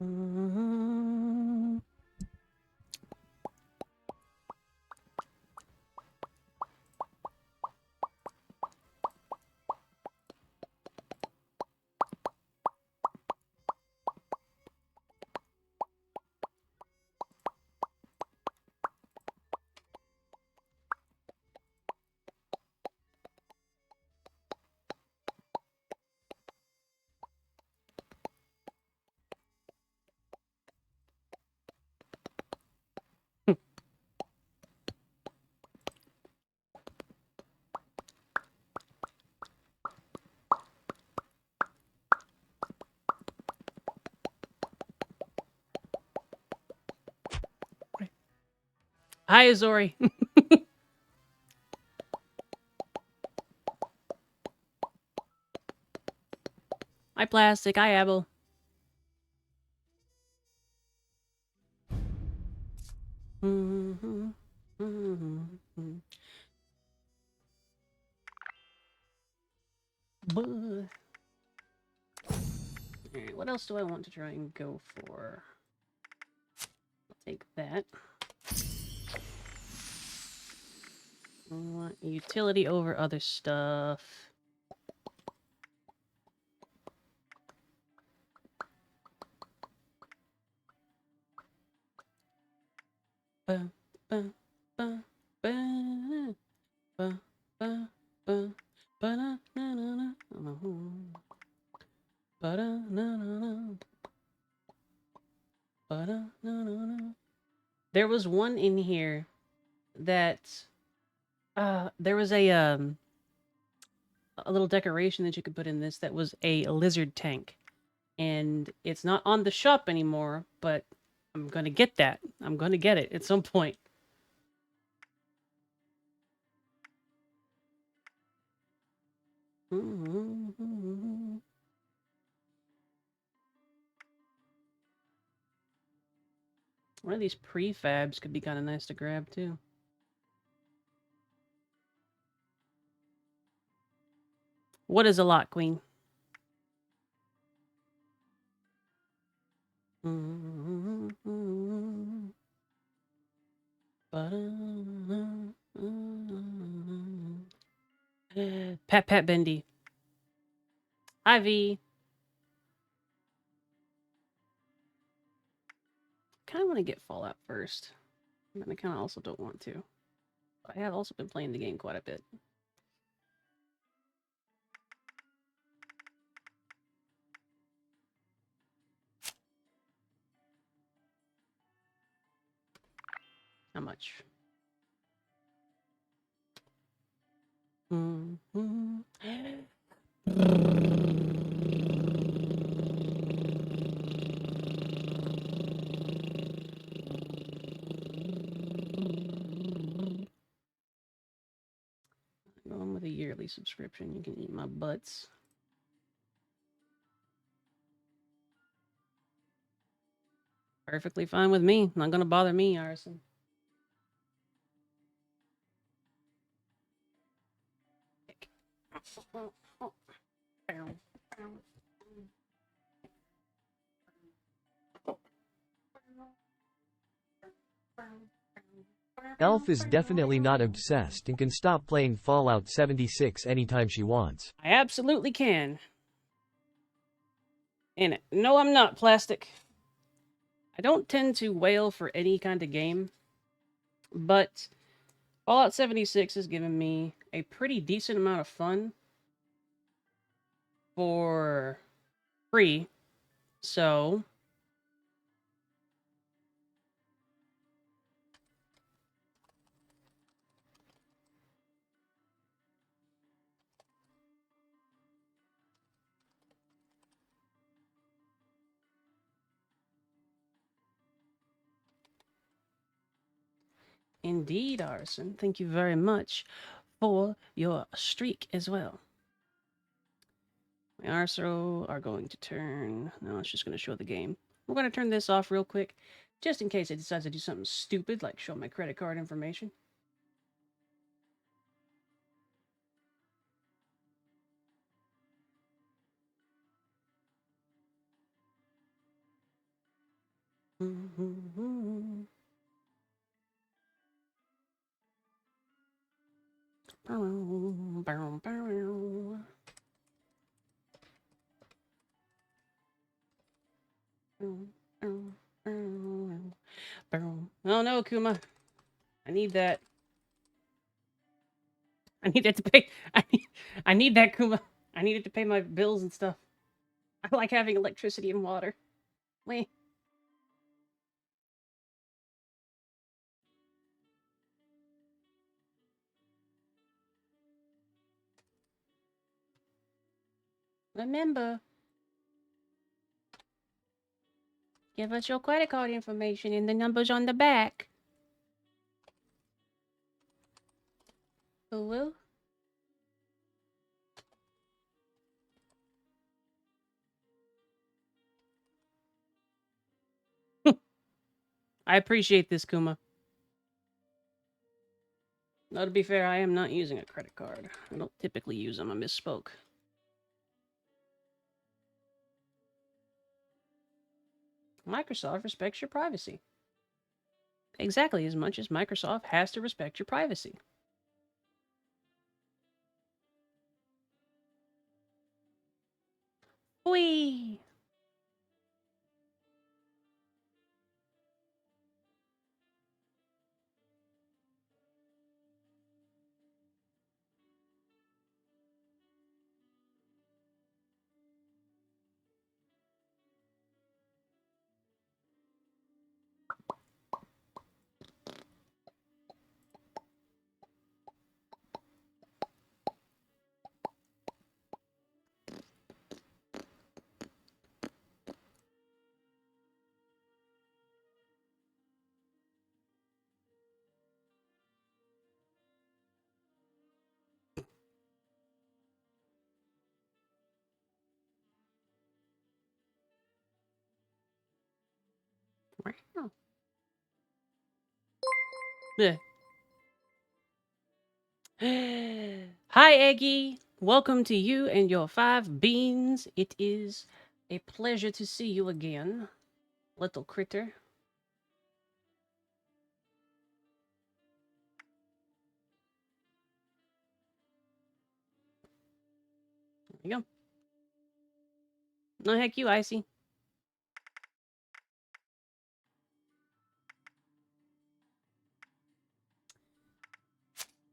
Mhm. Hi, Azori. Hi, Plastic. Hi, Abel. Mhm. Mhm. Buh. Alright, what else do I want to try and go for? I'll take that. I want utility over other stuff. Ba, ba, ba, ba, ba, ba, ba, ba, na, na, na, na. Ba, da, na, na, na. Ba, da, na, na, na. There was one in here that there was a little decoration that you could put in this that was a lizard tank. And it's not on the shop anymore, but I'm going to get that. I'm going to get it at some point. One of these prefabs could be kind of nice to grab too. What is a lot, Queen? Pat Pat Bendy. Ivy. Kind of want to get Fallout first. And I kind of also don't want to. I have also been playing the game quite a bit. How much? Going with a yearly subscription. You can eat my butts. Perfectly fine with me. Not gonna bother me, Arson. Elf is definitely not obsessed and can stop playing Fallout 76 anytime she wants. I absolutely can. And no, I'm not plastic. I don't tend to wail for any kind of game, but Fallout 76 has given me a pretty decent amount of fun for free. So, indeed, Arson, thank you very much for your streak as well. My Arso are going to turn. No, it's just going to show the game. We're going to turn this off real quick, just in case it decides to do something stupid, like show my credit card information. Oh no, Kuma. I need that. I need that to pay. I need that, Kuma. I need it to pay my bills and stuff. I like having electricity and water. Wait. Remember, give us your credit card information and the numbers on the back. Who will? I appreciate this, Kuma. Now, to be fair, I am not using a credit card. I don't typically use them. I misspoke. Microsoft respects your privacy. Exactly as much as Microsoft has to respect your privacy. Whee! Wow. Bleh. Hi, Eggy. Welcome to you and your 5 beans. It is a pleasure to see you again, little critter. There you go. No heck you, Icy.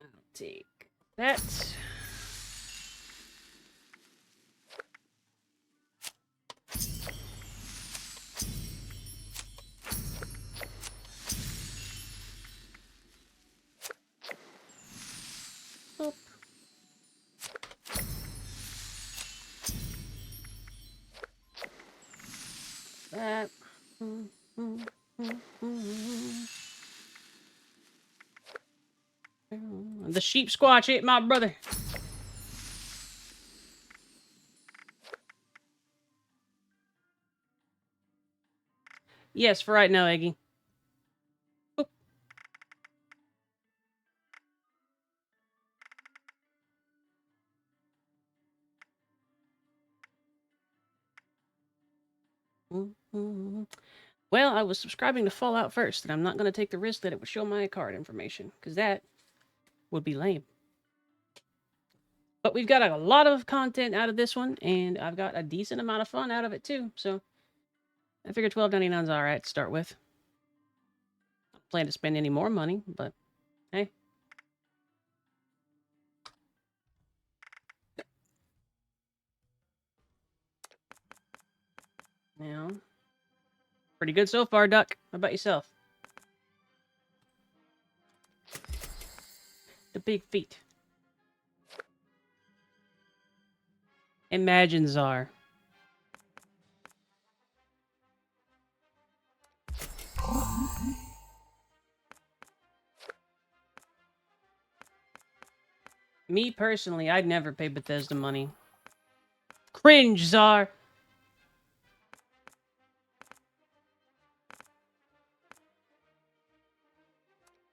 I'll take that. Boop. That. The sheep squatch ate my brother. Yes, for right now, Eggy. Boop. Well, I was subscribing to Fallout first, and I'm not going to take the risk that it would show my card information, because that would be lame. But we've got a lot of content out of this one, and I've got a decent amount of fun out of it too. So I figured $12.99 is all right to start with. I don't plan to spend any more money, but hey. Now, pretty good so far, Duck. How about yourself? The big feet. Imagine Czar. Me personally, I'd never pay Bethesda money. Cringe, Czar.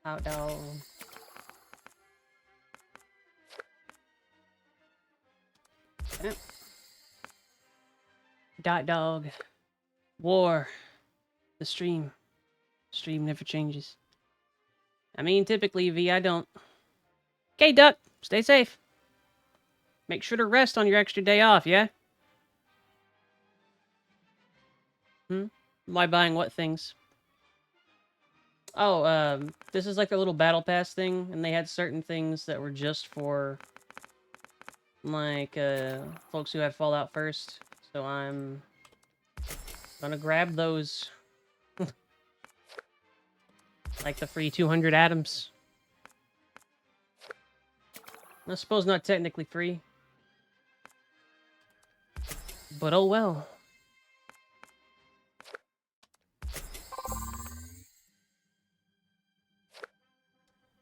Hot dog. Dot dog. War. The stream. Stream never changes. I mean, typically, V, I don't. Okay, Duck, stay safe. Make sure to rest on your extra day off, yeah? Why buying what things? Oh, this is like a little battle pass thing, and they had certain things that were just for, like, folks who had Fallout first. So I'm gonna grab those. Like the free 200 atoms. I suppose not technically free. But oh well.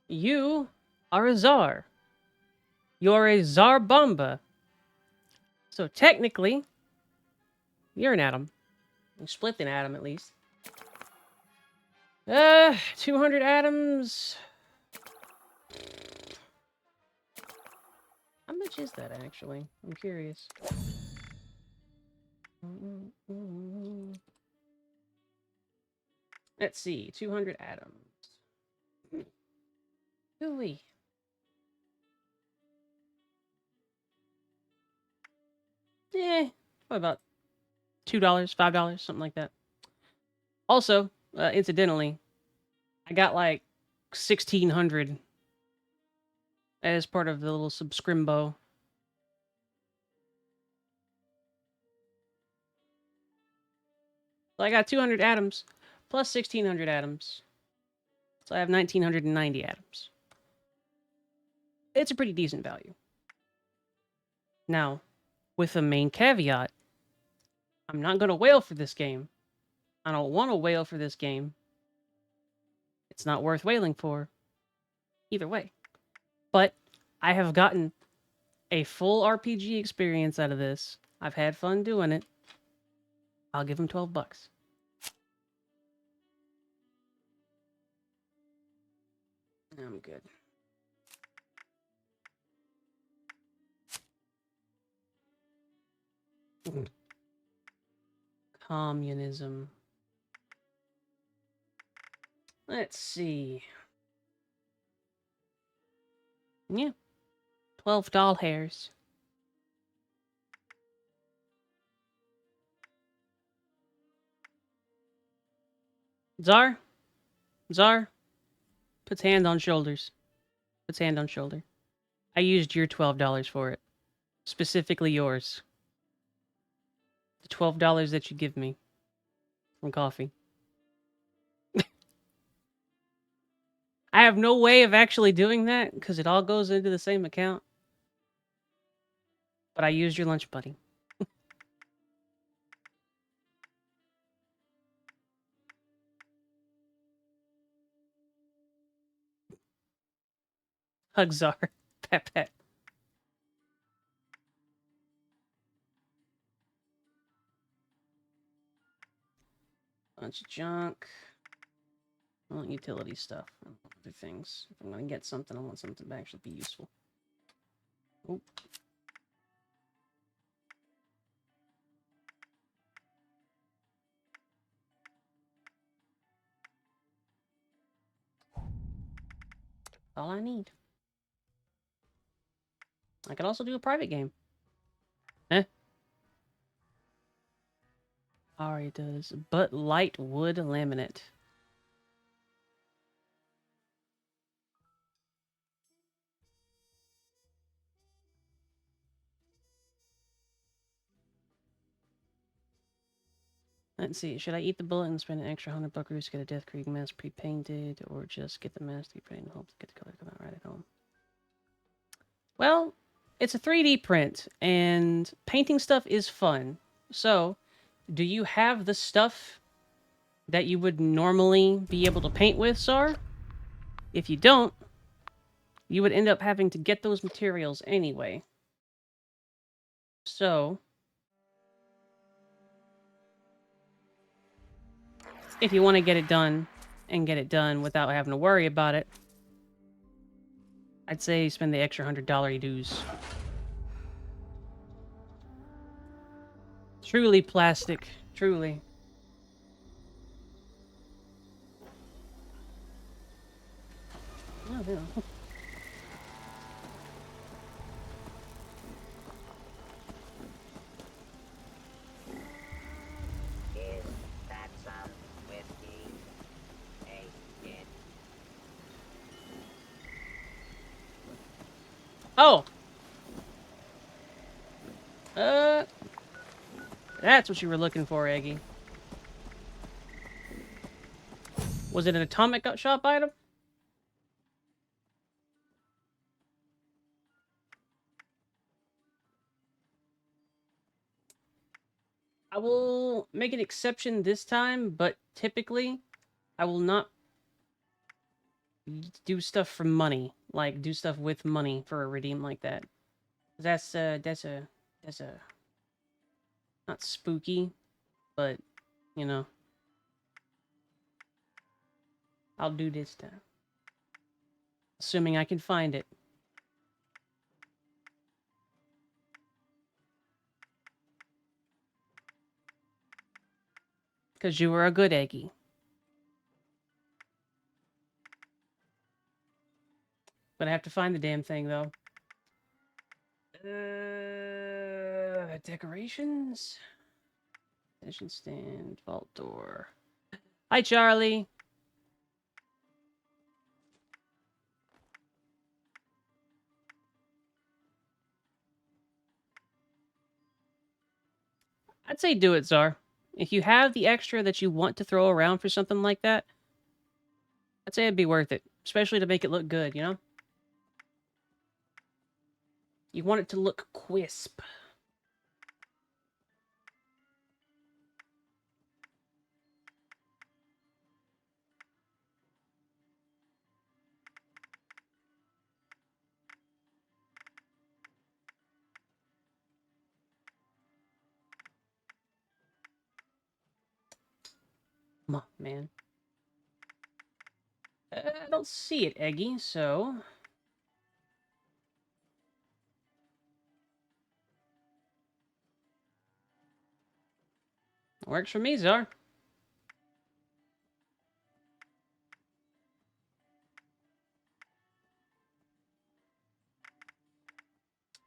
You are a czar. You're a czar bomba. So technically, you're an atom. You split an atom at least. 200 atoms. How much is that actually? I'm curious. Let's see, 200 atoms. Ooh-wee. What about $2, $5, something like that. Also, incidentally, I got like 1,600 as part of the little subscribo. So I got 200 atoms plus 1,600 atoms. So I have 1,990 atoms. It's a pretty decent value. Now, with a main caveat, I'm not going to whale for this game. I don't want to whale for this game. It's not worth whaling for. Either way. But I have gotten a full RPG experience out of this. I've had fun doing it. I'll give him $12. I'm good. Communism. Let's see. Yeah. 12 doll hairs. Czar? Czar? Puts hand on shoulders. Puts hand on shoulder. I used your $12 for it. Specifically yours. The $12 that you give me. From coffee. I have no way of actually doing that, because it all goes into the same account. But I used your lunch buddy. Hug Czar. Pet pet. Bunch of junk. I want utility stuff. I want other things. If I'm going to get something, I want something to actually be useful. Oh. All I need. I could also do a private game. Eh? Auri does. But light wood laminate. Let's see. Should I eat the bullet and spend an extra 100 buckaroos to get a Death Creek mask pre-painted, or just get the mask pre-painted and hope to get the color to come out right at home? Well, it's a 3D print, and painting stuff is fun. So, do you have the stuff that you would normally be able to paint with, Sar? If you don't, you would end up having to get those materials anyway. So, if you want to get it done, and get it done without having to worry about it, I'd say spend the extra $100 dues. Truly plastic. Truly. Oh, yeah. Is that some whiskey? Hey, kid. Oh! That's what you were looking for, Eggy. Was it an atomic shop item? I will make an exception this time, but typically, I will not do stuff for money. Like, do stuff with money for a redeem like that. That's not spooky, but, you know, I'll do this time. Assuming I can find it. Because you were a good Eggy. But I have to find the damn thing, though. Decorations? Station stand, vault door. Hi, Charlie. I'd say do it, Czar. If you have the extra that you want to throw around for something like that, I'd say it'd be worth it. Especially to make it look good, you know? You want it to look crisp. Come on, man. I don't see it, Eggy, so... Works for me, Czar.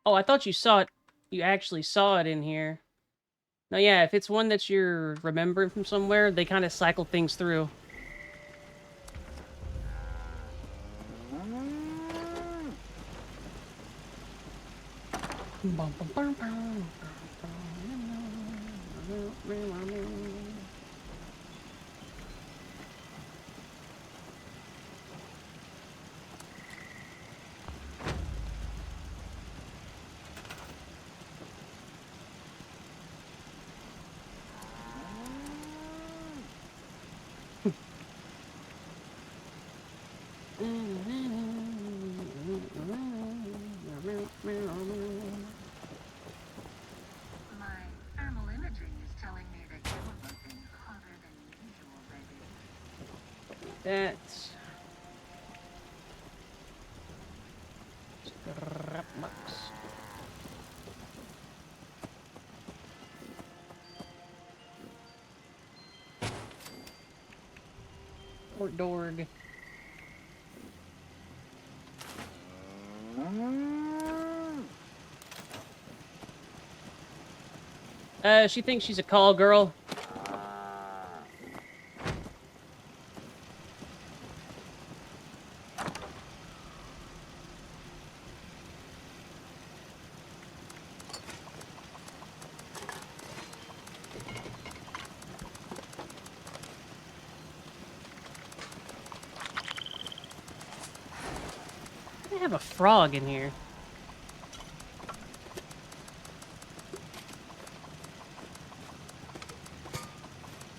Oh, I thought you saw it. You actually saw it in here. No, yeah, if it's one that you're remembering from somewhere, they kind of cycle things through. My thermal imaging is telling me that you're looking hotter than usual, baby. That's... Scrapbox. Fort Dorg. She thinks she's a call girl. I have a frog in here.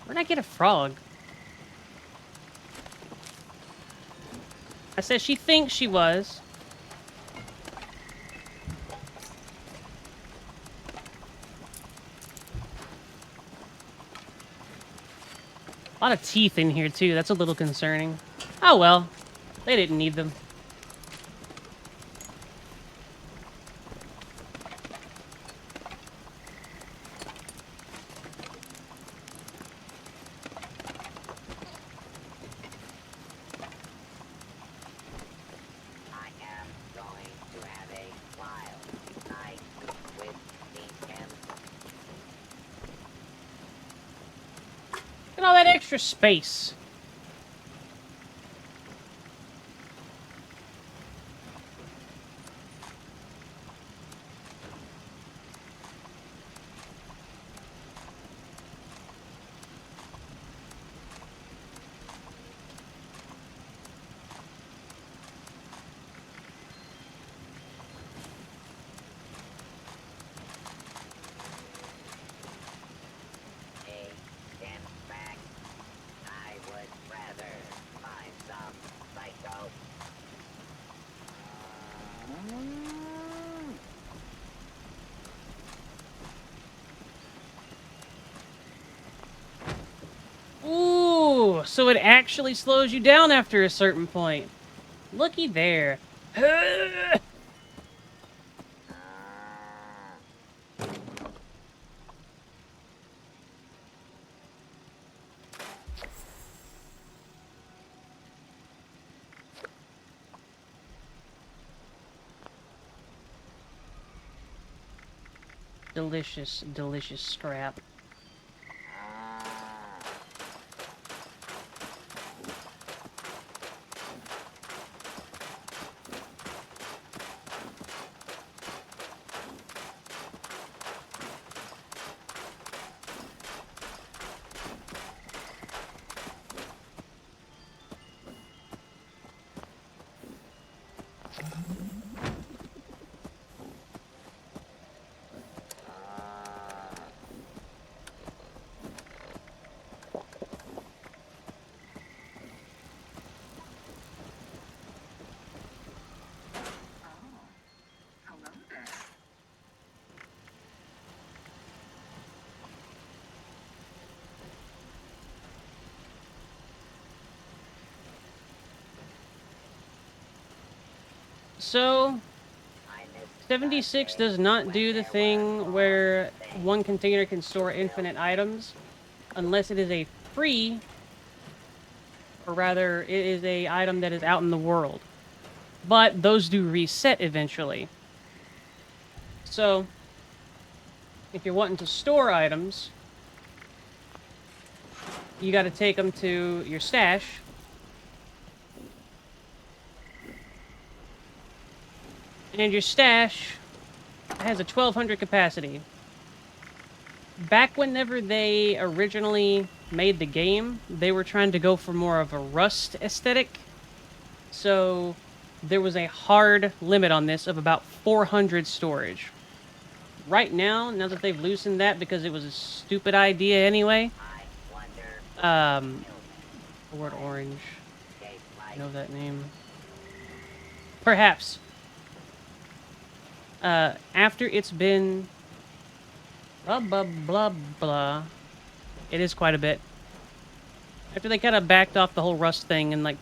Where'd I get a frog? I said she thinks she was. A lot of teeth in here, too. That's a little concerning. Oh, well. They didn't need them. that extra space? Ooh, so it actually slows you down after a certain point. Looky there. Delicious, delicious scrap. Hello there. So, 76 does not do the thing where one container can store infinite items unless it is a free, or rather, it is a item that is out in the world. But those do reset eventually. So, if you're wanting to store items, you got to take them to your stash. And your stash has a 1200 capacity. Back whenever they originally made the game, they were trying to go for more of a Rust aesthetic. So there was a hard limit on this of about 400 storage. Right now that they've loosened that because it was a stupid idea anyway, the word orange, I know that name. Perhaps. After it's been blah, blah, blah, blah, it is quite a bit. After they kind of backed off the whole Rust thing and, like,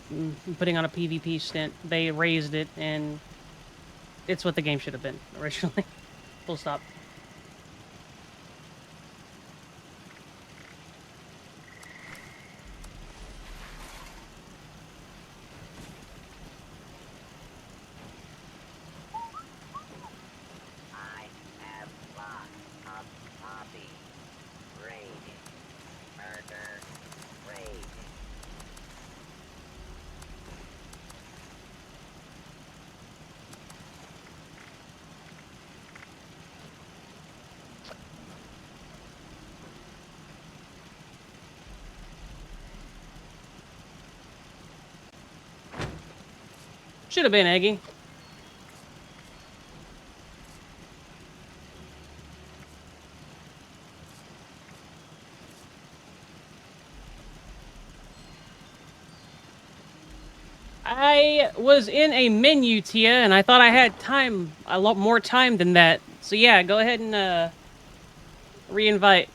putting on a PvP stint, they raised it, and it's what the game should have been originally. Full stop. Should have been, Eggy. I was in a menu, Tia, and I thought I had time, a lot more time than that. So yeah, go ahead and, re-invite.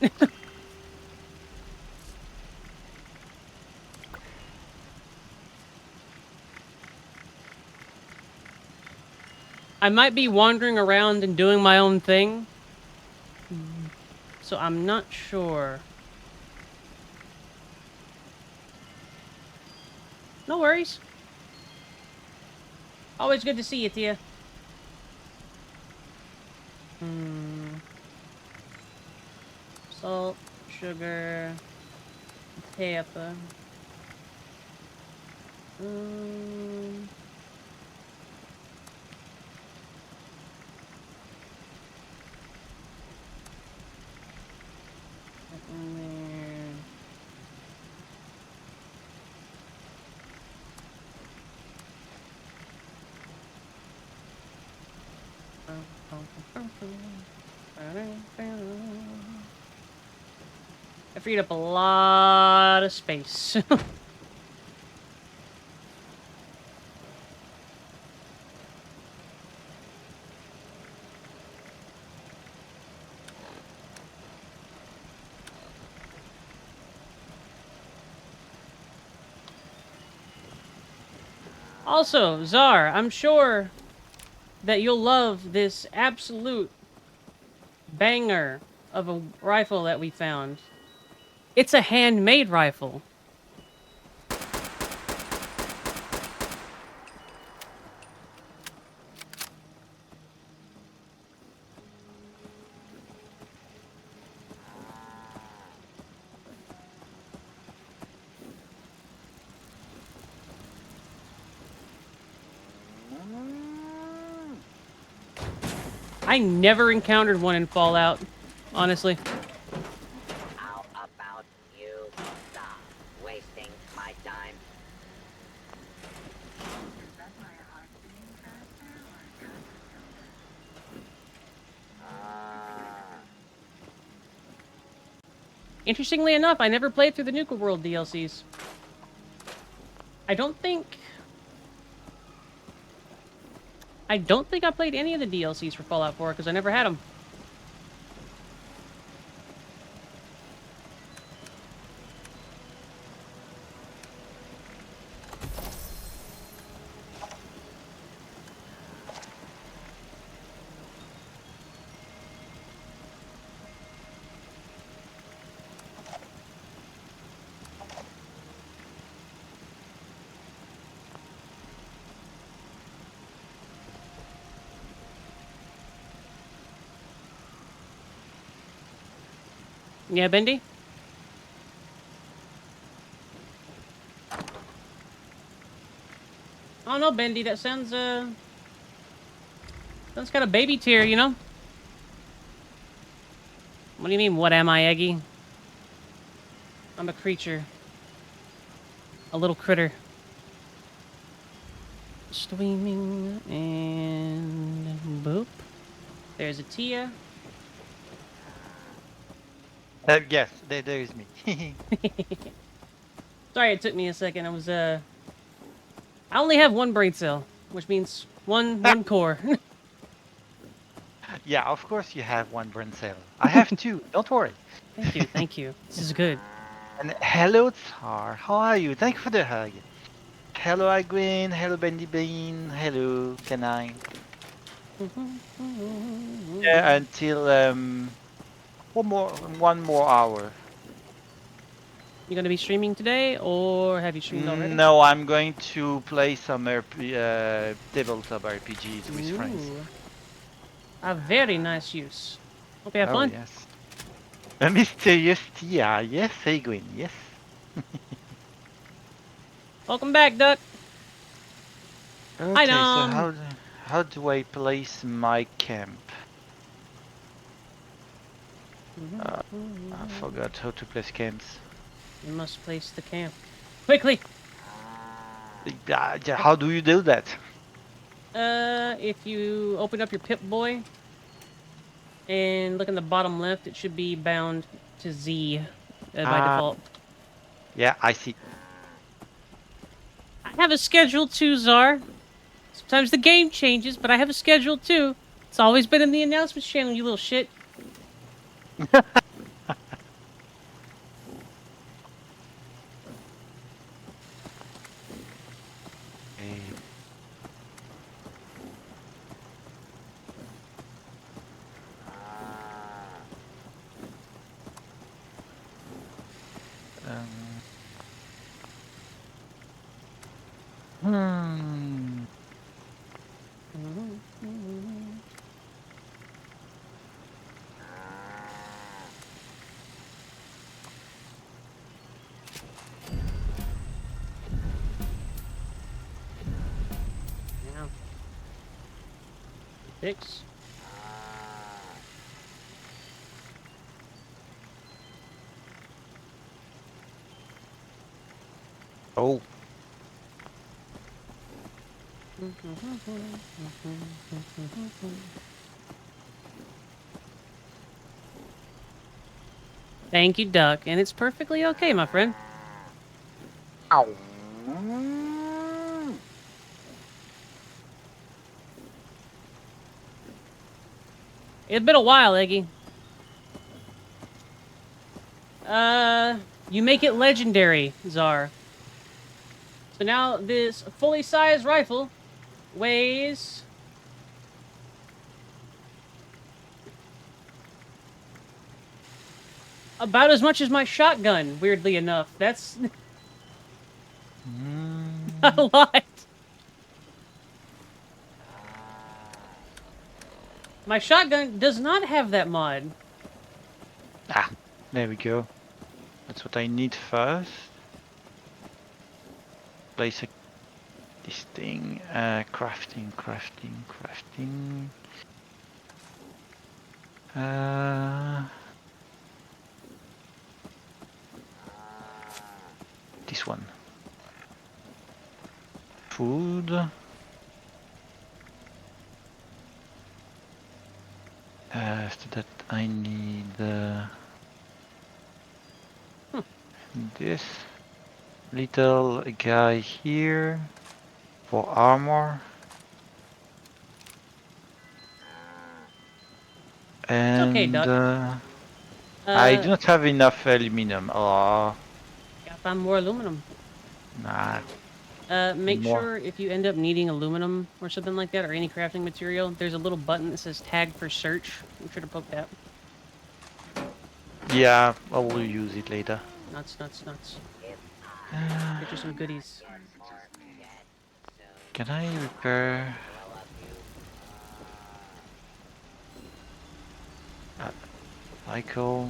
I might be wandering around and doing my own thing, so I'm not sure. No worries. Always good to see you, Tia. Salt, sugar, Tampa. Um, that one there. I freed up a lot of space. Also, Czar, I'm sure that you'll love this absolute banger of a rifle that we found. It's a handmade rifle. I never encountered one in Fallout, honestly. How about you stop wasting my time? Is that my heart beating faster or just Interestingly enough, I never played through the Nuka World DLCs. I don't think I played any of the DLCs for Fallout 4 because I never had them. Yeah, Bendy? I don't know, Bendy. That sounds got a baby tear, you know? What do you mean, what am I, Eggy? I'm a creature. A little critter. Streaming and boop. There's a Tia. Yes, there is me. Sorry, it took me a second. I only have one brain cell, which means one core. Yeah, of course you have one brain cell. I have two, don't worry. Thank you. This is good. And hello, Tsar. How are you? Thank you for the hug. Hello, Igwin. Hello, Bendy Bean. Hello, Canine. Yeah, until one more hour. You gonna be streaming today, or have you streamed already? No, I'm going to play some tabletop RPGs with friends. Ooh. A very nice use. Hope you have Oh fun. yes. A mysterious Tia. Yes, Igwin. Yes. Welcome back, Duck. Okay, so Dom. how do I place my camp? I forgot how to place camps. You must place the camp quickly. How do you do that? If you open up your Pip-Boy and look in the bottom left, it should be bound to Z by default. Yeah, I see. I have a schedule too, Czar. Sometimes the game changes, but I have a schedule too. It's always been in the announcements channel, you little shit. Hmm. 6. Oh, Thank you, Duck, and it's perfectly okay, my friend. ow. It's been a while, Eggy. You make it legendary, Czar. So now this fully sized rifle weighs about as much as my shotgun, weirdly enough. That's not a lot. My shotgun does not have that mod. Ah, there we go. That's what I need first. Place this thing. Crafting. This one. Food. After that, I need this little guy here for armor. And okay, Duck. I do not have enough aluminum. Oh, Gotta find more aluminum. nah. Make More. sure if you end up needing aluminum or something like that, or any crafting material, there's a little button that says tag for search. Make sure to poke that. Yeah, I will use it later. Nuts. Get you some goodies. Can I repair? Cycle.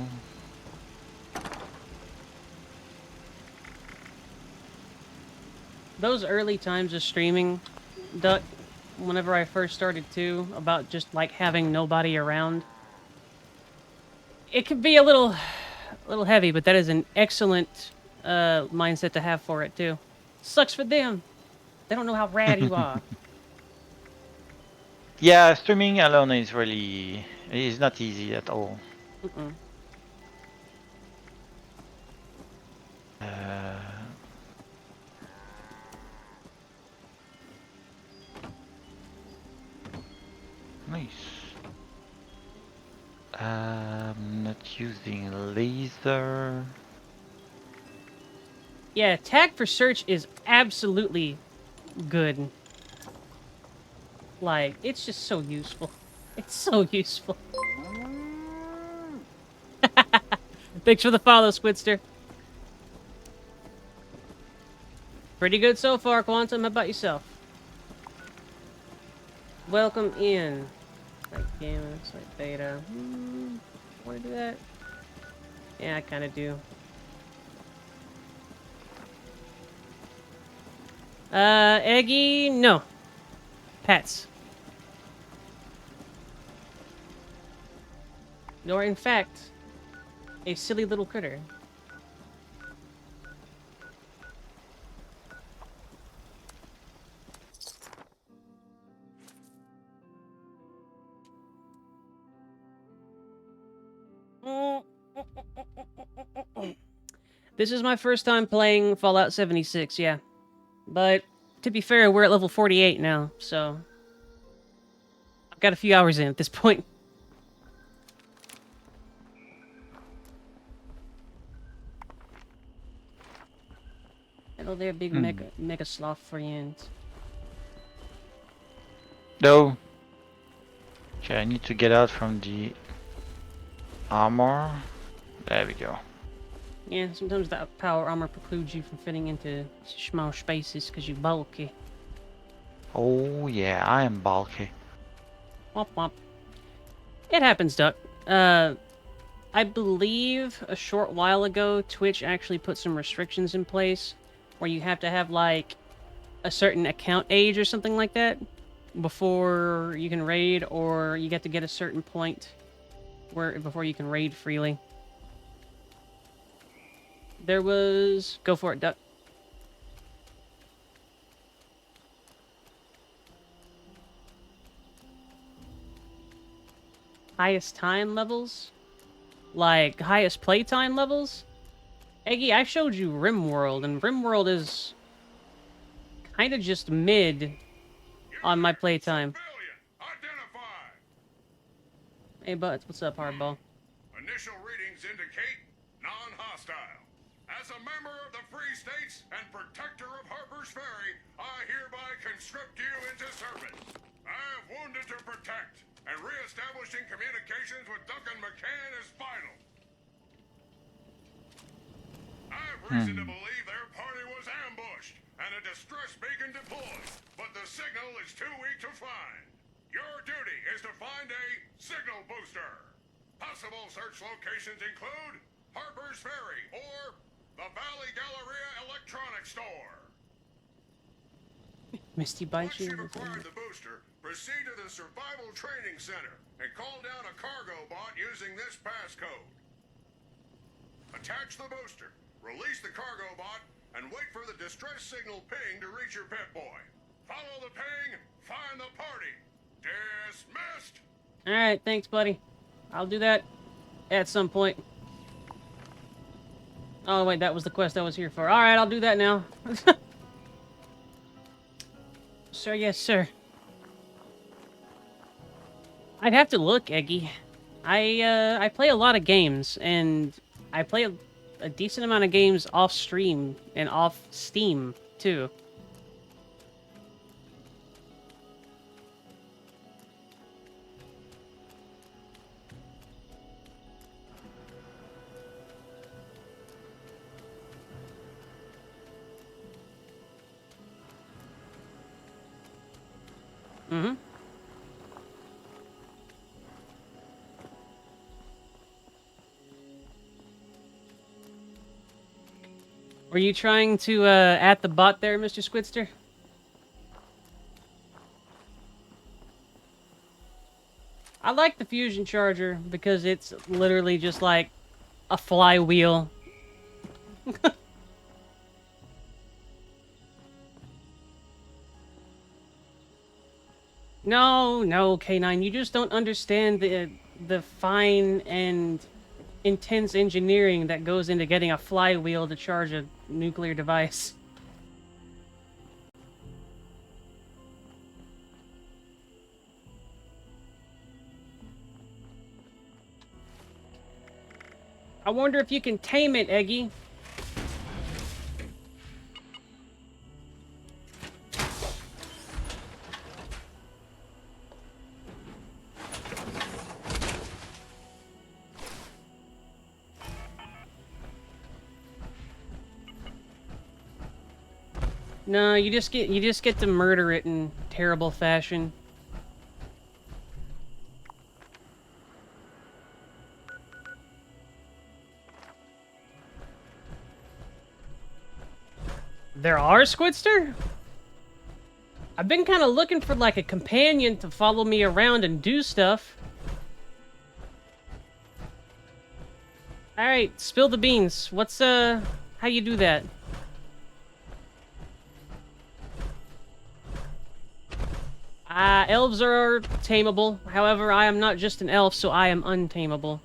Those early times of streaming, Duck, whenever I first started too, about just like having nobody around, it could be a little heavy, but that is an excellent mindset to have for it too. Sucks for them. They don't know how rad you are. Yeah, streaming alone is not easy at all. Mm-mm. Nice. I'm not using laser. Yeah, tag for search is absolutely good. Like, it's just so useful. It's so useful. Thanks for the follow, Squidster. Pretty good so far, Quantum. How about yourself? Welcome in. Like gamma, like beta. Want to do that? Yeah, I kind of do. Eggy, no. Pets. Nor, in fact, a silly little critter. This is my first time playing Fallout 76, yeah. But, to be fair, we're at level 48 now, so... I've got a few hours in at this point. Hello there, big mega sloth friend. No. Okay, I need to get out from the armor. There we go. Yeah, sometimes that power armor precludes you from fitting into small spaces because you're bulky. Oh yeah, I am bulky. Womp womp. It happens, Duck. I believe a short while ago, Twitch actually put some restrictions in place where you have to have, like, a certain account age or something like that. before you can raid, or you get to get a certain point where before you can raid freely. There was... Go for it, Duck. Highest time levels? Like, highest playtime levels? Eggy, I showed you RimWorld, and RimWorld is kind of just mid on my playtime. Hey, Butts, what's up, Hardball? Initial readings indicate non-hostile. As a member of the Free States and protector of Harper's Ferry, I hereby conscript you into service. I have wounded to protect, and re-establishing communications with Duncan McCann is vital. I have reason to believe their party was ambushed, and a distress beacon deployed, but the signal is too weak to find. Your duty is to find a signal booster. Possible search locations include Harper's Ferry or the Valley Galleria Electronics Store. Misty Once bites you. you've acquired the booster, proceed to the Survival Training Center and call down a cargo bot using this passcode. Attach the booster, release the cargo bot, and wait for the distress signal ping to reach your pet boy. Follow the ping, find the party. Dismissed! Alright, thanks, buddy. I'll do that at some point. Oh, wait, that was the quest I was here for. Alright, I'll do that now. Sir, yes, sir. I'd have to look, Eggy. I play a lot of games, and I play a decent amount of games off-stream and off-Steam, too. Mm-hmm. Were you trying to, at the bot there, Mr. Squidster? I like the fusion charger because it's literally just like a flywheel. No, K9, you just don't understand the fine and intense engineering that goes into getting a flywheel to charge a nuclear device. I wonder if you can tame it, Eggy. No, you just get to murder it in terrible fashion. There are, Squidster? I've been kind of looking for like a companion to follow me around and do stuff. Alright, spill the beans. What's how you do that? Elves are tameable. However, I am not just an elf, so I am untameable.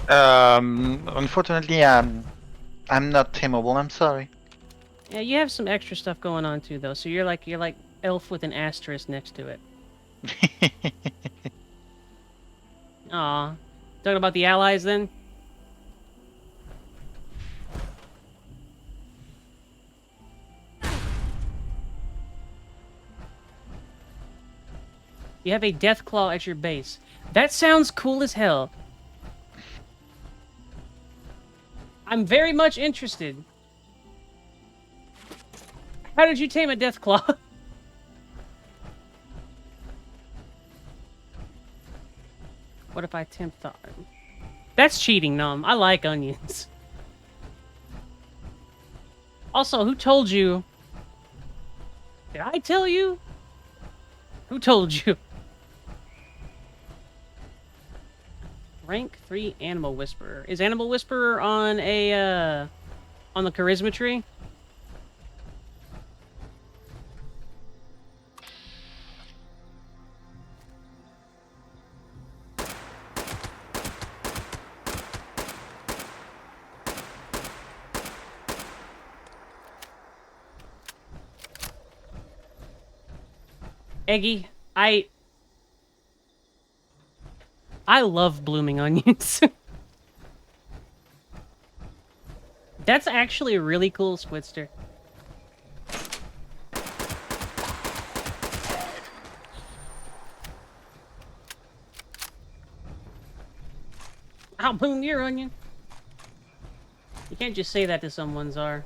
Unfortunately, I'm not tameable. I'm sorry. Yeah, you have some extra stuff going on too, though. So you're like elf with an asterisk next to it. Aw, talking about the allies then. You have a Deathclaw at your base. That sounds cool as hell. I'm very much interested. How did you tame a Deathclaw? What if I tempt the... That's cheating, Nom. I like onions. Also, who told you... Did I tell you? Who told you? Rank 3 Animal Whisperer. Is Animal Whisperer on a, on the Charisma tree? Eggy, I love blooming onions. That's actually a really cool Squidster. I'll bloom your onion. You can't just say that to someone, Czar.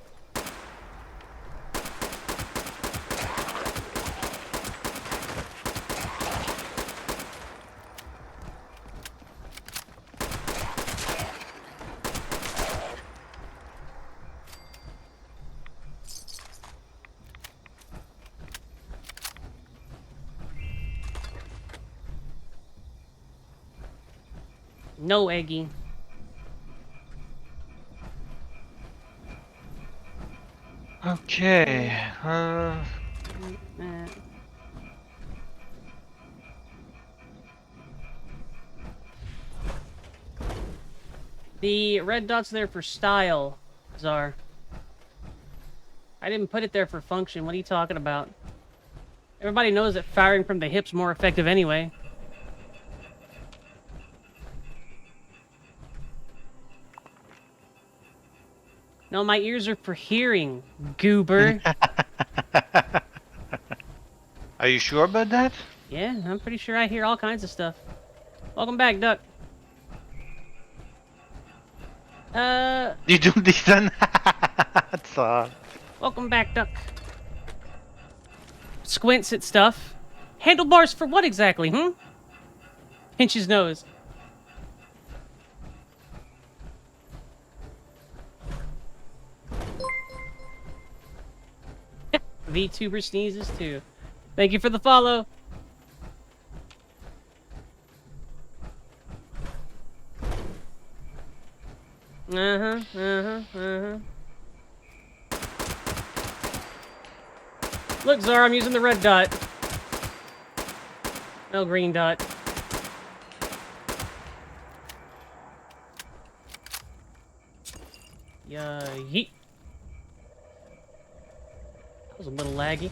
No, Eggy. Okay. The red dot's there for style, Czar. I didn't put it there for function. What are you talking about? Everybody knows that firing from the hip's more effective anyway. No, my ears are for hearing, goober. Are you sure about that? Yeah, I'm pretty sure I hear all kinds of stuff. Welcome back, Duck. You do listen. So, Welcome back, Duck. Squints at stuff. Handlebars for what exactly, Pinch his nose. VTuber sneezes too. Thank you for the follow. Look, Zara, I'm using the red dot. No green dot. Yeah, yeet. That was a little laggy.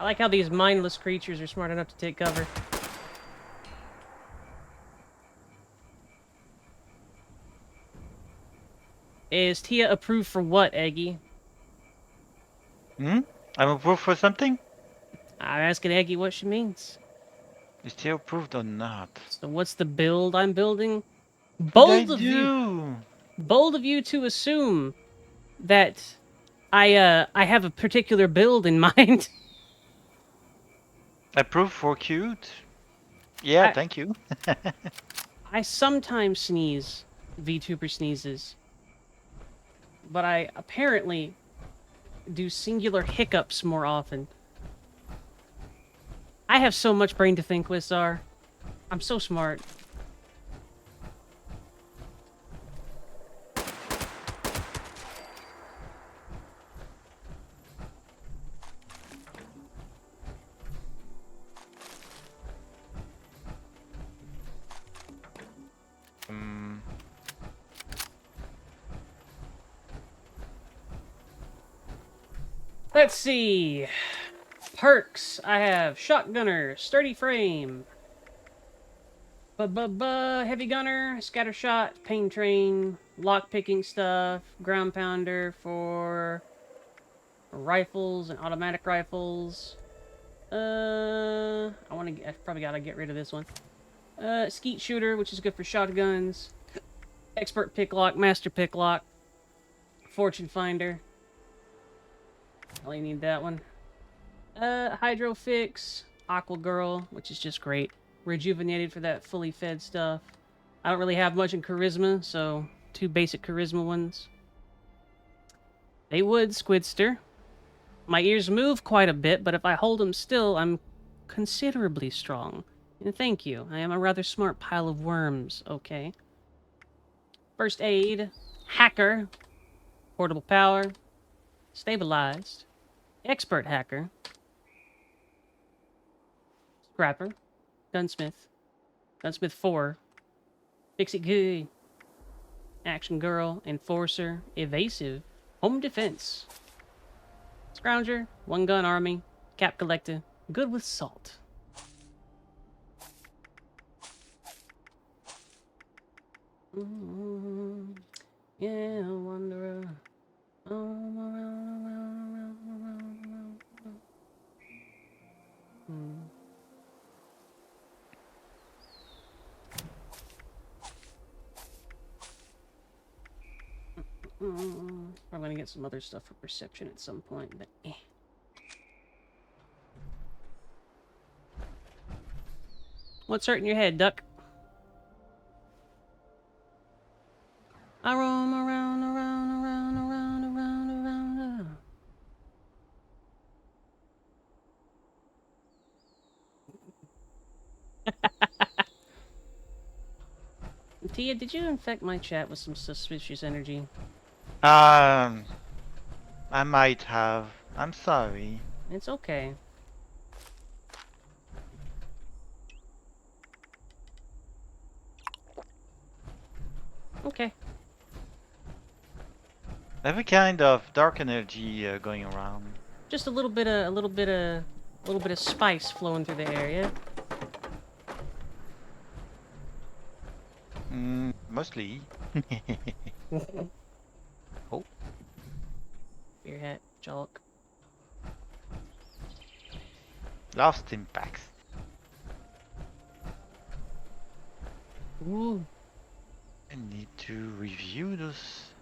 I like how these mindless creatures are smart enough to take cover. Is Tia approved for what, Eggy? I'm approved for something? I'm asking Eggy what she means. Is she approved or not? So what's the build I'm building? What did I do? Bold of you to assume that I have a particular build in mind. Approved for cute? Yeah, thank you. I sometimes sneeze, VTuber sneezes, but I apparently do singular hiccups more often. I have so much brain to think with, Czar. I'm so smart. Let's see. Perks. I have Shotgunner, Sturdy Frame, Heavy Gunner, Scatter Shot, Pain Train, Lockpicking stuff, Ground Pounder for rifles and automatic rifles. I probably gotta get rid of this one. Skeet Shooter, which is good for shotguns. Expert Picklock, Master Picklock, Fortune Finder. Only need that one. Hydro Fix, Aqua Girl, which is just great. Rejuvenated for that fully fed stuff. I don't really have much in Charisma, so 2 basic Charisma ones. They would, Squidster. My ears move quite a bit, but if I hold them still, I'm considerably strong. And thank you. I am a rather smart pile of worms, okay? First aid, hacker, portable power, stabilized, expert hacker, scrapper, gunsmith, gunsmith 4, fix it good, action girl, enforcer, evasive, home defense, scrounger, one gun army, cap collector, good with salt. Yeah, wanderer. I'm gonna get some other stuff for perception at some point, but eh. What's hurting your head, Duck? I roam around, around, around, around, around, around. Tia, did you infect my chat with some suspicious energy? I might have. I'm sorry. It's okay. Okay. Every kind of dark energy going around. Just a little bit of spice flowing through the air, yeah? Mostly. Oh. Beer hat, chalk. Last impacts. Ooh. I need to review those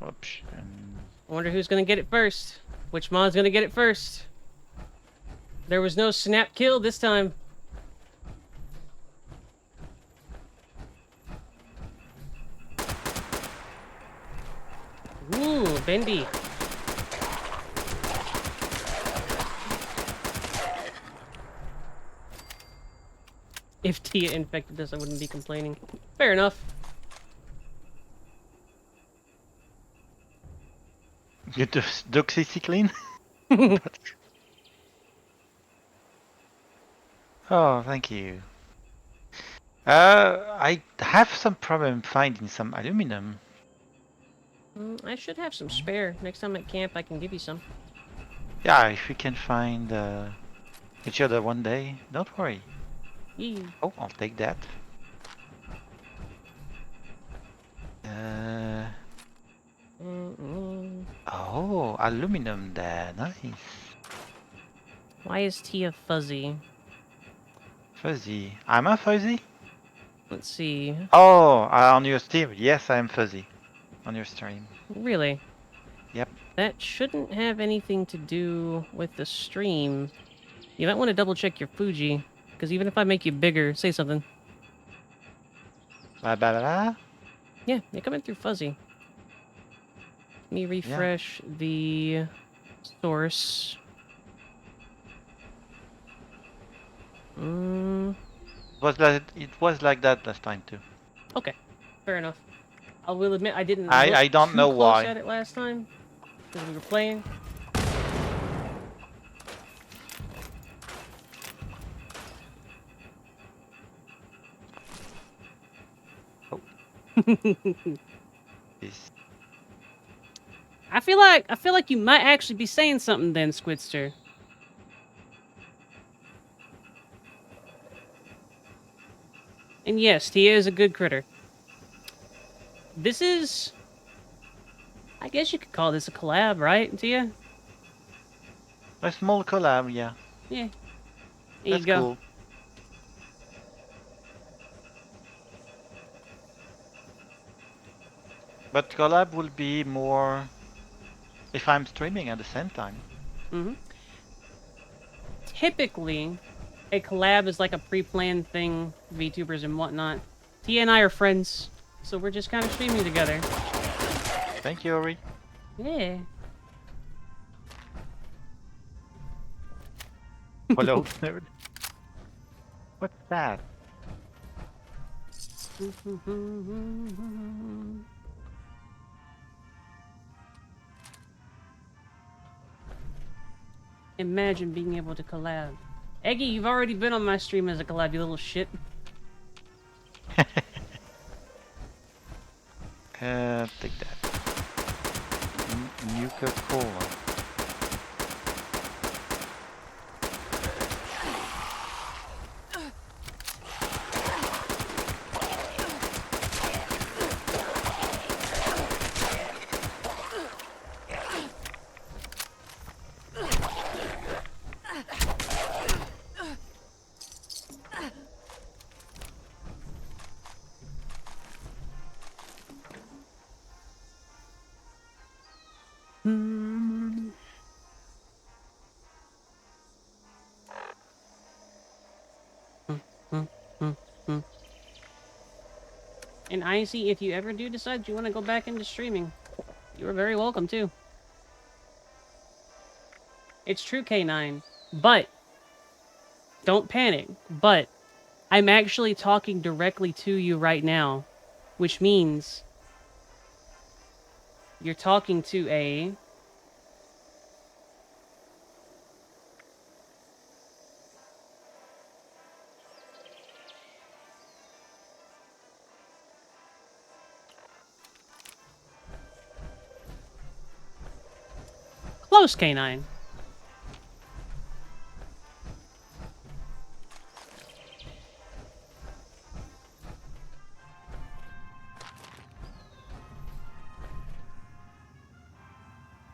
options. I wonder who's gonna get it first. Which mod's gonna get it first? There was no snap kill this time. Ooh, bendy. If Tia infected us, I wouldn't be complaining. Fair enough. Get the doxycycline? Oh, thank you. I have some problem finding some aluminum. I should have some spare. Next time at camp, I can give you some. Yeah, if we can find each other one day, don't worry. Yee. Oh, I'll take that. Oh, aluminum there, nice. Why is Tia fuzzy? Fuzzy. I'm a fuzzy? Let's see. Oh, on your stream. Yes, I'm fuzzy. On your stream. Really? Yep. That shouldn't have anything to do with the stream. You might want to double check your Fuji, because even if I make you bigger, say something. Blah, blah, blah. Yeah, you're coming through fuzzy. Let me refresh the source. It was like that last time too. Okay, fair enough. I will admit I didn't. I look don't too know close why. at it last time because we were playing. Oh. This. I feel like you might actually be saying something then, Squidster. And yes, Tia is a good critter. This is... I guess you could call this a collab, right, Tia? A small collab, yeah. Yeah. There That's you go. cool. But collab will be more if I'm streaming at the same time. Mm-hmm. Typically, a collab is like a pre-planned thing, VTubers and whatnot. Tia and I are friends, so we're just kind of streaming together. Thank you, Auri. Yeah. Hello, nerd. What's that? Imagine being able to collab. Eggy, you've already been on my stream as a collab, you little shit. Take that. Nuka-Cola. And Icy, if you ever do decide you want to go back into streaming, you are very welcome too. It's true, K9, but don't panic. But I'm actually talking directly to you right now, which means you're talking to a close K9.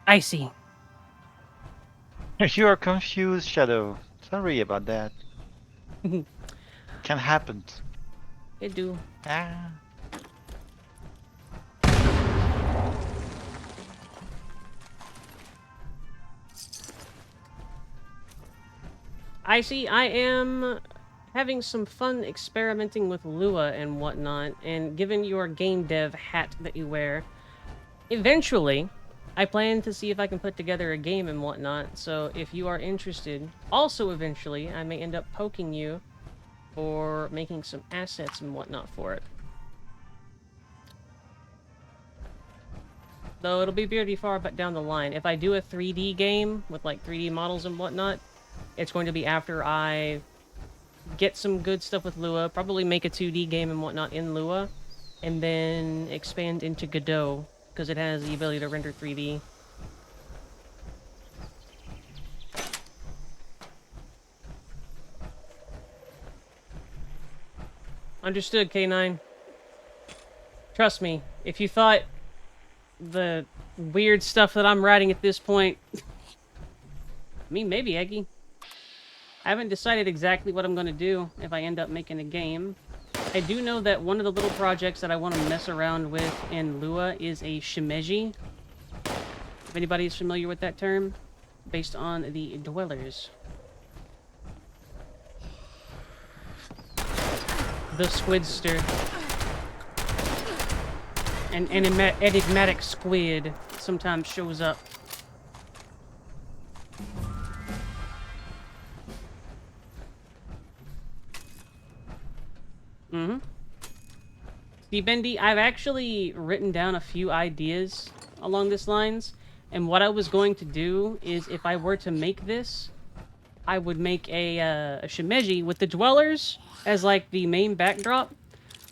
Icy. You are confused, Shadow. Sorry about that. Can happen. It do. Ah. Icy, I am having some fun experimenting with Lua and whatnot, and given your game dev hat that you wear, eventually, I plan to see if I can put together a game and whatnot, so if you are interested, also eventually, I may end up poking you for making some assets and whatnot for it. Though it'll be pretty far but down the line. If I do a 3D game with like 3D models and whatnot, it's going to be after I get some good stuff with Lua, probably make a 2D game and whatnot in Lua, and then expand into Godot, because it has the ability to render 3D. Understood, K9. Trust me, if you thought the weird stuff that I'm writing at this point... I mean, maybe, Eggy. I haven't decided exactly what I'm going to do if I end up making a game. I do know that one of the little projects that I want to mess around with in Lua is a shimeji. If anybody is familiar with that term, based on the dwellers. The squidster. An enigmatic squid sometimes shows up. Mm-hmm. See, Bendy, I've actually written down a few ideas along these lines, and what I was going to do is, if I were to make this, I would make a shimeji with the dwellers as, like, the main backdrop,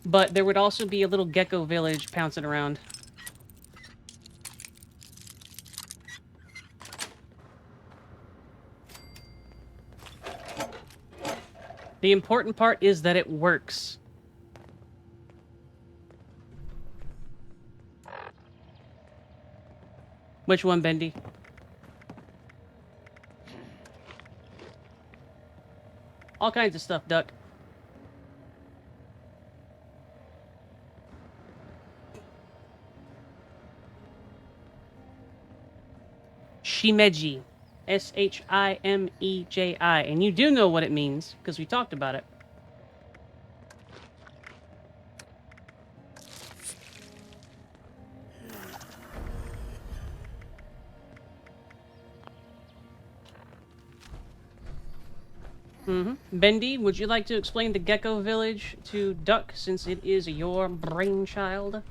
but there would also be a little gecko village pouncing around. The important part is that it works. Which one, Bendy? All kinds of stuff, Duck. Shimeji. S-H-I-M-E-J-I. And you do know what it means, because we talked about it. Bendy, would you like to explain the Gecko Village to Duck since it is your brainchild?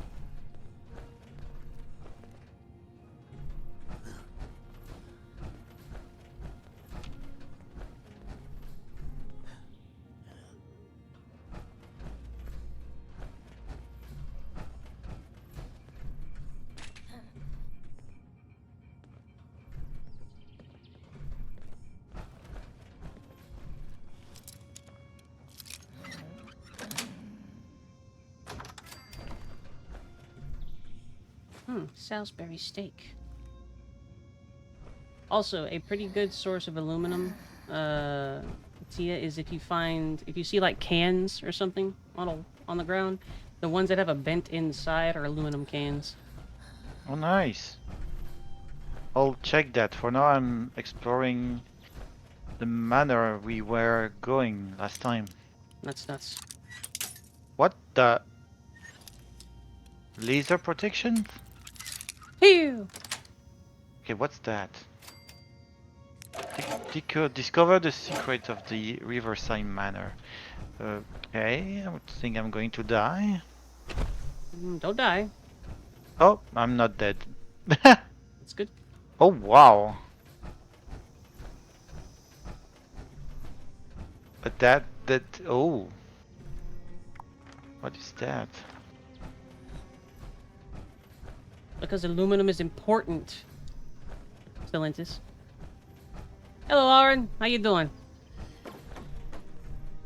Salisbury steak. Also, a pretty good source of aluminum, Tia, is if you see like cans or something on the ground, the ones that have a bent inside are aluminum cans. Oh, nice. I'll check that. For now, I'm exploring the manor we were going last time. That's nuts. What the? Laser protection? Phew! Okay, what's that? Discover the secret of the Riverside Manor. Okay, I think I'm going to die. Don't die. Oh, I'm not dead. That's good. Oh, wow. But oh. What is that? Because aluminum is important. Stellantis. Hello, Aaron. How you doing?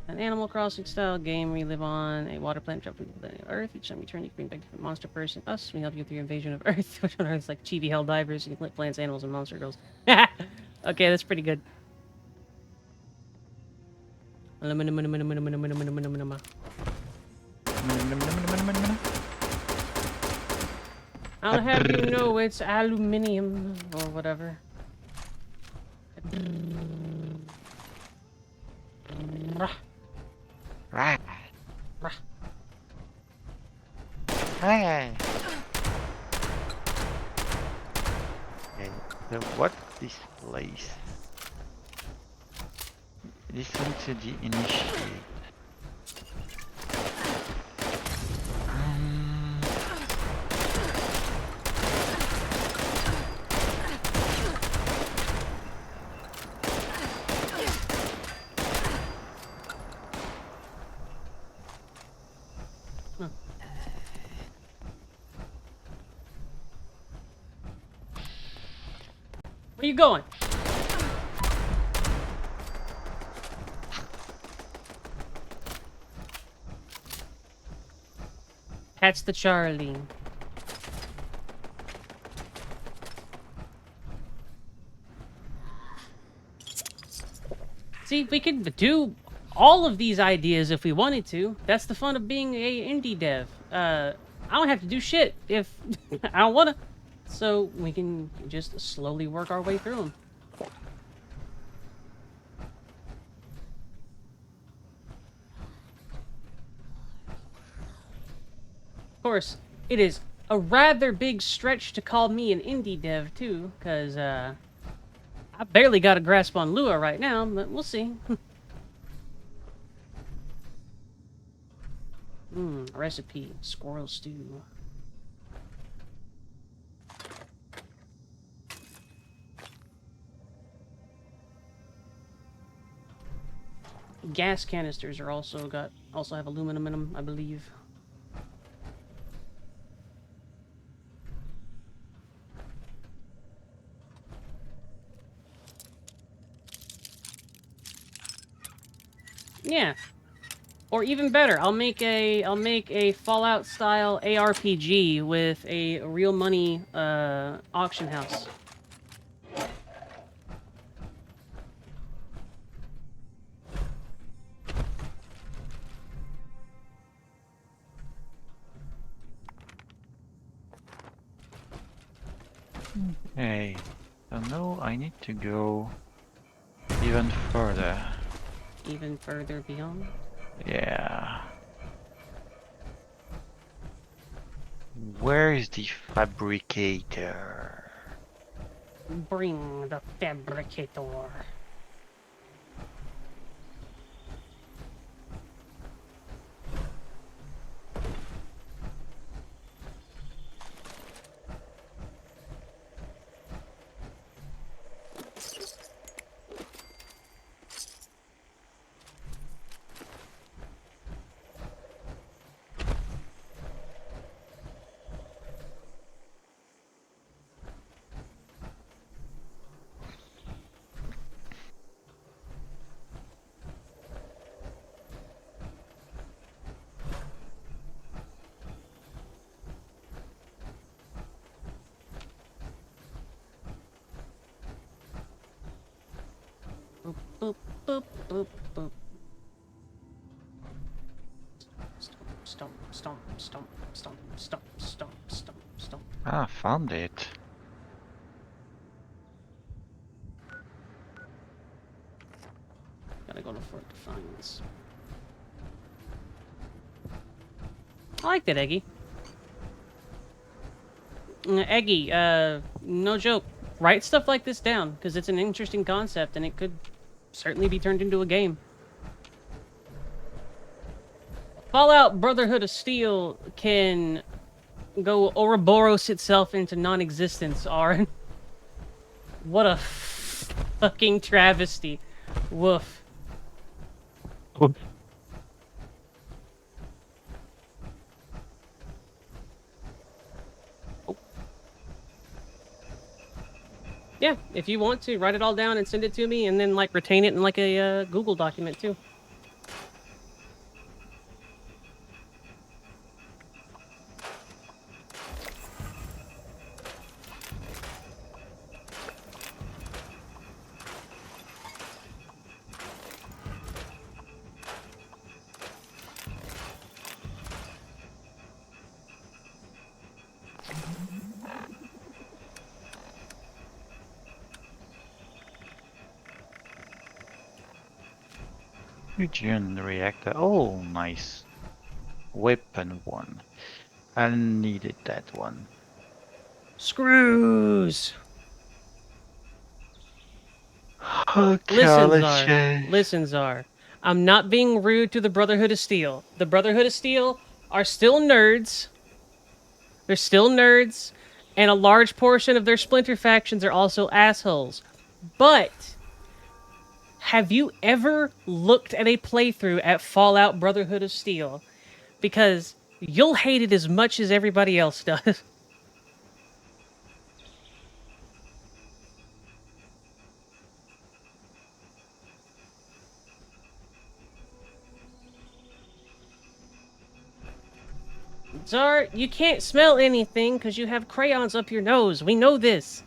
An Animal Crossing style game where you live on a water planet jumping to the planet Earth. Each time you turn, you can bring back different monster person. Us, we help you with your invasion of Earth, which on Earth is like chibi hell divers. You can collect plants, animals, and monster girls. Okay, that's pretty good. Aluminum, aluminum, aluminum, aluminum, aluminum. I'll have you know it's aluminium or whatever. Right. Hey. Okay, so what this place? Listen to the initiate. Where you going? That's the Charlie. See, we could do all of these ideas if we wanted to. That's the fun of being a indie dev. I don't have to do shit if I don't wanna. So we can just slowly work our way through them. Of course, it is a rather big stretch to call me an indie dev too, because I barely got a grasp on Lua right now, but we'll see. Recipe, squirrel stew. Gas canisters are also have aluminum in them, I believe. Yeah. Or even better, I'll make a Fallout style ARPG with a real money auction house. Hey, so now I need to go even further. Even further beyond. Yeah. Where is the fabricator? Bring the fabricator. boop, boop, boop, boop. Stomp, stomp, stomp, stomp, stomp, stomp, stomp, stomp. Ah, found it. Gotta go to Fort Defiance. I like that, Eggy. Eggy, no joke. Write stuff like this down, because it's an interesting concept, and it could certainly be turned into a game. Fallout Brotherhood of Steel can go Ouroboros itself into non-existence, Aaron. What a fucking travesty. Woof. Yeah, if you want to, write it all down and send it to me, and then, like, retain it in, like, a Google document, too. Fusion reactor. Oh, nice. Weapon one. I needed that one. Screws! Okay, let's check. Listen, Czar. I'm not being rude to the Brotherhood of Steel. The Brotherhood of Steel are still nerds. They're still nerds, and a large portion of their splinter factions are also assholes. But have you ever looked at a playthrough at Fallout Brotherhood of Steel? Because you'll hate it as much as everybody else does. Czar, you can't smell anything because you have crayons up your nose. We know this.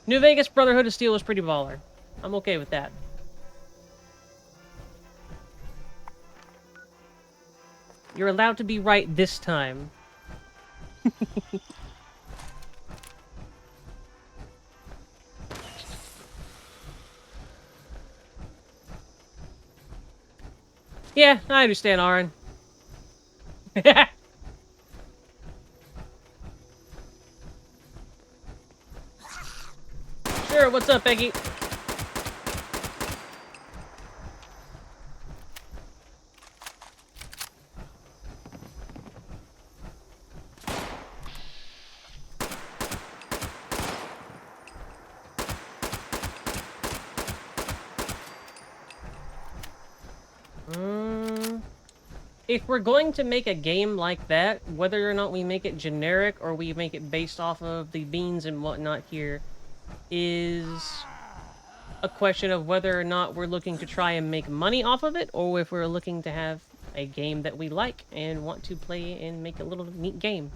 New Vegas Brotherhood of Steel was pretty baller. I'm okay with that. You're allowed to be right this time. Yeah, I understand, Aaron. Sure, what's up, Eggy? If we're going to make a game like that, whether or not we make it generic or we make it based off of the beans and whatnot here, is a question of whether or not we're looking to try and make money off of it, or if we're looking to have a game that we like and want to play and make a little neat game.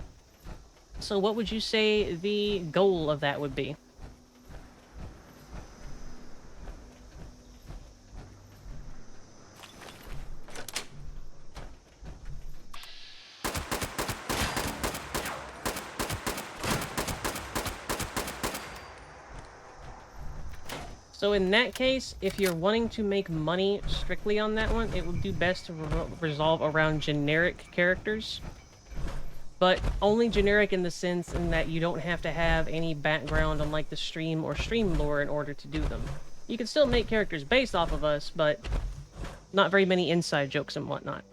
So what would you say the goal of that would be? So in that case, if you're wanting to make money strictly on that one, it would do best to resolve around generic characters. But only generic in the sense in that you don't have to have any background on like the stream or stream lore in order to do them. You can still make characters based off of us, but not very many inside jokes and whatnot.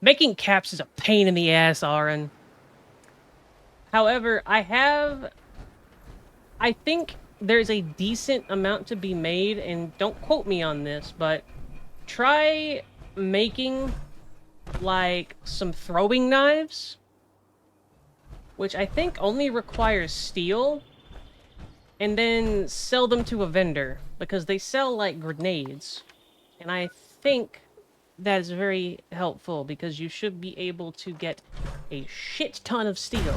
Making caps is a pain in the ass, Aaron. However, I think there's a decent amount to be made, and don't quote me on this, but try making, like, some throwing knives, which I think only requires steel, and then sell them to a vendor. because they sell like grenades, and I think that is very helpful because you should be able to get a shit ton of steel.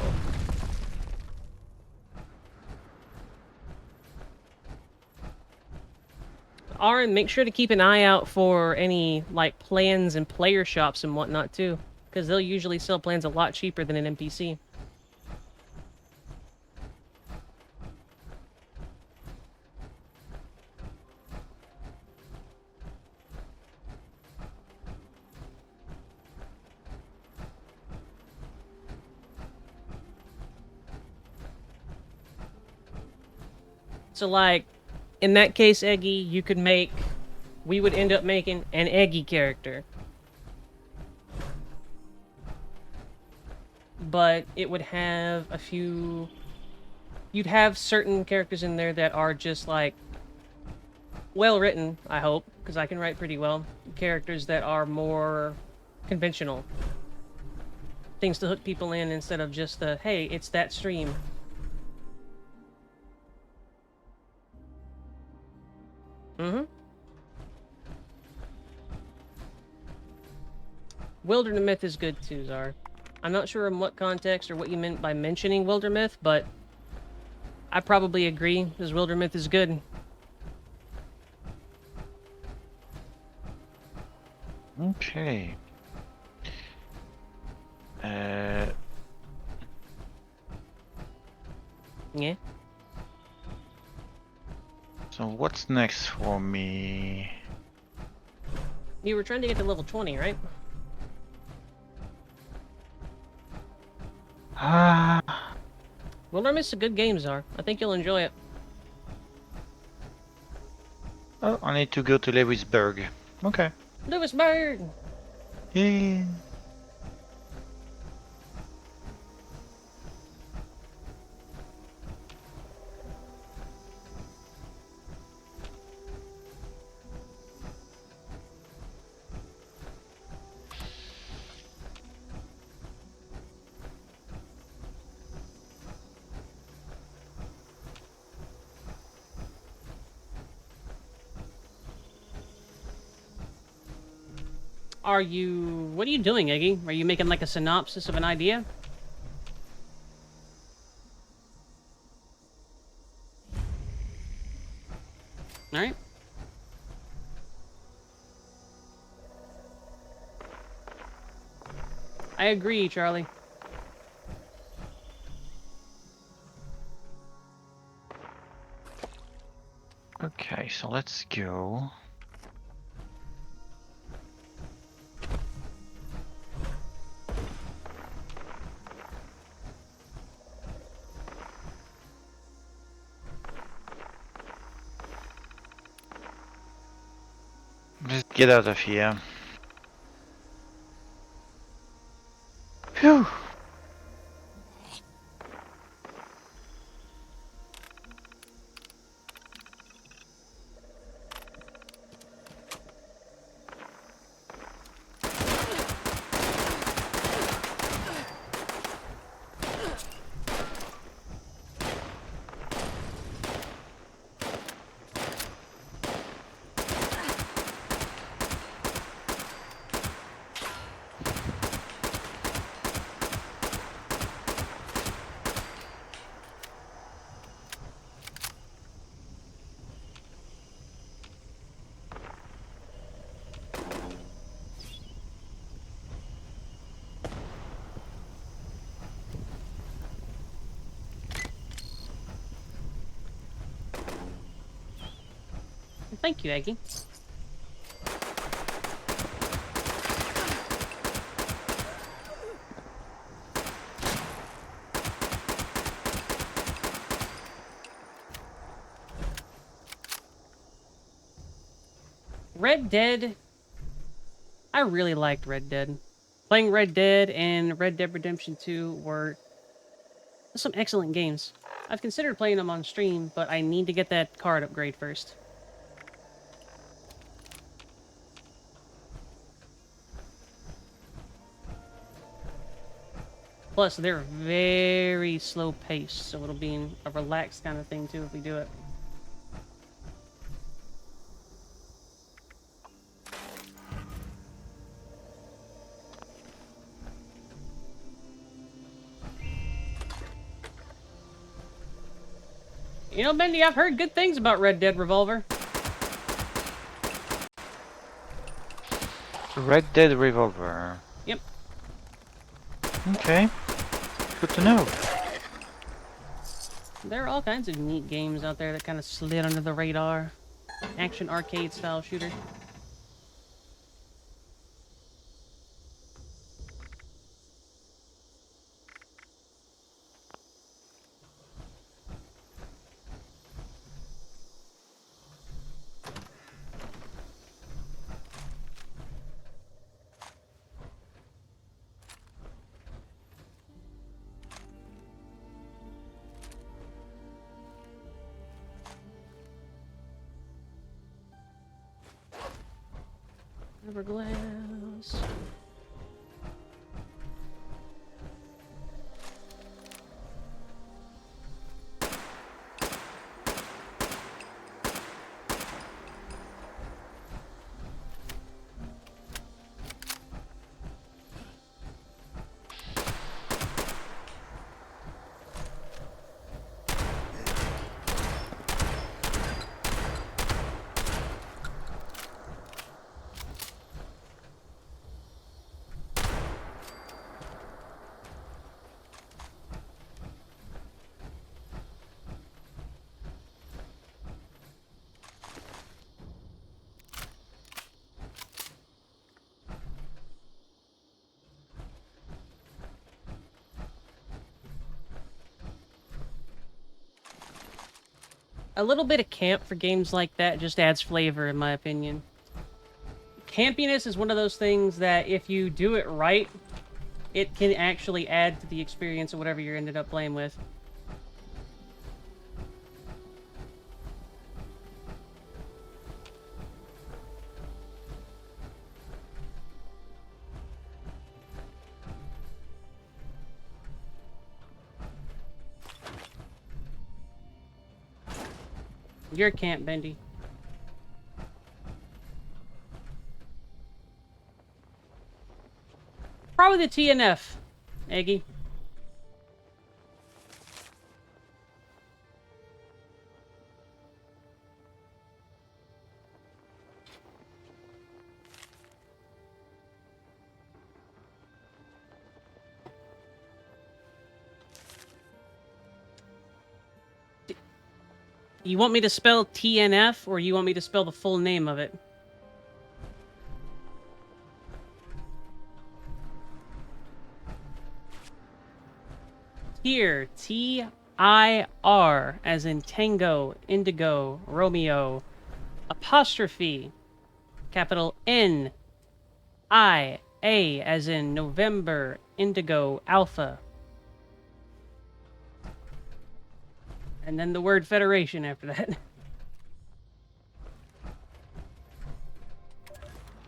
Aaron, make sure to keep an eye out for any like plans and player shops and whatnot too, because they'll usually sell plans a lot cheaper than an NPC. So like, in that case, Eggy, you could make, we would end up making an Eggy character. But it would have a few, you'd have certain characters in there that are just like, well written, I hope, because I can write pretty well. Characters that are more conventional. Things to hook people in instead of just the, hey, it's that stream. Mm-hmm. Wildermyth is good too, Czar. I'm not sure in what context or what you meant by mentioning Wildermyth, but I probably agree, because Wildermyth is good. Okay. Yeah. So what's next for me? You were trying to get to level 20, right? Ah, Wildermyth's a good game, Czar. I think you'll enjoy it. oh, I need to go to Lewisburg. Okay. Lewisburg! Yeah. What are you doing, Eggy? Are you making like a synopsis of an idea? Alright. I agree, Charlie. Okay, so let's go. Just get out of here. Phew. Thank you, Eggy. Red Dead. I really liked Red Dead. Playing Red Dead and Red Dead Redemption 2 were some excellent games. I've considered playing them on stream, but I need to get that card upgrade first. Plus, they're very slow paced, so it'll be a relaxed kind of thing too if we do it. You know, Bendy, I've heard good things about Red Dead Revolver. Red Dead Revolver. Yep. Okay. Good to know. There are all kinds of neat games out there that kind of slid under the radar. Action arcade style shooter. Everglass. A little bit of camp for games like that just adds flavor, in my opinion. Campiness is one of those things that if you do it right, it can actually add to the experience of whatever you ended up playing with. Your camp, Bendy. Probably the TNF, Eggy. You want me to spell TNF, or you want me to spell the full name of it? Here, T-I-R, as in Tango, Indigo, Romeo, apostrophe, capital N-I-A, as in November, Indigo, Alpha. And then the word Federation after that.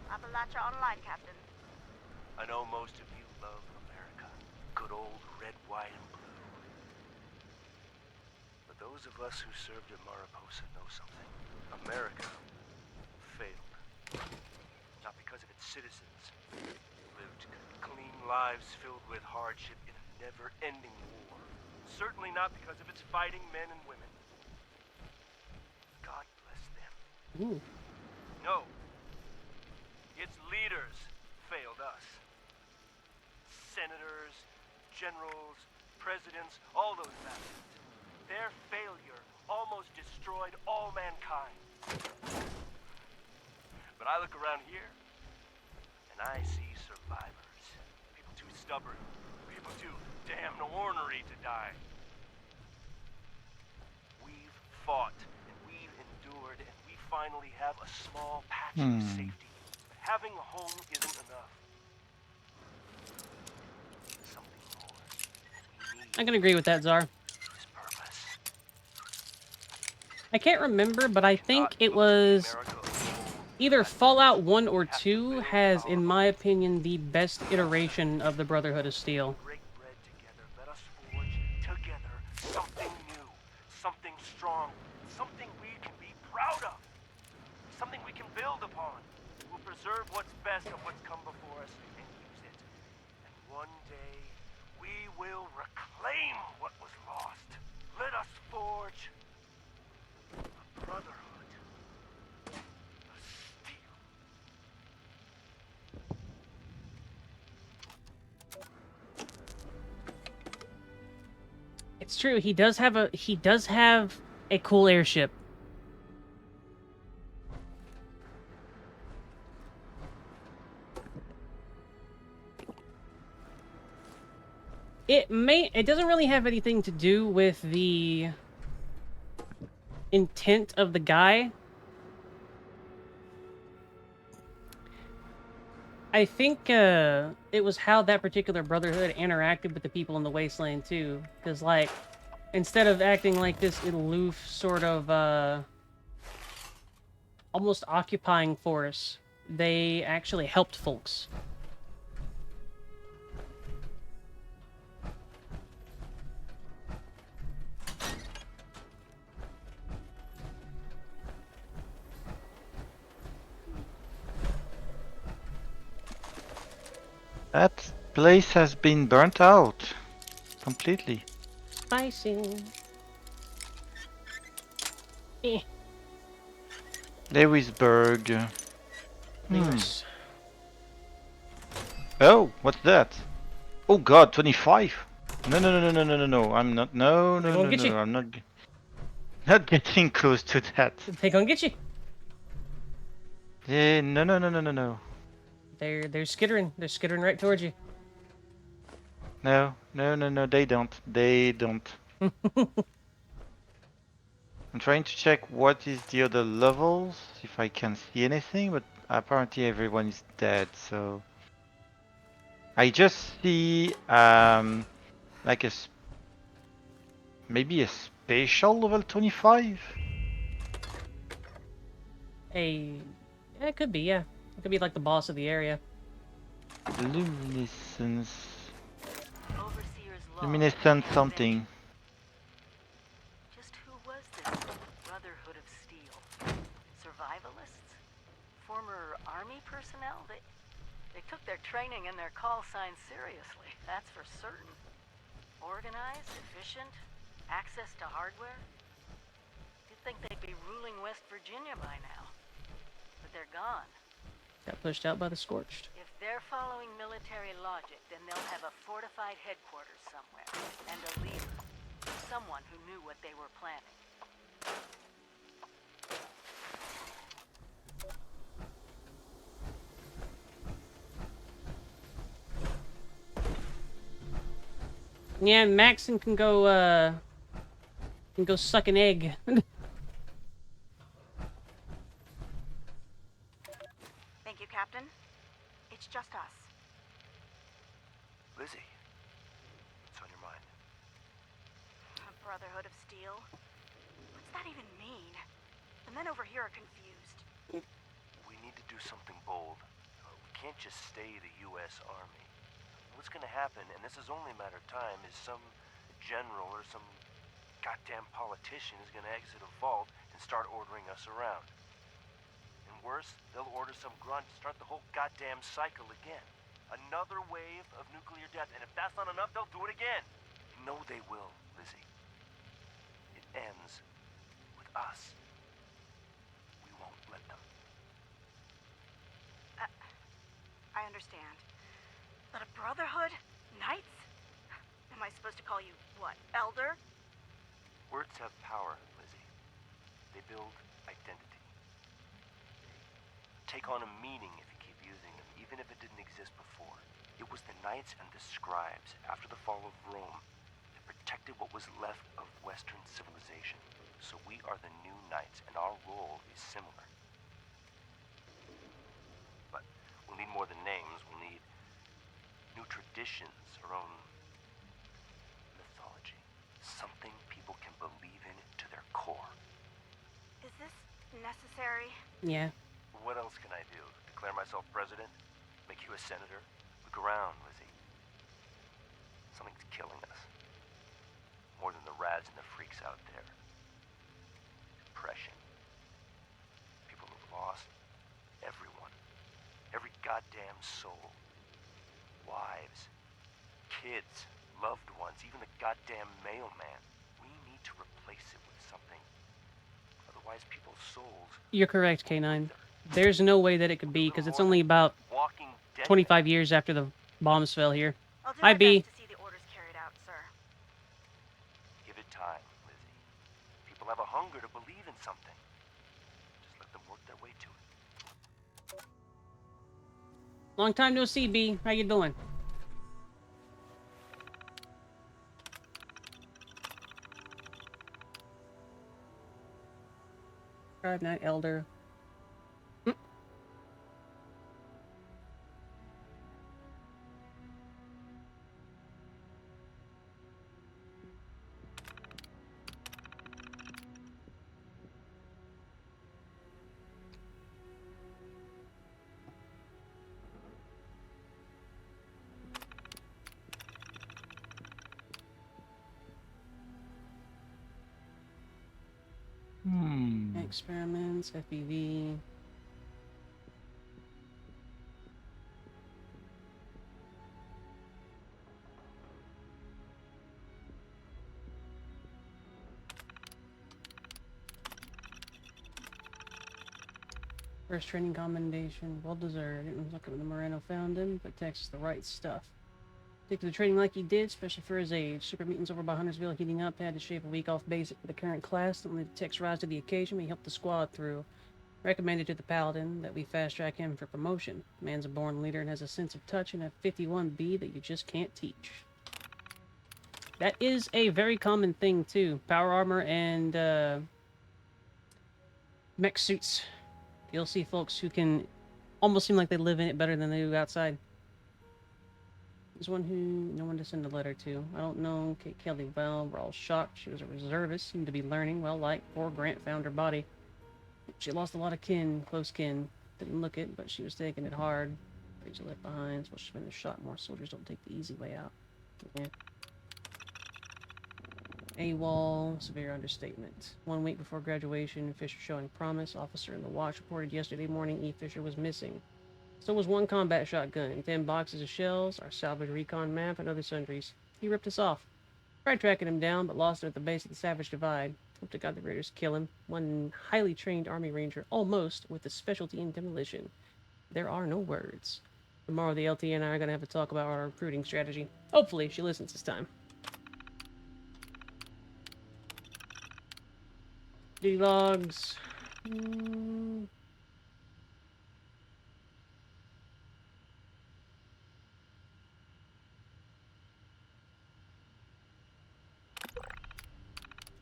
Appalachia Online, Captain. I know most of you love America. Good old red, white, and blue. But those of us who served at Mariposa know something. America failed. Not because of its citizens. Lived clean lives filled with hardship in a never-ending war. Certainly not because of its fighting men and women. God bless them. Ooh. No. Its leaders failed us. Senators, generals, presidents, all those bastards. Their failure almost destroyed all mankind. But I look around here, and I see survivors. People too stubborn. People too damn ornery to die. We've fought, and we've endured, and we finally have a small patch of safety. But having a home isn't enough. Something more. We need I can agree with that, Czar. this purpose. I can't remember, but I think it was either Fallout 1 or 2 has, in my opinion, the best iteration of the Brotherhood of Steel. Break bread together. Let us forge together something new, something strong, something we can be proud of, something we can build upon. We'll preserve what's best of what's come before us and use it. And one day, we will reclaim what was lost. Let us forge It's true. He does have a cool airship. It doesn't really have anything to do with the intent of the guy. I think it was how that particular brotherhood interacted with the people in the wasteland too, because like instead of acting like this aloof sort of almost occupying force, they actually helped folks. That place has been burnt out completely. Spicy. Eh. Lewisburg. Lewis. Oh, what's that? Oh God, 25. No, no, no, no, no, no, no, no. I'm not. No, They're no, gonna no, get you. no. I'm not getting close to that. They gonna get you. Yeah, no, no, no, no, no, no. They're skittering. They're skittering right towards you. No, no, no, no. They don't. They don't. I'm trying to check what is the other levels, if I can see anything, but apparently everyone is dead, so... I just see, like maybe a spatial level 25? Yeah, it could be, yeah. It could be like the boss of the area. Luminescence... Overseer's log. Luminescent something. Just who was this Brotherhood of Steel? Survivalists? Former army personnel? They took their training and their call signs seriously, that's for certain. Organized, efficient, access to hardware. You'd think they'd be ruling West Virginia by now. But they're gone. Got pushed out by the Scorched. If they're following military logic, then they'll have a fortified headquarters somewhere, and a leader. Someone who knew what they were planning. Yeah, Maxon can go suck an egg. Thank you, Captain. It's just us. Lizzie, what's on your mind? A Brotherhood of Steel? What's that even mean? The men over here are confused. We need to do something bold. We can't just stay the U.S. Army. What's gonna happen, and this is only a matter of time, is some general or some goddamn politician is gonna exit a vault and start ordering us around. And worse, they'll order some grunt to start the whole goddamn cycle again. Another wave of nuclear death, and if that's not enough, they'll do it again. You know they will, Lizzie. It ends with us. We won't let them. I understand. But a Brotherhood? Knights? Am I supposed to call you, what, Elder? Words have power, Lizzie. They build identity. They take on a meaning if you keep using them, even if it didn't exist before. It was the Knights and the Scribes, after the fall of Rome, that protected what was left of Western civilization. So we are the new Knights, and our role is similar. But we'll need more than names. We'll need new traditions, our own mythology. Something people can believe in to their core. Is this necessary? Yeah. What else can I do? Declare myself president? Make you a senator? Look around, Lizzie. Something's killing us. More than the rads and the freaks out there. Depression. People who've lost everyone. Every goddamn soul. Wives. Kids. Loved ones. Even the goddamn mailman. We need to replace it with something. Otherwise people's souls... You're correct, K9. There's no way that it could be, because it's only about Walking Dead. 25 years after the bombs fell here. I'll do Hi, my B. best to see the orders carried out, sir. something. Just let them work their way to it. Long time no see, B. How you doing? Tribe Night Elder. Experiments, FEV. First training commendation, well deserved. Didn't look when the Moreno found him, but Texas the right stuff. Stick to the training like he did, especially for his age. Super meetings over by Huntersville heating up. Had to shave a week off basic for the current class. Don't let the Tex rise to the occasion. We helped the squad through. Recommended to the Paladin that we fast track him for promotion. Man's a born leader and has a sense of touch and a 51B that you just can't teach. That is a very common thing too. Power armor and mech suits. You'll see folks who can almost seem like they live in it better than they do outside. There's one who no one to send a letter to. I don't know Kate Kelly well. We're all shocked. She was a reservist, seemed to be learning. Well, like, poor Grant found her body. She lost a lot of kin, close kin. Didn't look it, but she was taking it hard. Things left behind. So she's been shot. More soldiers don't take the easy way out. Yeah. AWOL, severe understatement. 1 week before graduation, Fisher showing promise. Officer in the watch reported yesterday morning E. Fisher was missing. So was 1 combat shotgun, 10 boxes of shells, our salvage recon map, and other sundries. He ripped us off. Tried tracking him down, but lost him at the base of the Savage Divide. Hope to God the raiders kill him. One highly trained Army Ranger, almost, with a specialty in demolition. There are no words. Tomorrow the LT and I are going to have a talk about our recruiting strategy. Hopefully she listens this time. Duty logs.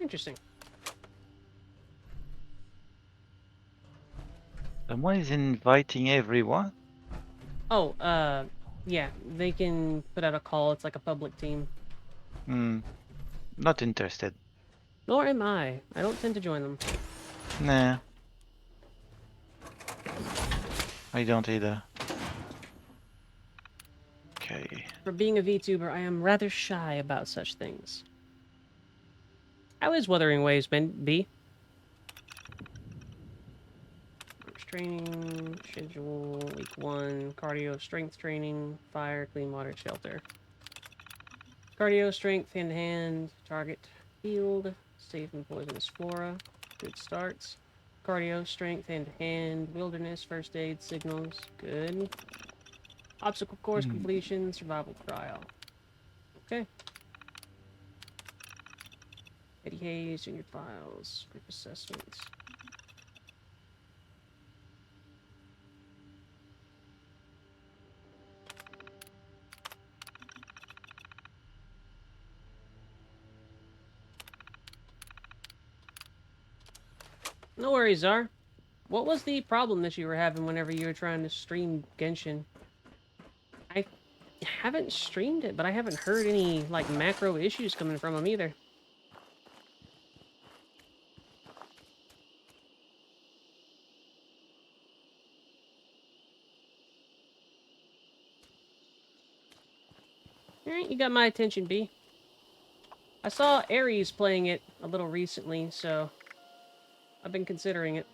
Interesting. Someone is inviting everyone. Oh, yeah, they can put out a call. It's like a public team. Not interested. Nor am I. I don't tend to join them. Nah. I don't either. Okay. For being a VTuber, I am rather shy about such things. How is Wuthering Waves, B? Training, schedule, week 1, cardio, strength training, fire, clean water, shelter. Cardio, strength, hand-to-hand, target, field, safe and poisonous flora, good starts. Cardio, strength, hand-to-hand, wilderness, first aid, signals, good. Obstacle course completion, survival trial. Okay. Eddie Hayes, junior files, group assessments. No worries, Zar. What was the problem that you were having whenever you were trying to stream Genshin? I haven't streamed it, but I haven't heard any, like, macro issues coming from them either. Alright, you got my attention, B. I saw Aries playing it a little recently, so I've been considering it.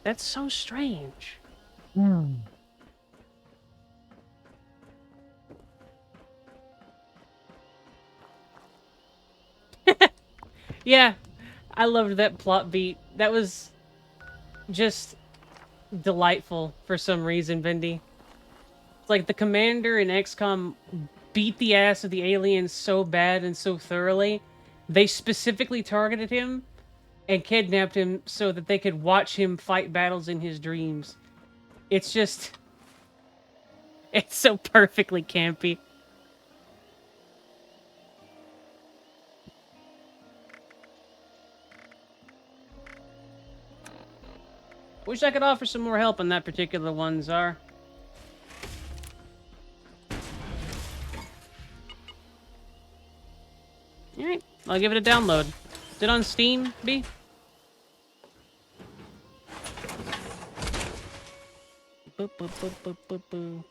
That's so strange. Yeah, I loved that plot beat. That was just delightful for some reason, Bendy. It's like the commander in XCOM beat the ass of the aliens so bad and so thoroughly, they specifically targeted him and kidnapped him so that they could watch him fight battles in his dreams. It's just... It's so perfectly campy. Wish I could offer some more help on that particular one, Czar. Alright, I'll give it a download. Is it on Steam, B? Boop, boop, boop, boop, boop, boop.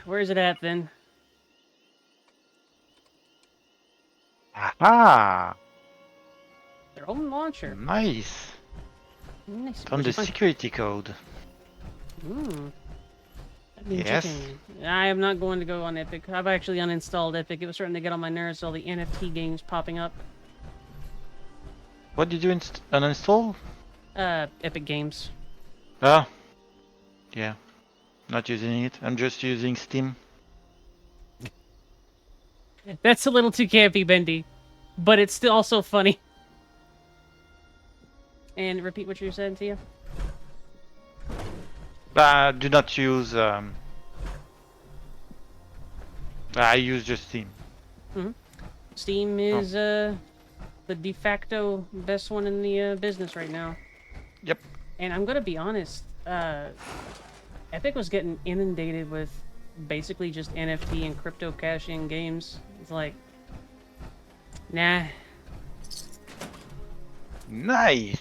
Where is it at then? Aha! Their own launcher. Nice. Nice. Found the security code. Hmm. Yes. I am not going to go on Epic. I've actually uninstalled Epic. It was starting to get on my nerves, all the NFT games popping up. What did you uninstall? Epic Games. Ah. Yeah. Not using it. I'm just using Steam. That's a little too campy, Bendy. But it's still also funny. And repeat what you said, Tia. Do not use. I use just Steam. Steam is the de facto best one in the business right now. Yep. And I'm gonna be honest, Epic was getting inundated with basically just NFT and crypto cash-in games. It's like, nah. Nice.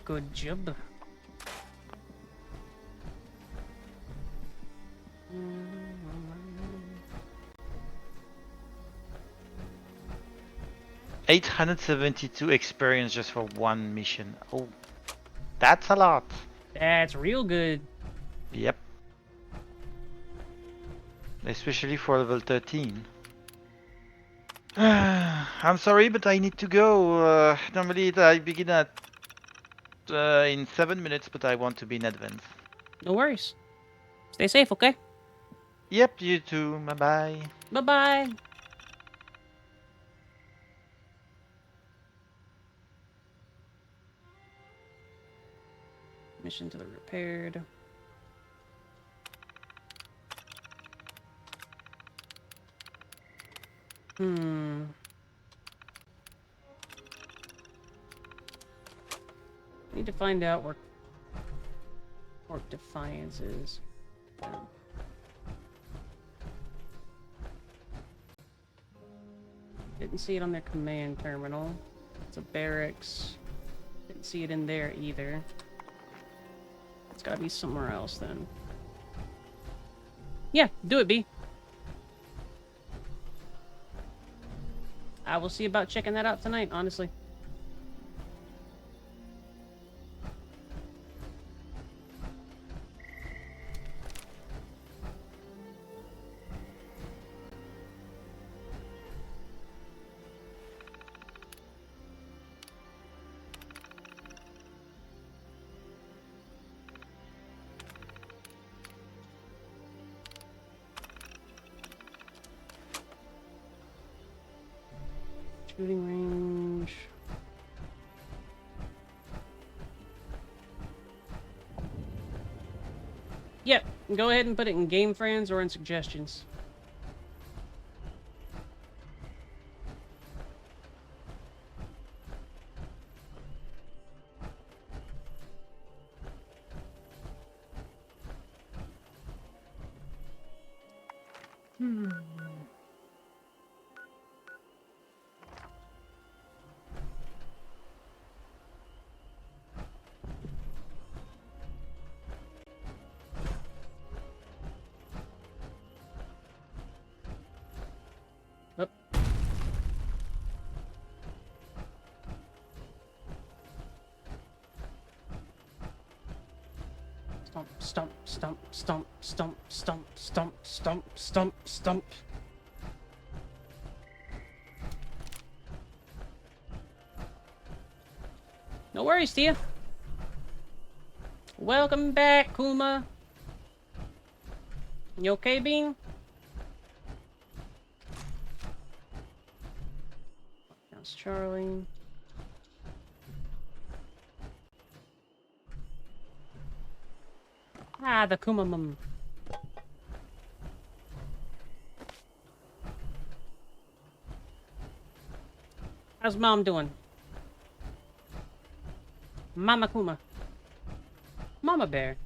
Good job. 872 experience just for one mission. Oh, that's a lot. That's real good. Yep. Especially for level 13. I'm sorry, but I need to go. Normally I begin at in 7 minutes, but I want to be in advance. No worries. Stay safe, okay? Yep, you too. Bye bye. Bye-bye. Mission to the repaired. Need to find out where Port Defiance is. Didn't see it on their command terminal. It's a barracks. Didn't see it in there either. It's gotta be somewhere else then. Yeah, do it, B. I will see about checking that out tonight, honestly. Shooting range. Yep, go ahead and put it in Game Friends or in Suggestions. Up. Stomp, stomp, stomp, stomp, stomp, stomp, stomp, stomp, stomp. No worries, Tia. Welcome back, Kuma. You okay, Bean? That's Charlie. Ah, the Kumamum. How's Mom doing? Mama Kuma. Mama Bear.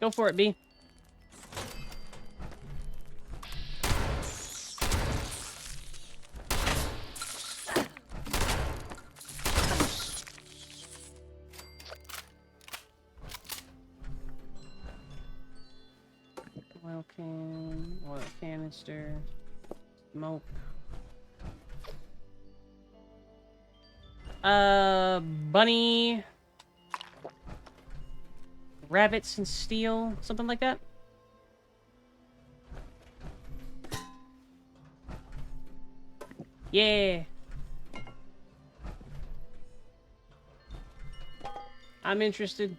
Go for it, B. Oil can, oil canister, smoke. Bunny, rabbits and steel, something like that. Yeah. I'm interested.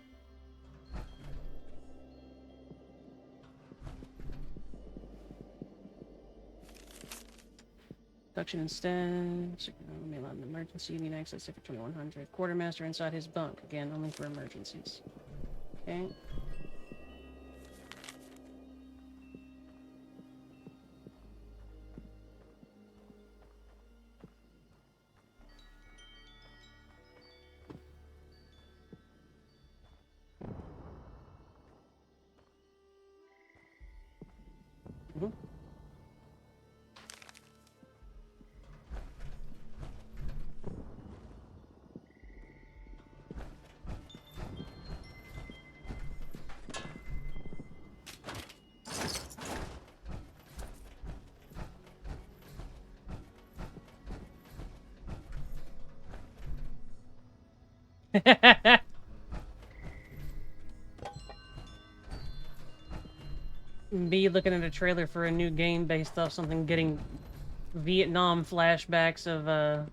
Production instead. Let me allow an emergency. Need access to 2100. Quartermaster inside his bunk. Again, only for emergencies. Okay. Mhm. Be looking at a trailer for a new game based off something getting Vietnam flashbacks of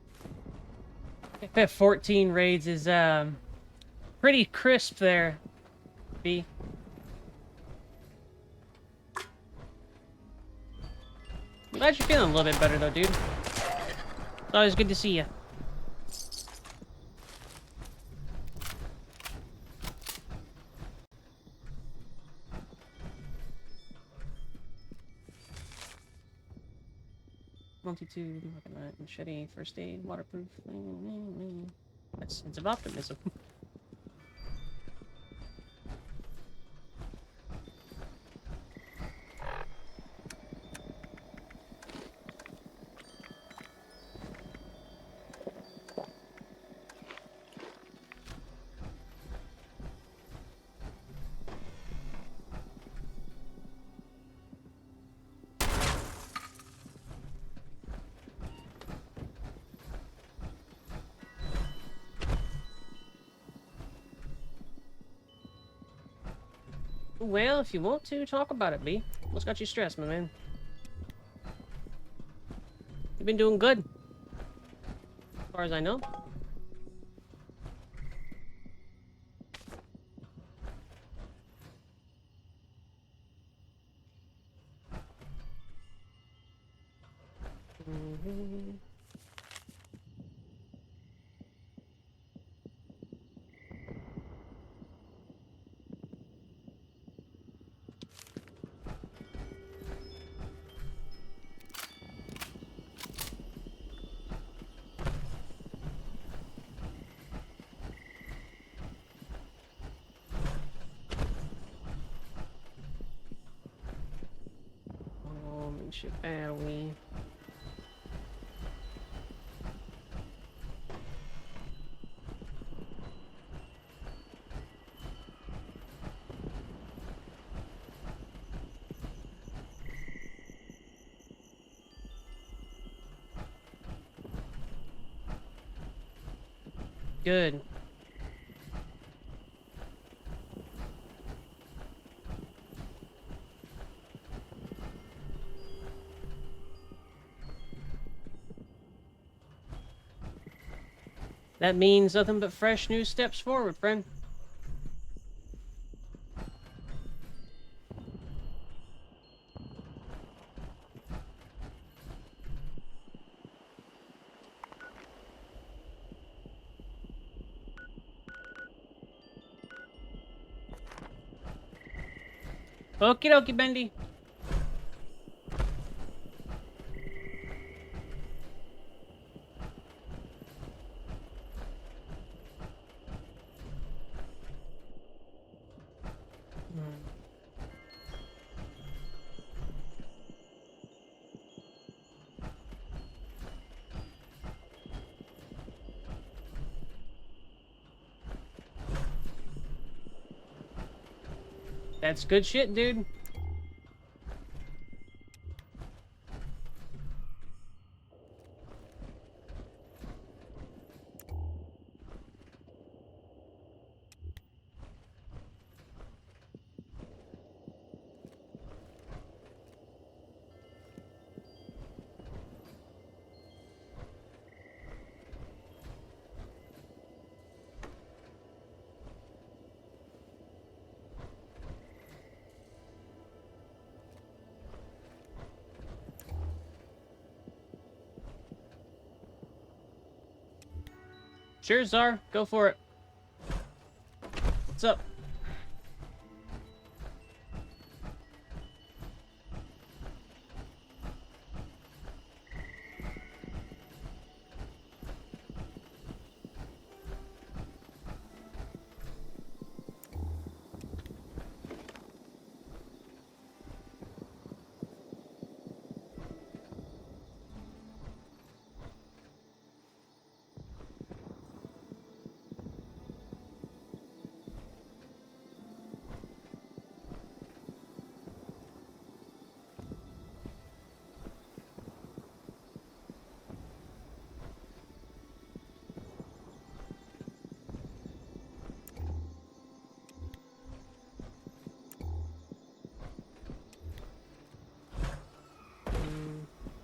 FF14 raids is pretty crisp there, B. I'm glad you're feeling a little bit better though, dude. It's always good to see you. Multitude, machete, first aid, waterproof. That's a sense of optimism. Well, if you want to, talk about it, B. What's got you stressed, my man? You've been doing good. As far as I know. Ship Auri. good. That means nothing but fresh new steps forward, friend. Okie dokie, Bendy. That's good shit, dude. Sure, Czar. Go for it. What's up?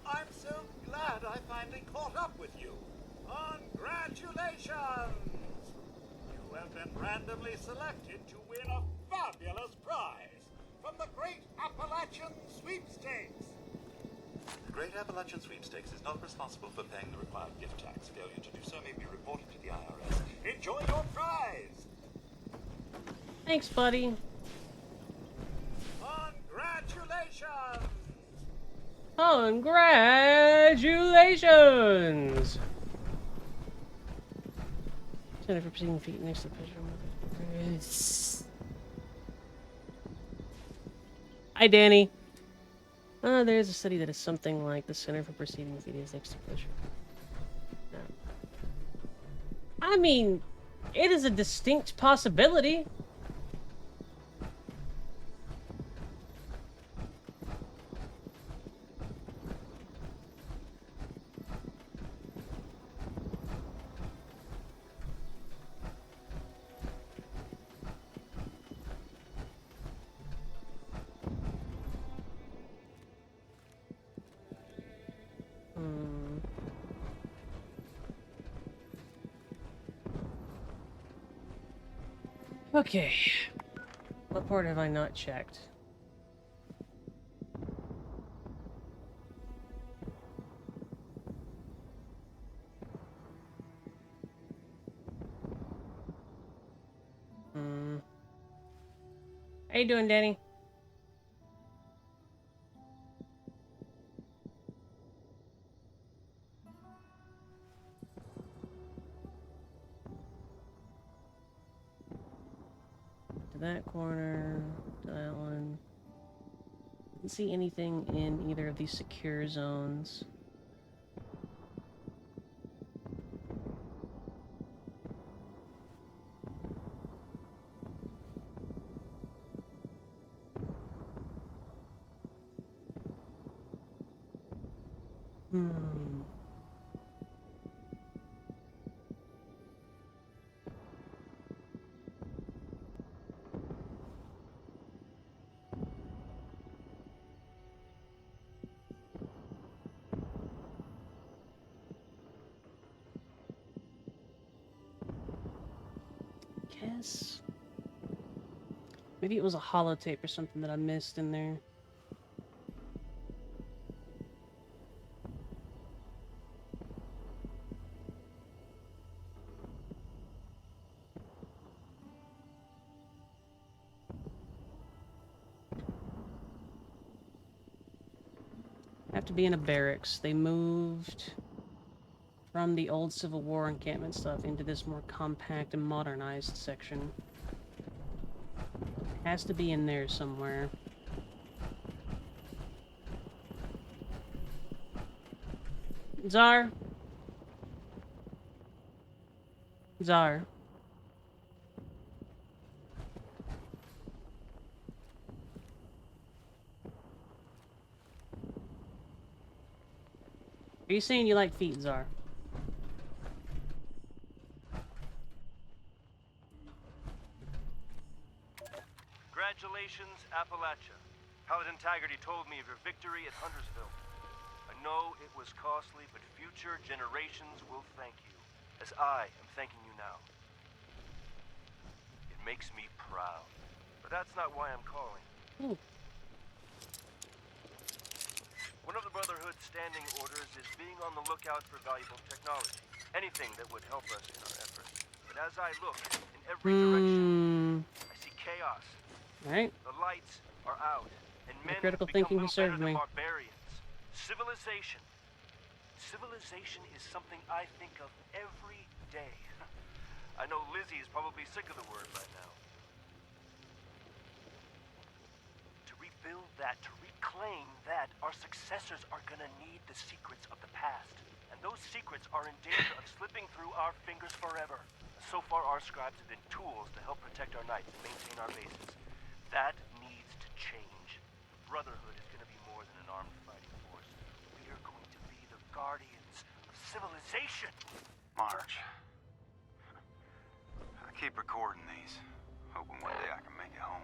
I'm so glad I finally caught up with you. Congratulations! You have been randomly selected to win a fabulous prize from the Great Appalachian Sweepstakes. The Great Appalachian Sweepstakes is not responsible for paying the required gift tax. Failure to do so may be reported to the IRS. Enjoy your prize! Thanks, buddy. Congratulations! Congratulations! Center for proceeding feet next to the pleasure. Hi, Danny. There's a study that is something like the Center for Proceeding Feet is next to pleasure. No. I mean, it is a distinct possibility. Okay. What part have I not checked? How you doing, Danny? To that corner, to that one. Didn't see anything in either of these secure zones. guess. Maybe it was a holotape or something that I missed in there. Have to be in a barracks. They moved from the old Civil War encampment stuff into this more compact and modernized section. Has to be in there somewhere. Czar? Czar. Are you saying you like feet, Czar? Congratulations, Appalachia. Paladin Taggarty told me of your victory at Huntersville. I know it was costly, but future generations will thank you, as I am thanking you now. It makes me proud, but that's not why I'm calling. Ooh. One of the Brotherhood's standing orders is being on the lookout for valuable technology. Anything that would help us in our efforts. But as I look in every direction, I see chaos. Right. The lights are out, and men critical have become thinking little has served better than me. barbarians. Civilization. Civilization is something I think of every day. I know Lizzie is probably sick of the word right now. To rebuild that, to reclaim that, our successors are gonna need the secrets of the past. And those secrets are in danger of slipping through our fingers forever. So far, our scribes have been tools to help protect our knights and maintain our bases. That needs to change. The Brotherhood is gonna be more than an armed fighting force. We are going to be the guardians of civilization. March. I keep recording these, hoping one day I can make it home.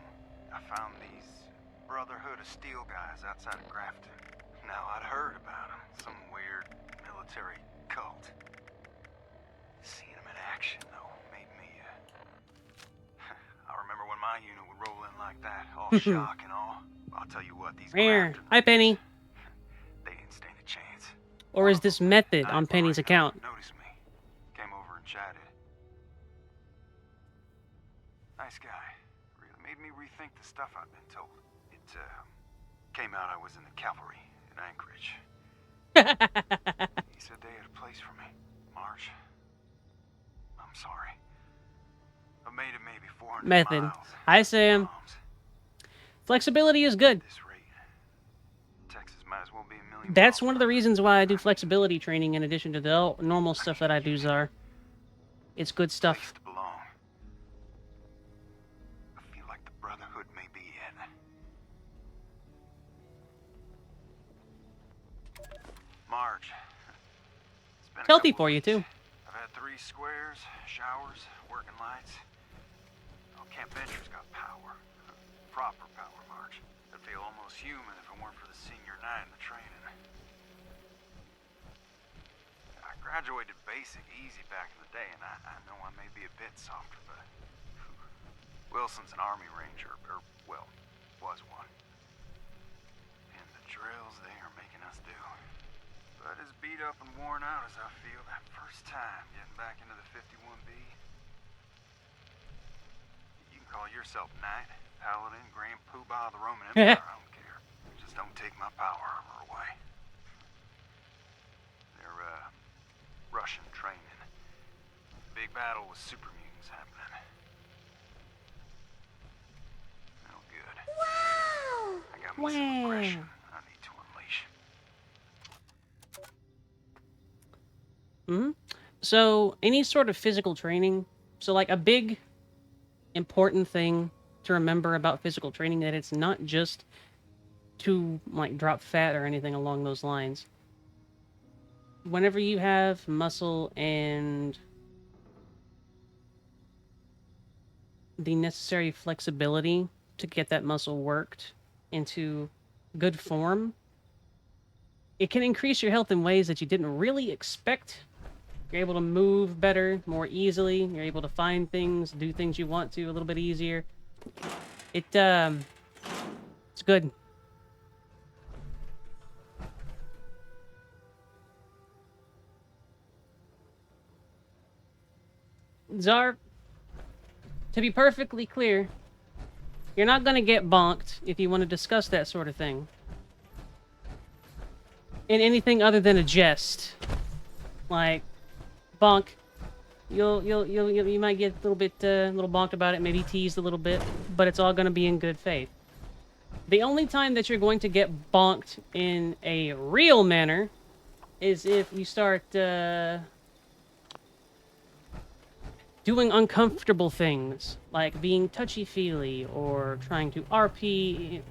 I found these Brotherhood of Steel guys outside of Grafton. Now, I'd heard about them, some weird military cult. Seeing them in action, though, made me, I remember when my unit would roll in like that, all shock and all. I'll tell you what, these Rare. Grafton Hi, Penny. they didn't stand a chance. Or is this method on Night Penny's Marine account? noticed me. Came over and chatted. Nice guy. Really made me rethink the stuff I've been told. It came out I was in the cavalry in Anchorage. He said they had a place for me. March. I'm sorry. I've made it maybe 400 Method. miles. Hi, Sam. Bombs. Flexibility is good. This rate, Texas might as well be a million. That's miles one of the from reasons why I do flexibility training in addition to the normal stuff that I do, Czar. It's good place stuff. to belong. I feel like the Brotherhood may be in. March. It's been a Healthy couple for you, weeks. too. I've had 3 squares, showers, working lights. Oh, Camp Venture's got power. Proper power, March. I'd feel almost human if it weren't for the senior night and the training. I graduated basic easy back in the day, and I know I may be a bit softer, but Wilson's an Army Ranger, or, well, was one. And the drills they are making us do. But as beat up and worn out as I feel that first time getting back into the 51B. You can call yourself Knight, Paladin, Grand Poobah of the Roman Empire, I don't care. Just don't take my power armor away. They're, Russian training. Big battle with super mutants happening. No good. Wow! I got me some aggression I need to unleash. So, any sort of physical training. So, like, a big, important thing to remember about physical training that it's not just to, like, drop fat or anything along those lines. Whenever you have muscle and the necessary flexibility to get that muscle worked into good form, it can increase your health in ways that you didn't really expect You're able to move better, more easily. You're able to find things, do things you want to a little bit easier. It's good. Czar, to be perfectly clear, you're not gonna get bonked if you want to discuss that sort of thing. In anything other than a jest. Like, bonk. You might get a little bonked about it, maybe teased a little bit, but it's all gonna be in good faith. The only time that you're going to get bonked in a real manner is if you start, doing uncomfortable things, like being touchy-feely, or trying to RP...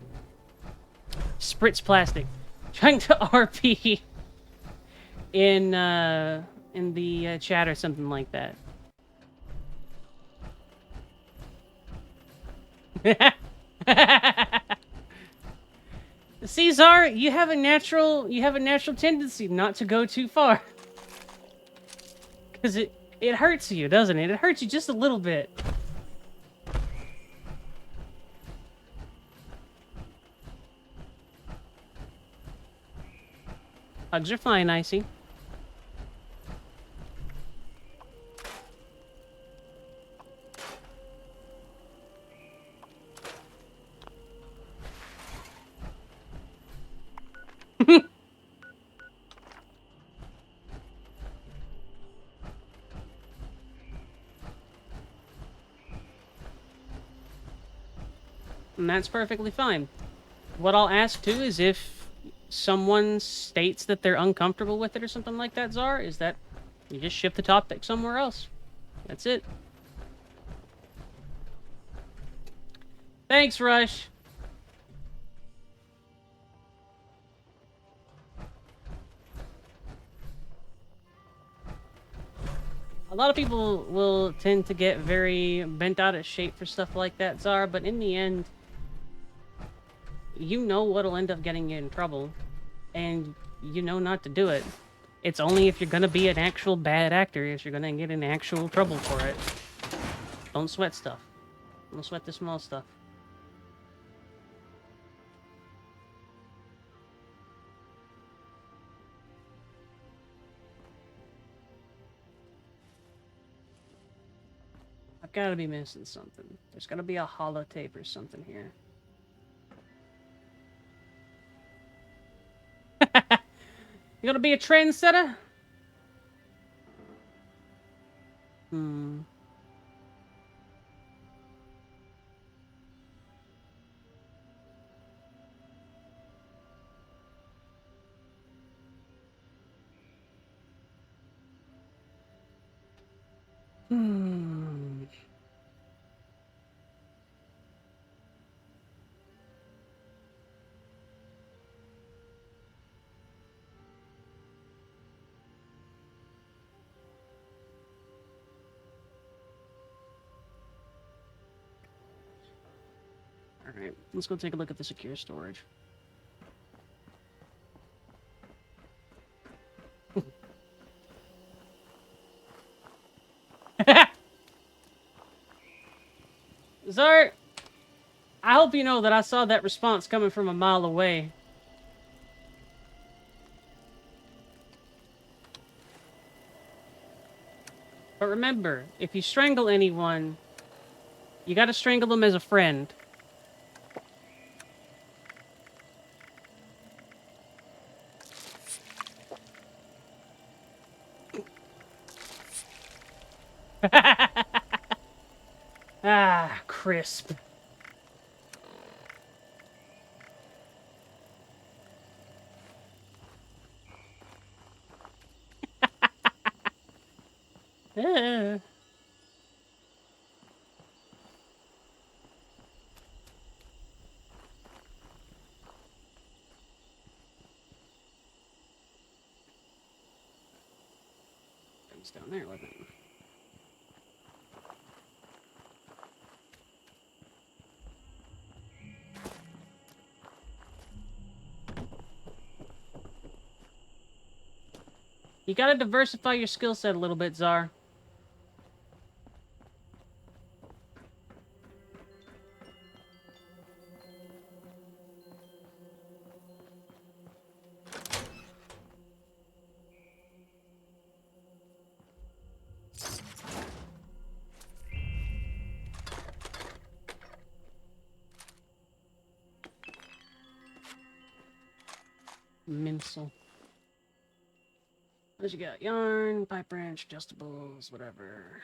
Spritz plastic. Trying to RP in the chat or something like that. Caesar, you have a natural tendency not to go too far. Because it hurts you, doesn't it? It hurts you just a little bit. Hugs are fine, Icy. And that's perfectly fine. What I'll ask too is if someone states that they're uncomfortable with it or something like that, Czar, is that you just shift the topic somewhere else. That's it. Thanks, Rush. A lot of people will tend to get very bent out of shape for stuff like that, Czar, but in the end, you know what'll end up getting you in trouble, and you know not to do it. It's only if you're gonna be an actual bad actor if you're gonna get in actual trouble for it. Don't sweat stuff. Don't sweat the small stuff. I've gotta be missing something. There's gotta be a holotape or something here. You gonna be a trendsetter? Hmm. Hmm. Alright, let's go take a look at the secure storage. Zart, I hope you know that I saw that response coming from a mile away. But remember, if you strangle anyone, you gotta strangle them as a friend. Ah, crisp. Ah. Things down there with it. You gotta diversify your skill set a little bit, Czar. Minsel. What you got? Yarn, pipe wrench, adjustables, whatever.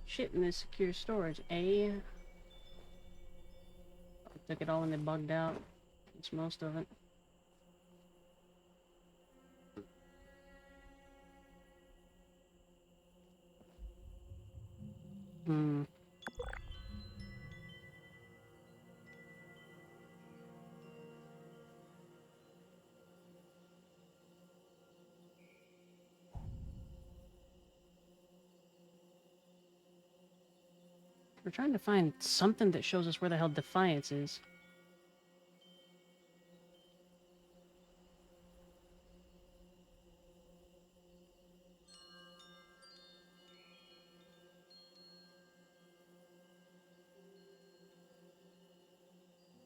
Shit in this secure storage, eh? Took it all and it bugged out. It's most of it. We're trying to find something that shows us where the hell Defiance is.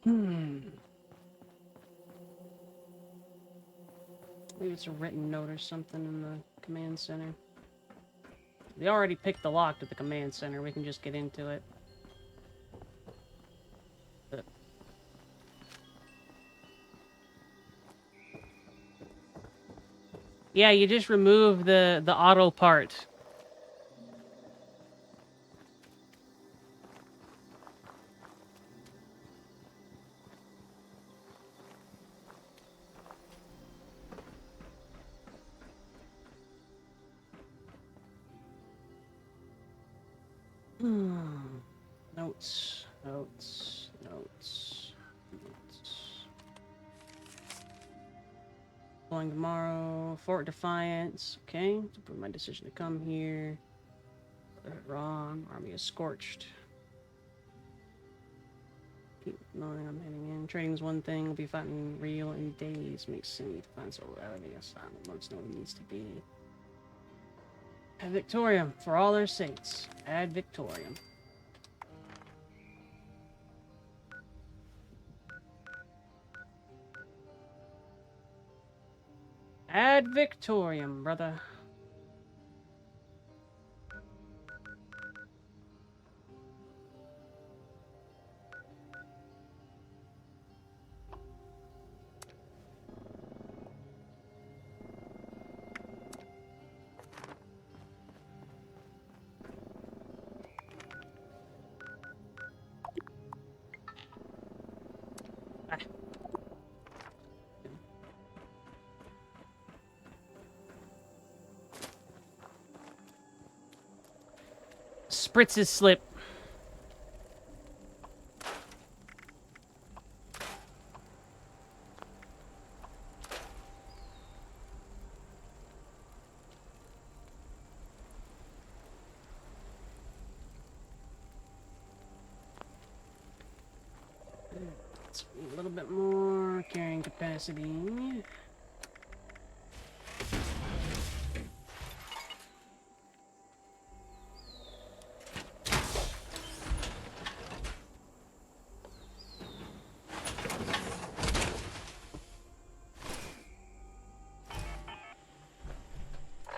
Maybe it's a written note or something in the command center. They already picked the lock to the command center. We can just get into it. Yeah, you just remove the auto part. Notes, notes, notes, notes. Going tomorrow. Fort Defiance. Okay. Put my decision to come here. Wrong. Army is scorched. Keep knowing I'm heading in. Trading's one thing. We'll be fighting real in days. Makes sense to find so rarely assignment. Let's know what it needs to be. Ad Victorium. For all their sakes. Ad Victorium. Ad Victorium, brother. Spritz's slip. Let's a little bit more carrying capacity.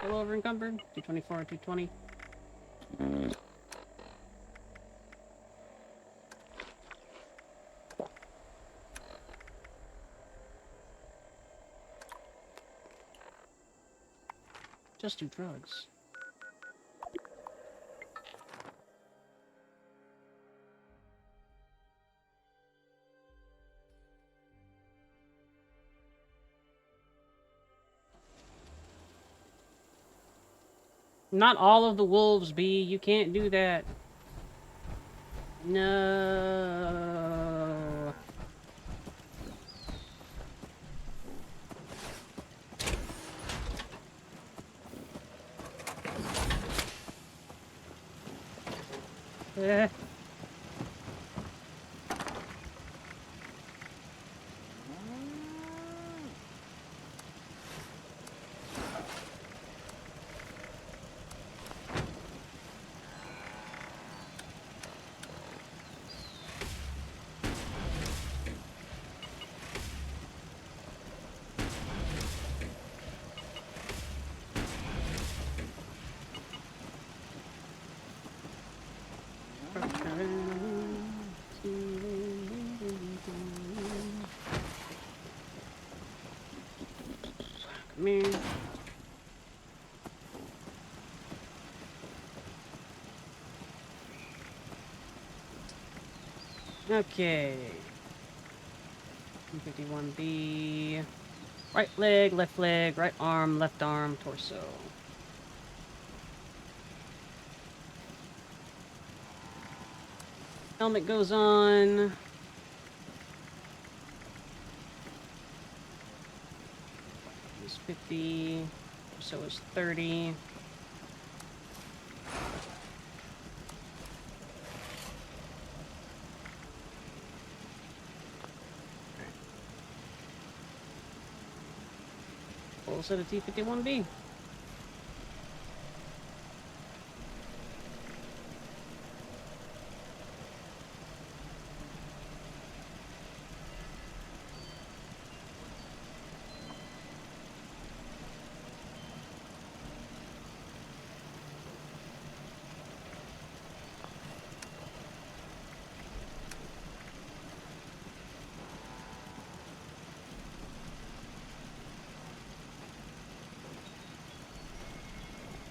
Still over encumbered. 224, 220. Just do drugs. Not all of the wolves, B. You can't do that. No. Eh. Come here. Okay. 51B. Right leg, right arm, torso. Helmet goes on. Is 50. So is 30. Full set of T-51B.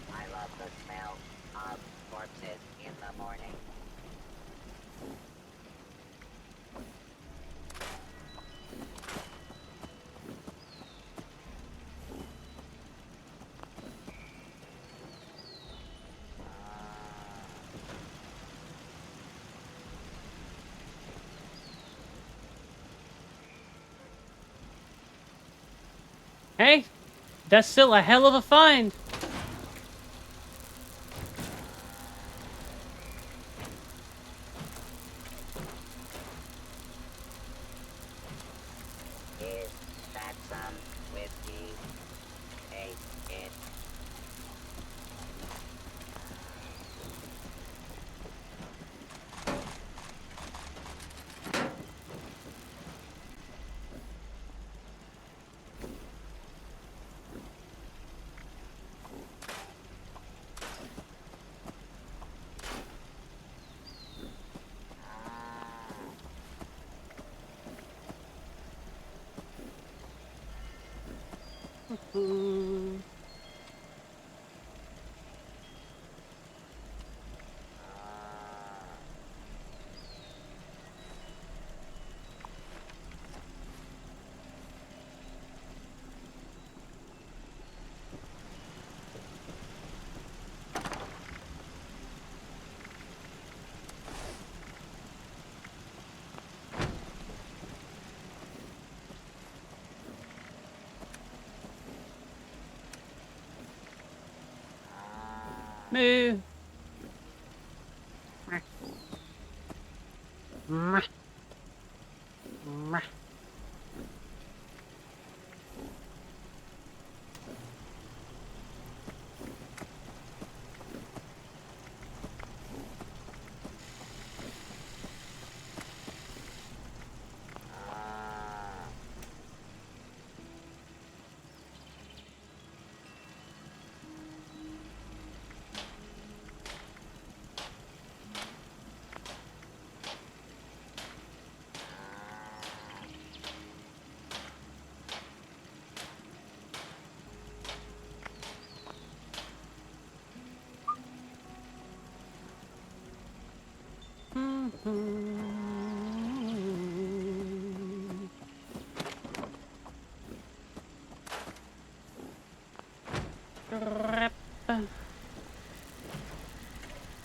I love the smell of corpses in the morning. Hey, that's still a hell of a find. Is that some whiskey? Taste it. Hmm. Moo. Mwah. Mwah.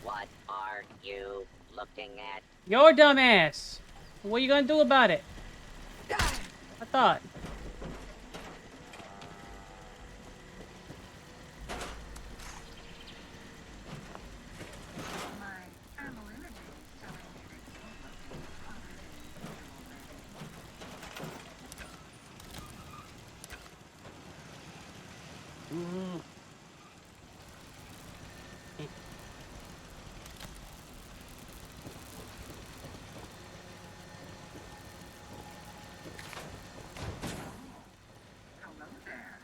What are you looking at? Your dumb ass. What are you gonna do about it? I thought. My thermal imaging is telling me that you're looking hotter than usual, baby. Mm. Hello there.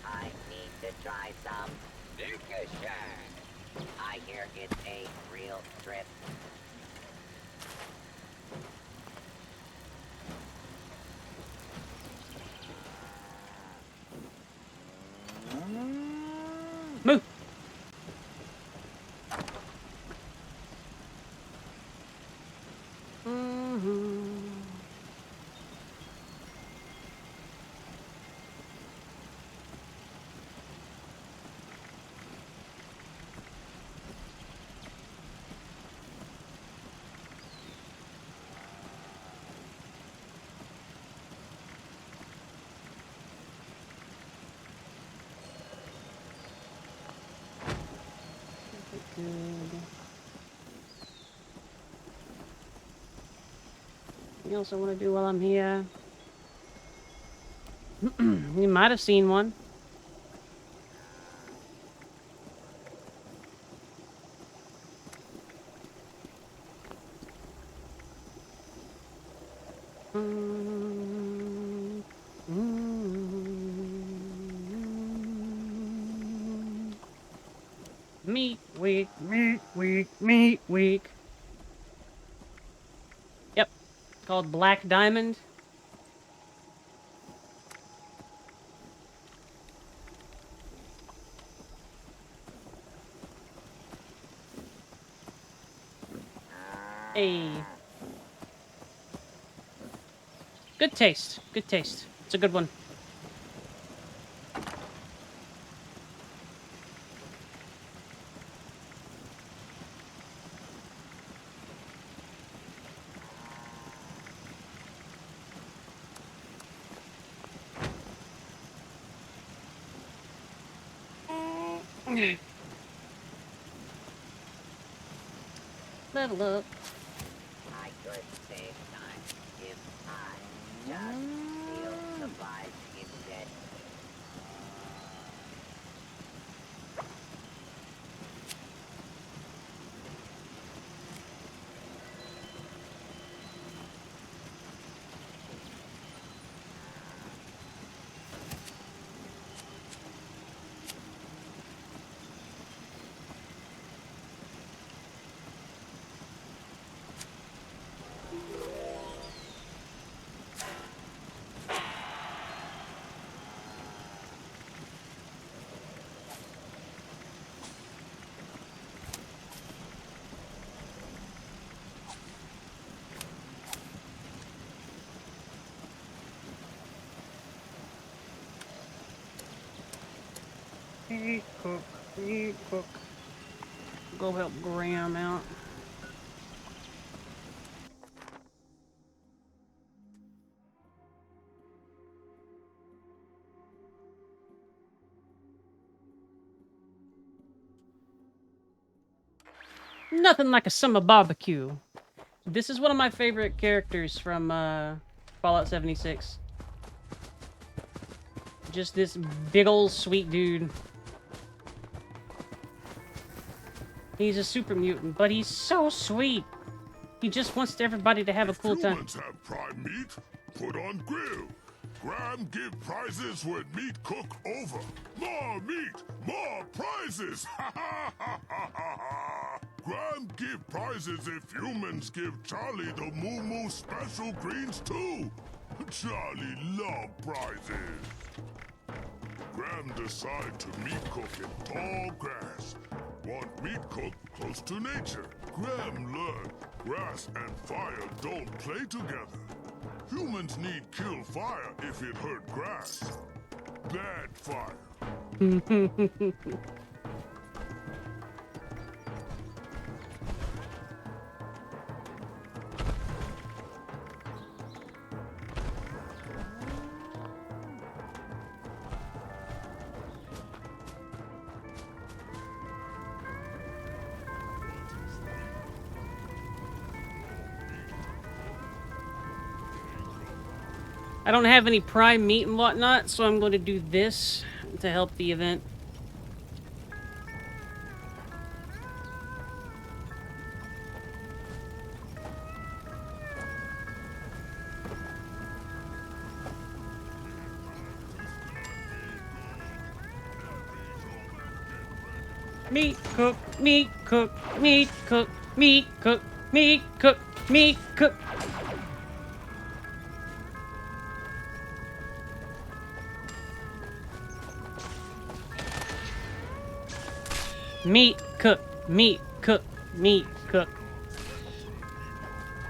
I need to try some Lucashan. I hear it's a real trip. Move. Mm-hmm. Good. Anything else I want to do while I'm here? You might have seen one. Mm, Meat week, meat week, meat week. Yep, called Black Diamond. Hey. Good taste. Good taste. It's a good one. Level up. I could save time if I just steal supplies instead. Meat cook. Meat cook. Go help Graham out. Nothing like a summer barbecue. This is one of my favorite characters from Fallout 76. Just this big old sweet dude. He's a super mutant, but he's so sweet. He just wants everybody to have a cool time. Humans have prime meat, put on grill. Graham give prizes when meat cook over. More meat, more prizes. Ha ha ha ha ha. Graham give prizes if humans give Charlie the Moo Moo special greens too. Charlie love prizes. Graham decide to meat cook in tall grass. Want meat cooked close to nature. Graham learn grass and fire don't play together. Humans need kill fire if it hurt grass. Bad fire. I don't have any prime meat and whatnot, so I'm going to do this to help the event. Meat cook, meat cook, meat cook, meat cook, meat cook, meat cook. Meat cook, meat cook, meat cook.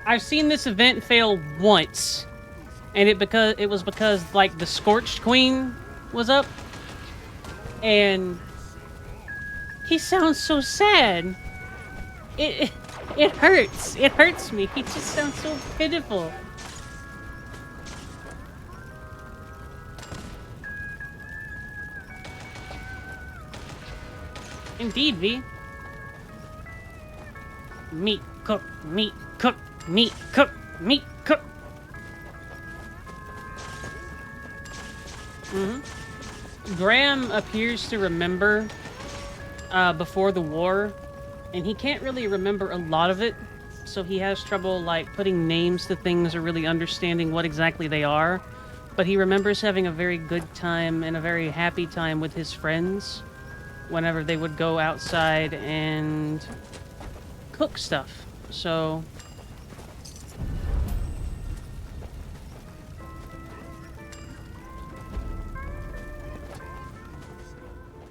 I've seen this event fail once, and it was because like the Scorched Queen was up, and he sounds so sad. It hurts. It hurts me. He just sounds so pitiful. Indeed, V. Meat cook, meat cook, meat cook, meat cook. Graham appears to remember before the war, and he can't really remember a lot of it, so he has trouble like putting names to things or really understanding what exactly they are. But he remembers having a very good time and a very happy time with his friends whenever they would go outside and cook stuff. So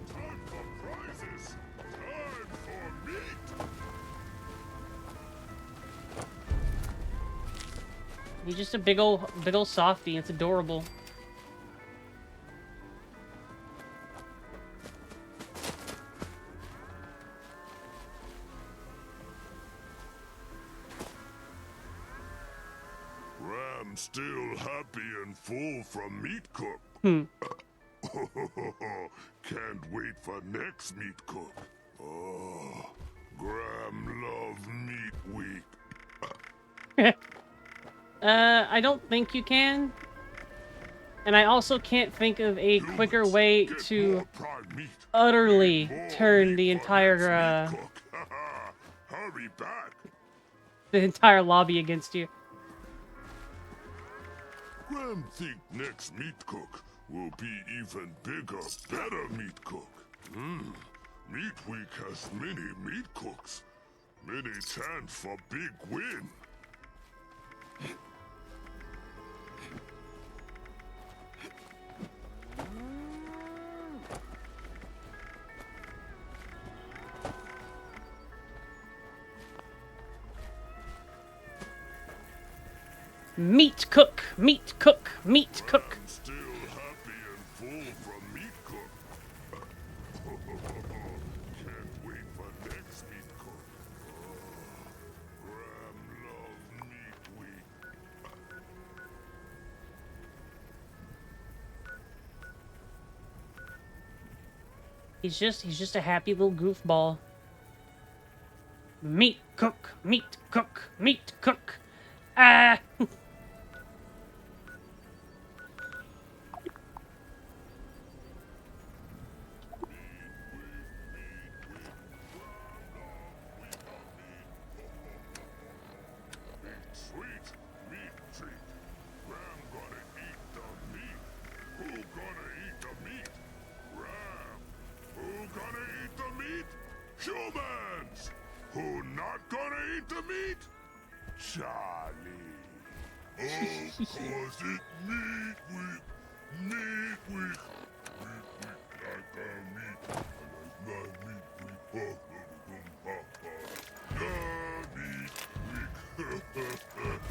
Time for prizes! Time for meat! he's just a big old softie. It's adorable. Ram's still happy and full from meat cook. Can't wait for next meat cook. Oh, Graham love meat week. I don't think you can. And I also can't think of a quicker way Get to more prime meat. utterly More turn meat the for entire next meat cook. Hurry back. the entire lobby against you. Graham think next meat cook will be even bigger, better meat cook. Meat week has many meat cooks. Many chance for big win. Meat cook, meat cook, meat cook. I'm still happy and full from meat cook. Can't wait for next meat cook. Graham love meat week. He's just a happy little goofball. Meat cook, meat cook, meat cook. Ah. Sweet meat treat. Graham gonna eat the meat. Who gonna eat the meat? Graham. Who gonna eat the meat? Humans. Who not gonna eat the meat? Charlie. Oh, 'cause it meat week. Meat week. Meat week like a meat. I like my meat week. The meat week.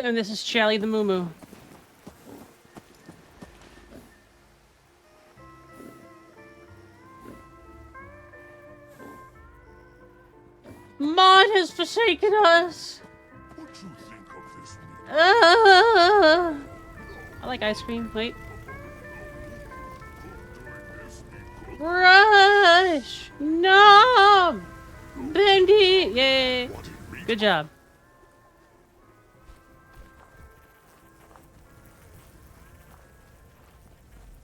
And this is Charlie the Moo Moo. Maud has forsaken us. What you think of this meat? I like ice cream. Wait. During this meat cook, Rush! No! Bendy! Yay! Good job.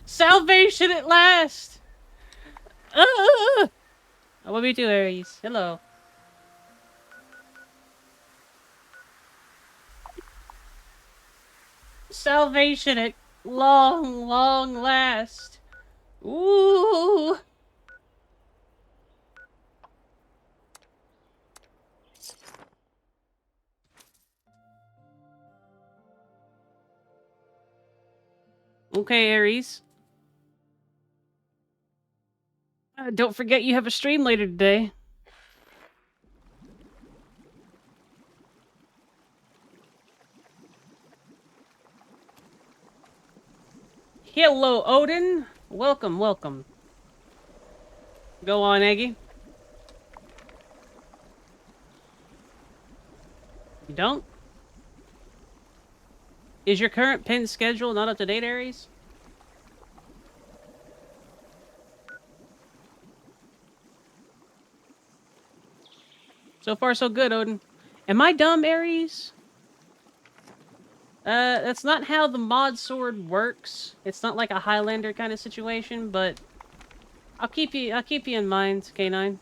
Salvation at last! I love you too, Aries. Hello. Salvation at long, long last. Ooh! Okay, Aries. Don't forget you have a stream later today. Hello, Odin. Welcome, welcome. Go on, Eggy. You don't? Is your current pin schedule not up to date, Aries? So far, so good, Odin. Am I dumb, Aries? That's not how the mod sword works. It's not like a Highlander kind of situation, but I'll keep you in mind, K9.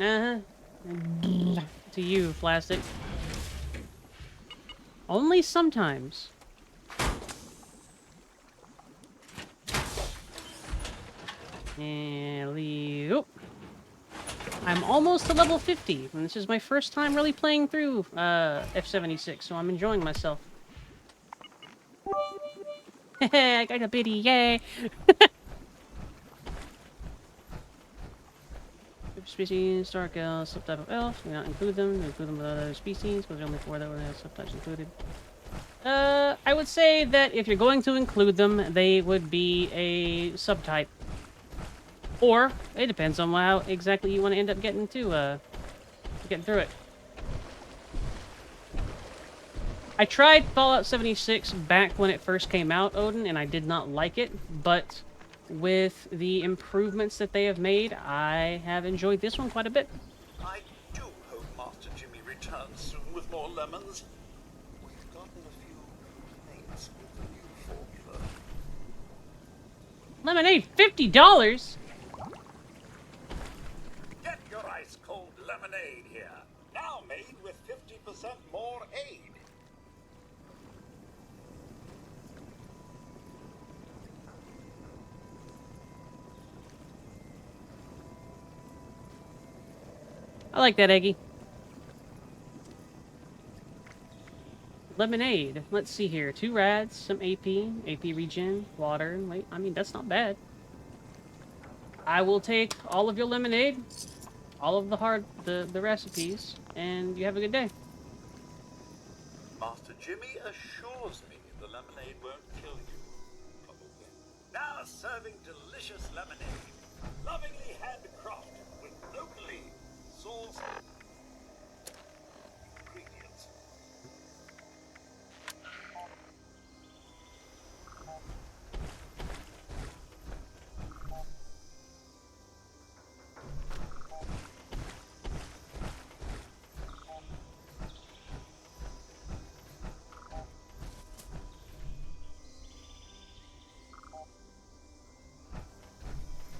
Uh-huh. To you, Plastic. Only sometimes. And oop. I'm almost to level 50, and this is my first time really playing through F76, so I'm enjoying myself. Hehe, I got a biddy, yay! Species, dark elf, subtype of elf. We not include them. We include them with other species, because there are only 4 that would have subtypes included. I would say that if you're going to include them, they would be a subtype. Or, it depends on how exactly you want to end up getting to, getting through it. I tried Fallout 76 back when it first came out, Odin, and I did not like it, but with the improvements that they have made, I have enjoyed this one quite a bit. I do hope Master Jimmy returns soon with more lemons. We've gotten a few complaints with the new formula. Lemonade, $50? Get your ice-cold lemonade here. Now made with 50% more aid. I like that, Eggy. Lemonade. Let's see here. 2 rads, some AP regen, water. Wait, I mean, that's not bad. I will take all of your lemonade, all of the recipes, and you have a good day. Master Jimmy assures me the lemonade won't kill you. Probably. Now serving delicious lemonade. Lovingly handcrafted with locally sourced ingredients.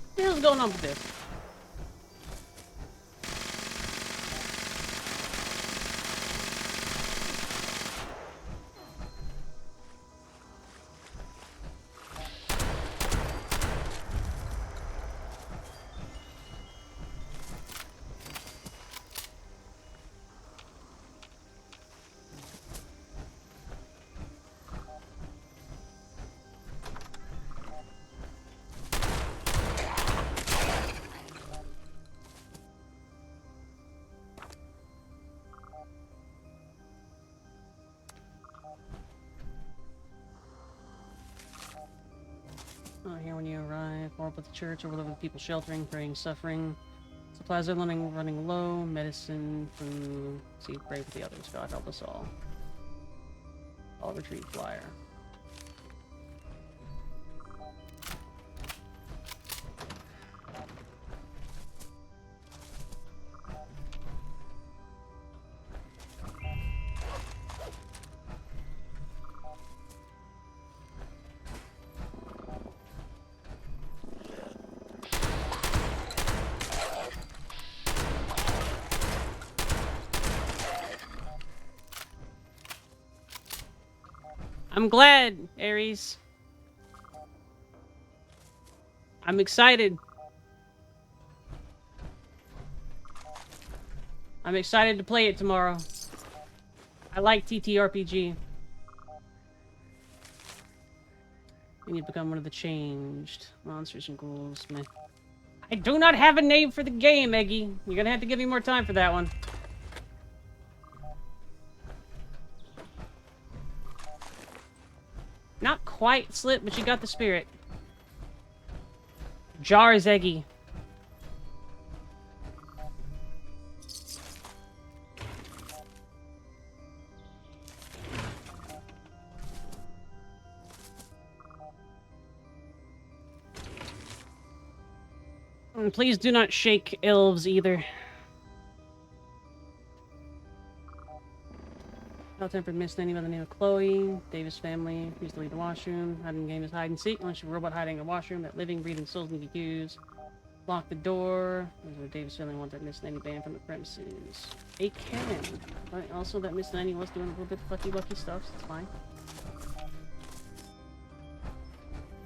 What the hell's going on with this? Oh, here when you arrive, war with the church, overload with people sheltering, praying, suffering. Supplies are running low, medicine, food. See, pray with the others. God help us all. I'll retrieve flyer. I'm glad, Aries. I'm excited. I'm excited to play it tomorrow. I like TTRPG. We need to become one of the changed monsters and ghouls. Meh. I do not have a name for the game, Eggy. You're gonna have to give me more time for that one. Not quite Slip, but you got the spirit. Jars Eggy. And please do not shake elves either. Hell-tempered Miss Nanny by the name of Chloe. Davis family. Used to leave the washroom. Hiding game is hide and seek. Unless you're a robot hiding in a washroom that living, breathing souls need to use. Lock the door. The Davis family wants that Miss Nanny banned from the premises. They can. But also that Miss Nanny was doing a little bit of fucky-wucky stuff, so it's fine.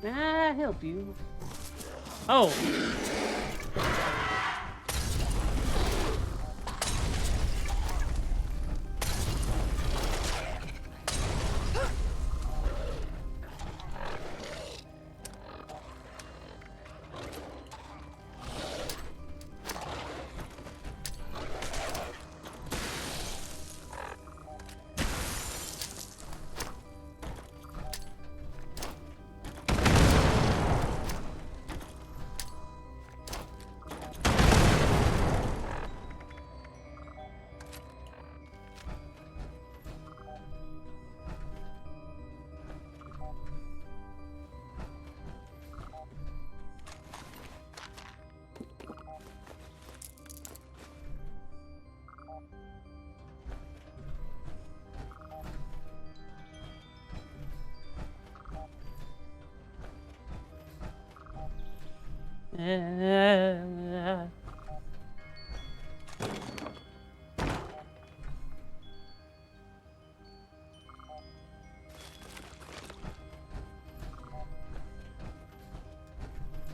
Nah, help you. Oh!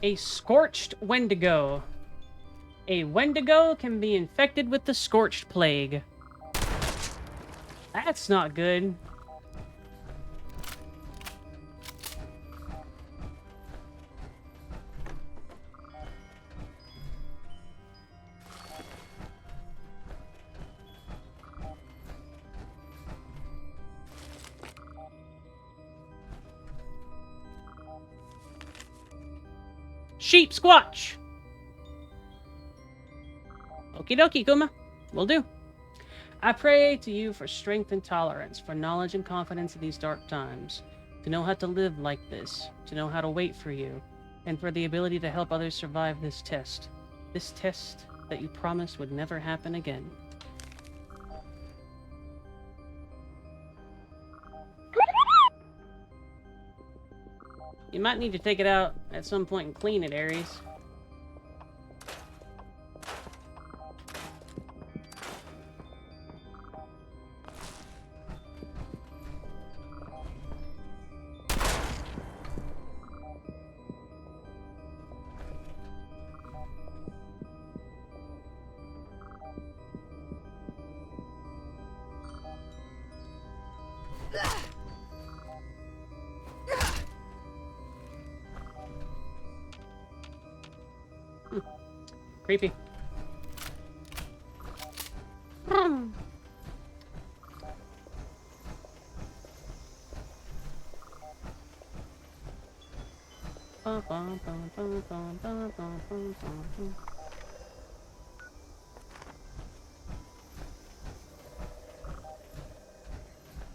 A scorched Wendigo. A Wendigo can be infected with the Scorched Plague. That's not good. Sheep Squatch! Okie dokie, Kuma. Will do. I pray to you for strength and tolerance, for knowledge and confidence in these dark times, to know how to live like this, to know how to wait for you, and for the ability to help others survive this test that you promised would never happen again. You might need to take it out at some point and clean it, Aries. Creepy.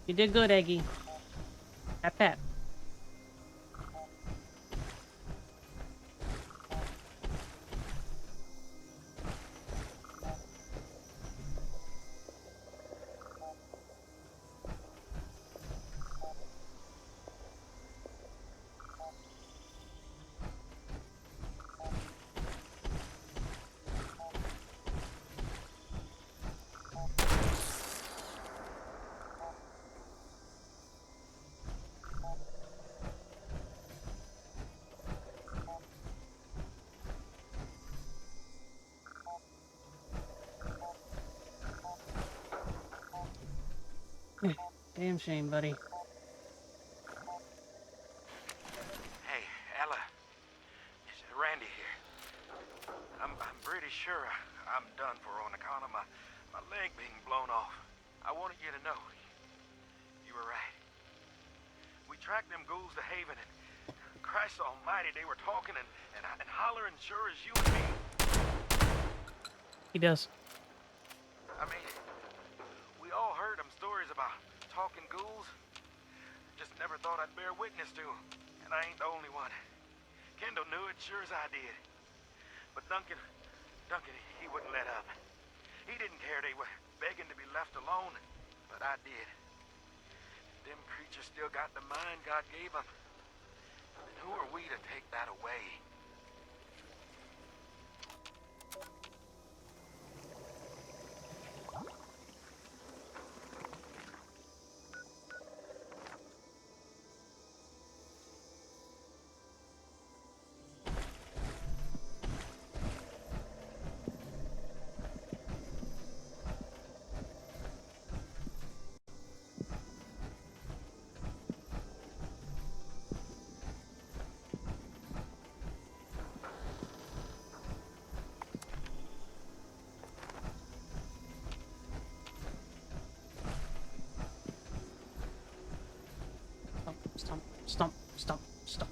You did good, Eggy. Pat pat. Damn shame, buddy. Hey, Ella. It's Randy here. I'm pretty sure I'm done for on account of my leg being blown off. I wanted you to know. You were right. We tracked them ghouls to Haven, and Christ almighty, they were talking and hollering sure as you and me. He does. I mean, we all heard them stories about talking ghouls. Just never thought I'd bear witness to them. And I ain't the only one. Kendall knew it sure as I did. But Duncan, he wouldn't let up. He didn't care they were begging to be left alone, but I did. Them creatures still got the mind God gave them. And who are we to take that away? Stomp, stomp, stomp, stomp.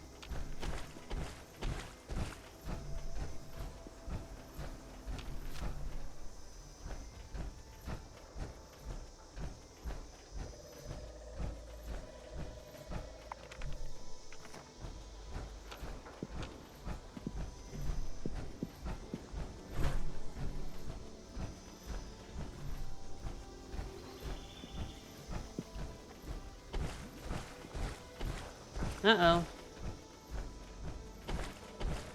Uh-oh.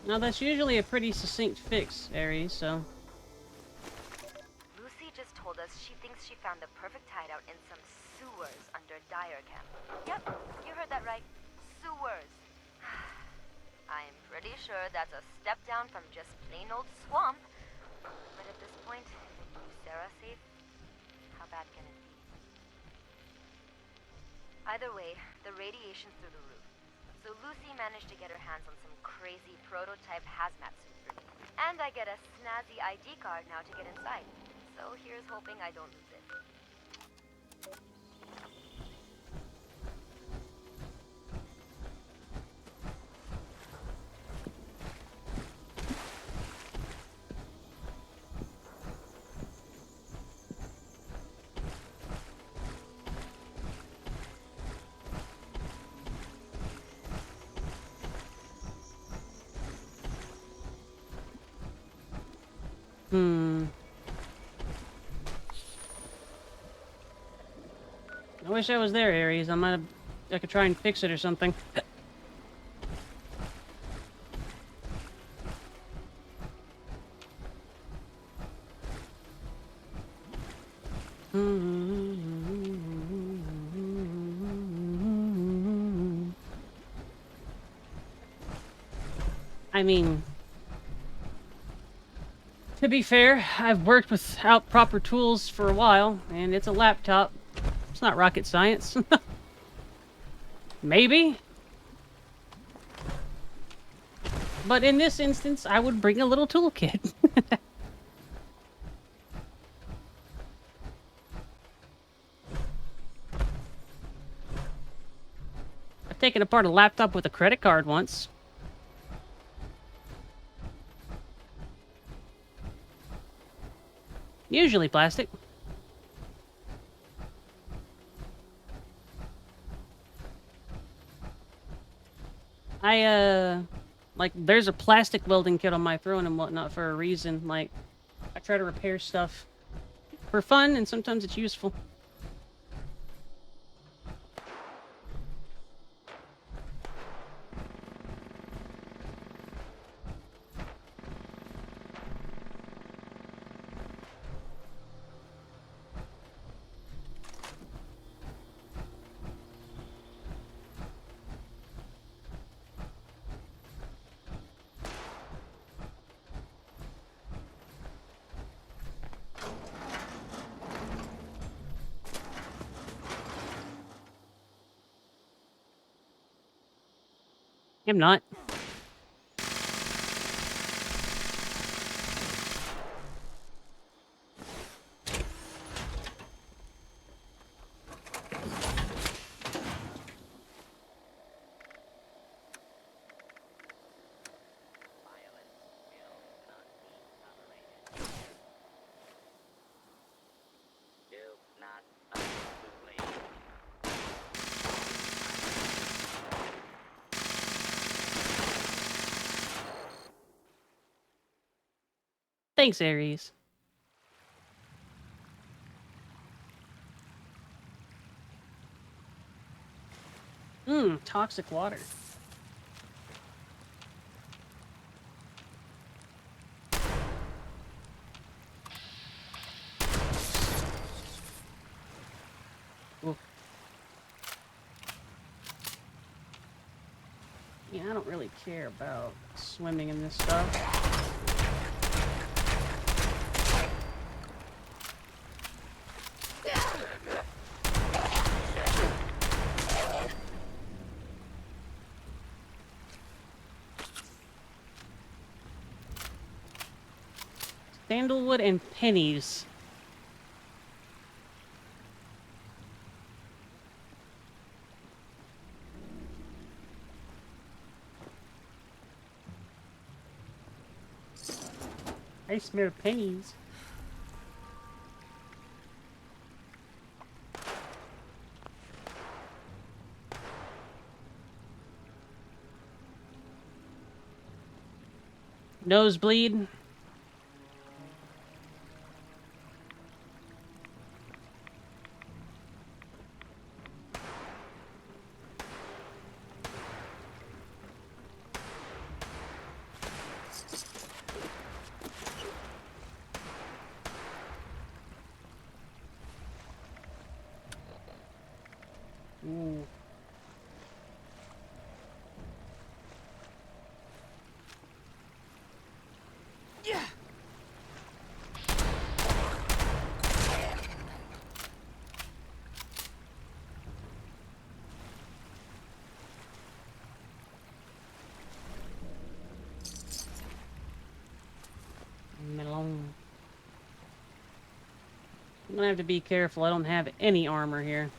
Now that's usually a pretty succinct fix, Aries, so... Lucy just told us she thinks she found the perfect hideout in some sewers under Dyer Camp. Yep, you heard that right. Sewers. I'm pretty sure that's a step down from just plain old swamp. But at this point, is Sarah safe? How bad can it be? Either way, the radiation's through the roof. So Lucy managed to get her hands on some crazy prototype hazmat suit for me. And I get a snazzy ID card now to get inside. So here's hoping I don't lose it. I wish I was there, Aries. I could try and fix it or something. I mean, to be fair, I've worked without proper tools for a while, and it's a laptop. It's not rocket science. Maybe. But in this instance, I would bring a little toolkit. I've taken apart a laptop with a credit card once. Usually plastic. Like, there's a plastic welding kit on my throne and whatnot for a reason. Like, I try to repair stuff for fun, and sometimes it's useful. I'm not. Do not please. Thanks, Aries. Toxic water. Oof. Yeah, I don't really care about swimming in this stuff. Sandalwood and pennies. I smell pennies. Nosebleed. Ooh. Yeah. Melon. I'm gonna have to be careful. I don't have any armor here.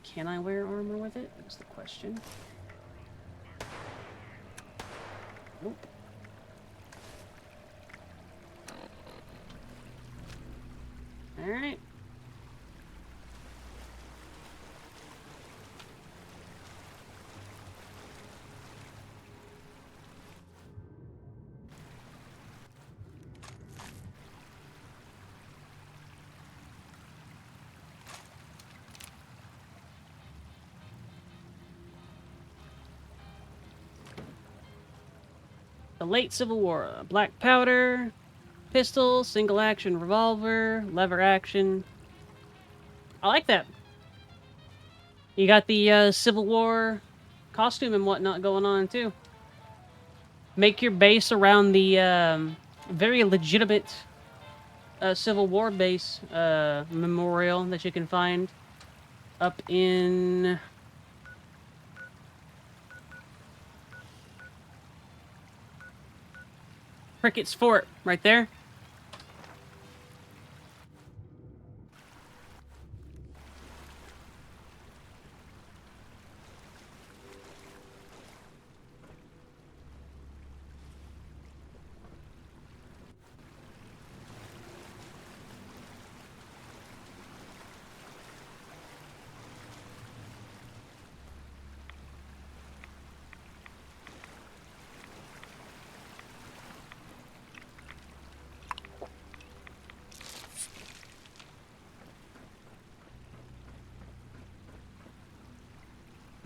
Can I wear armor with it? That's the question. Nope. Alright. The late Civil War. Black powder, pistol, single action revolver, lever action. I like that. You got the Civil War costume and whatnot going on too. Make your base around the very legitimate Civil War base memorial that you can find up in Cricket's Fort, right there.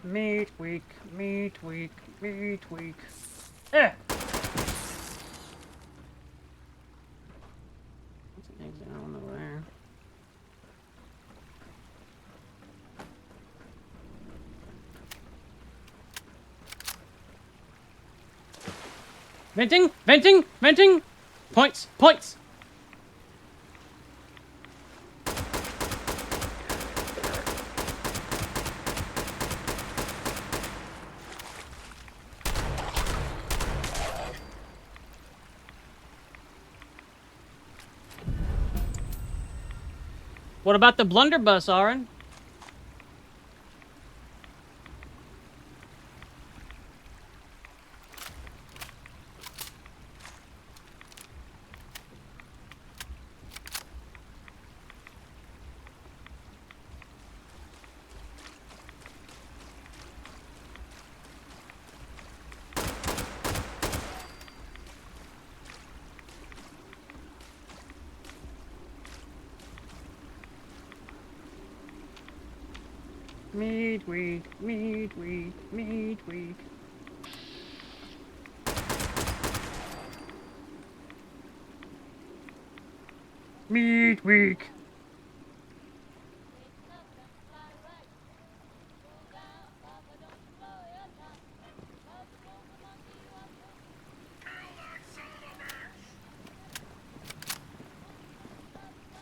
Meat week, meat week, meat week. Eh! What's an exit? I don't know there. Venting! Venting! Venting! Points! Points! What about the blunderbuss, Aaron? Meat week, meat week, meat week. Meat week.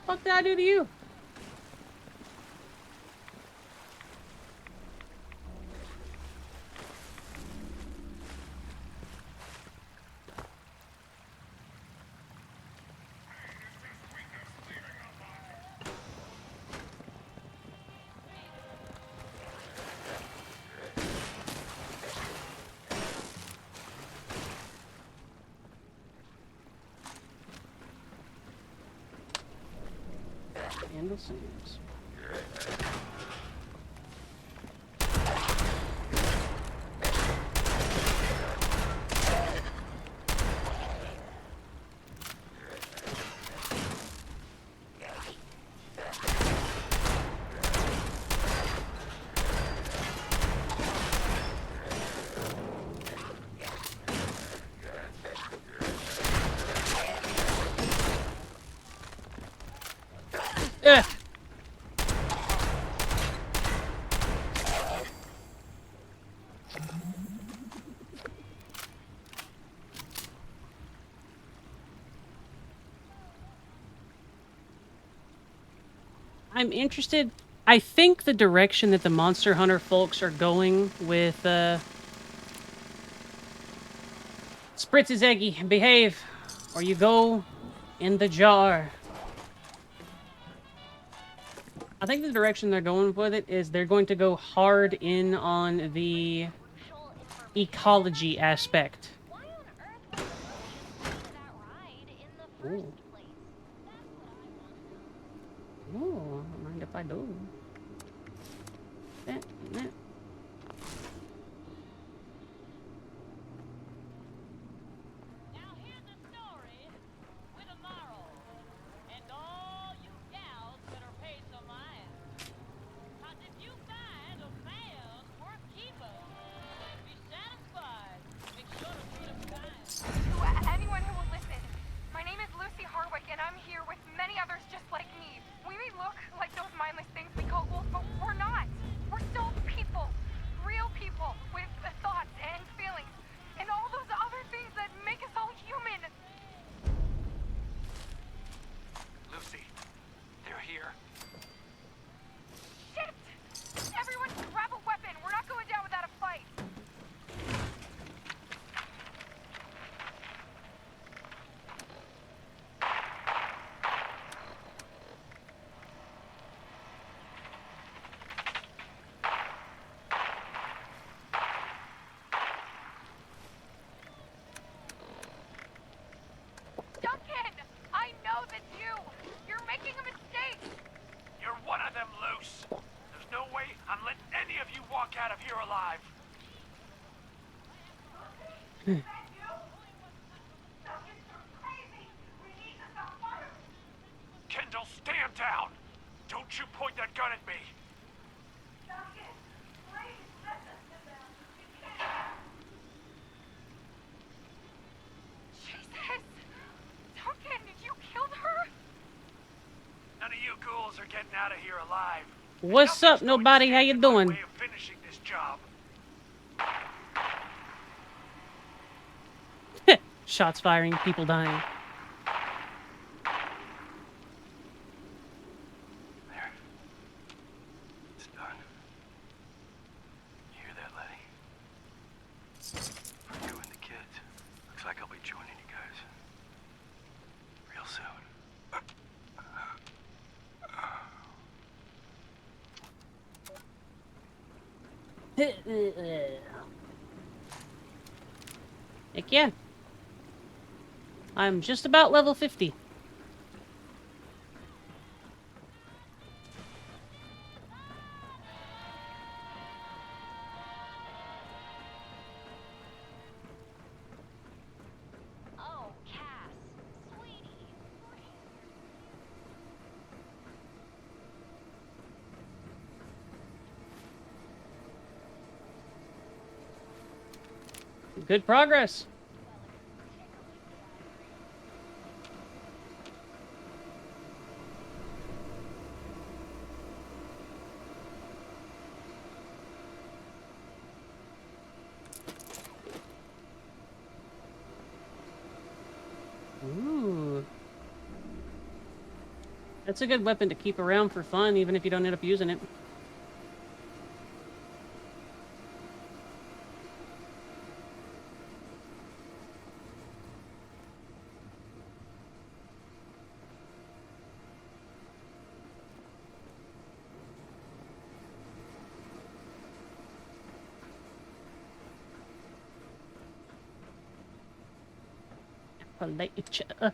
What did I do to you? Handle scenes. Yeah. I'm interested. I think the direction that the Monster Hunter folks are going with Spritz is eggy, behave, or you go in the jar. I think the direction they're going with it is they're going to go hard in on the ecology aspect. Ooh. Ooh, I don't mind if I do. That. Now here's a story with a moral, and all you gals better pay some mind. 'Cause if you find a man worth keeping, be satisfied. Make sure to treat him kind. To anyone who will listen, my name is Lucy Harwick, and I'm here with many others just like me. We may look like those mindless things we call wolves, but we're not. We're still people. Real people with thoughts and feelings. And all those other things that make us all human. Lucy, they're here. Shit! Everyone grab a weapon. We're not going down without a fight. Duncan! I know that's you! You're making a mistake! You're one of them, Luce. There's no way I'm letting any of you walk out of here alive. Kendall, stand down! Don't you point that gun at me! Duncan, please, listen. here alive. What's up, nobody? How you doing? Way of finishing this job. Shots firing, people dying. There. It's done. You hear that, Letty? For you and the kids. Looks like I'll be joining you guys. Real soon. Heck yeah. I'm just about level 50. Oh, Cass, sweetie. Good progress. Ooh. That's a good weapon to keep around for fun, even if you don't end up using it. Appalachia.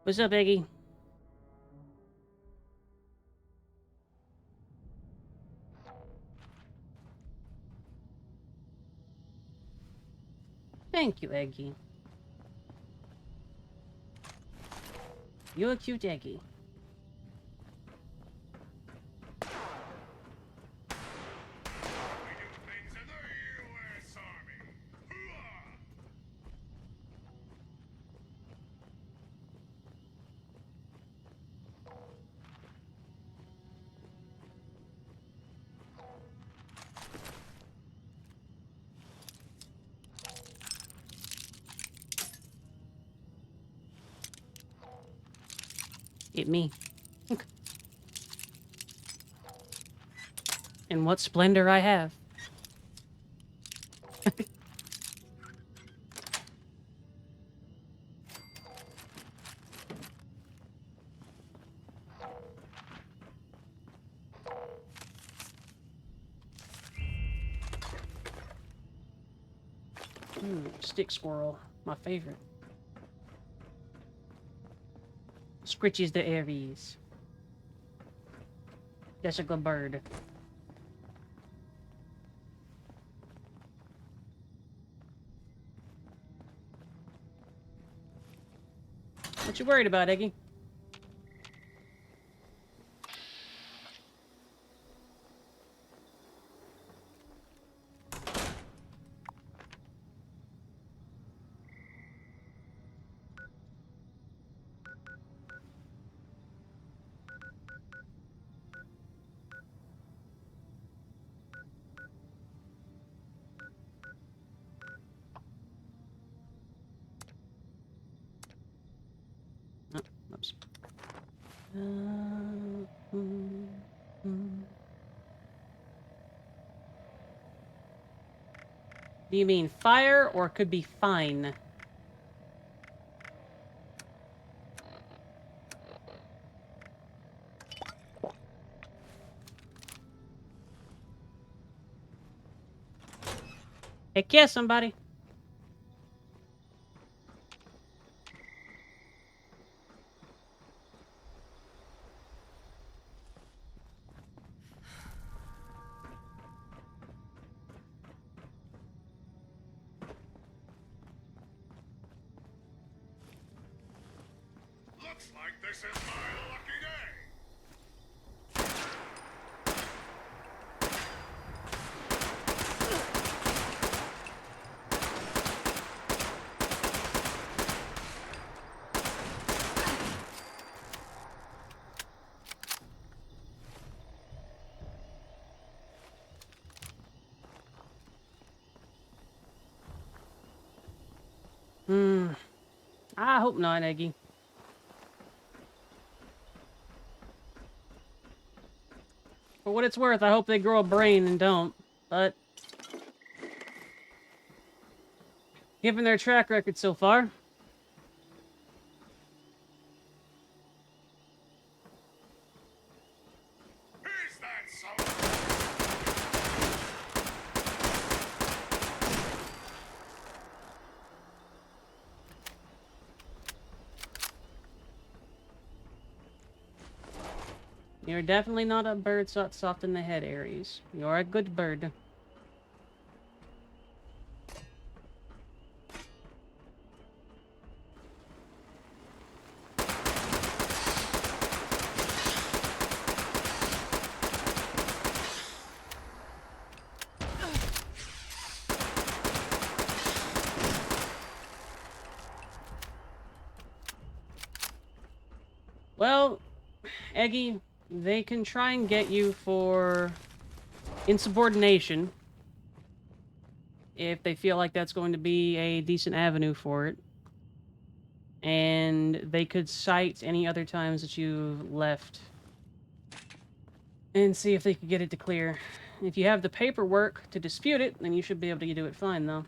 What's up, Eggy? Thank you, Eggy. You're a cute Eggy. We do things in the U.S. Army. Hooah! Get me. And what splendor I have. Stick squirrel. My favorite. Scritchy's the Aries. That's a good bird. What you worried about, Eggy? Oh, oops. Do you mean fire or could be fine? Heck yeah, somebody. Looks like this is my lucky day. I hope not, Eggy. For what it's worth, I hope they grow a brain and don't. But given their track record so far, Is that so? you're definitely not a bird soft in the head, Aries. You're a good bird. Well, Eggy, they can try and get you for insubordination if they feel like that's going to be a decent avenue for it. And they could cite any other times that you've left and see if they could get it to clear. If you have the paperwork to dispute it, then you should be able to do it fine, though.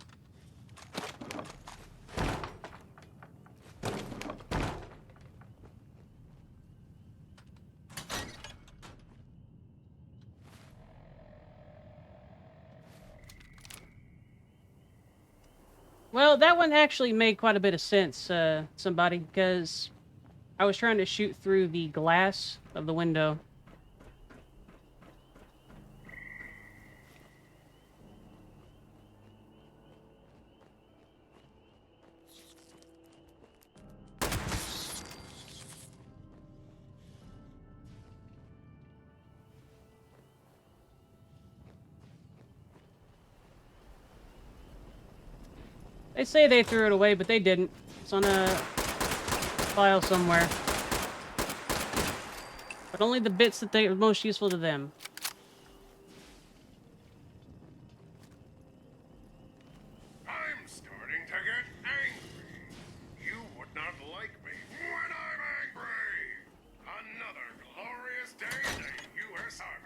Well, that one actually made quite a bit of sense, somebody, because I was trying to shoot through the glass of the window. They say they threw it away, but they didn't. It's on a file somewhere. But only the bits that they are most useful to them. I'm starting to get angry. You would not like me when I'm angry. Another glorious day in the U.S. Army.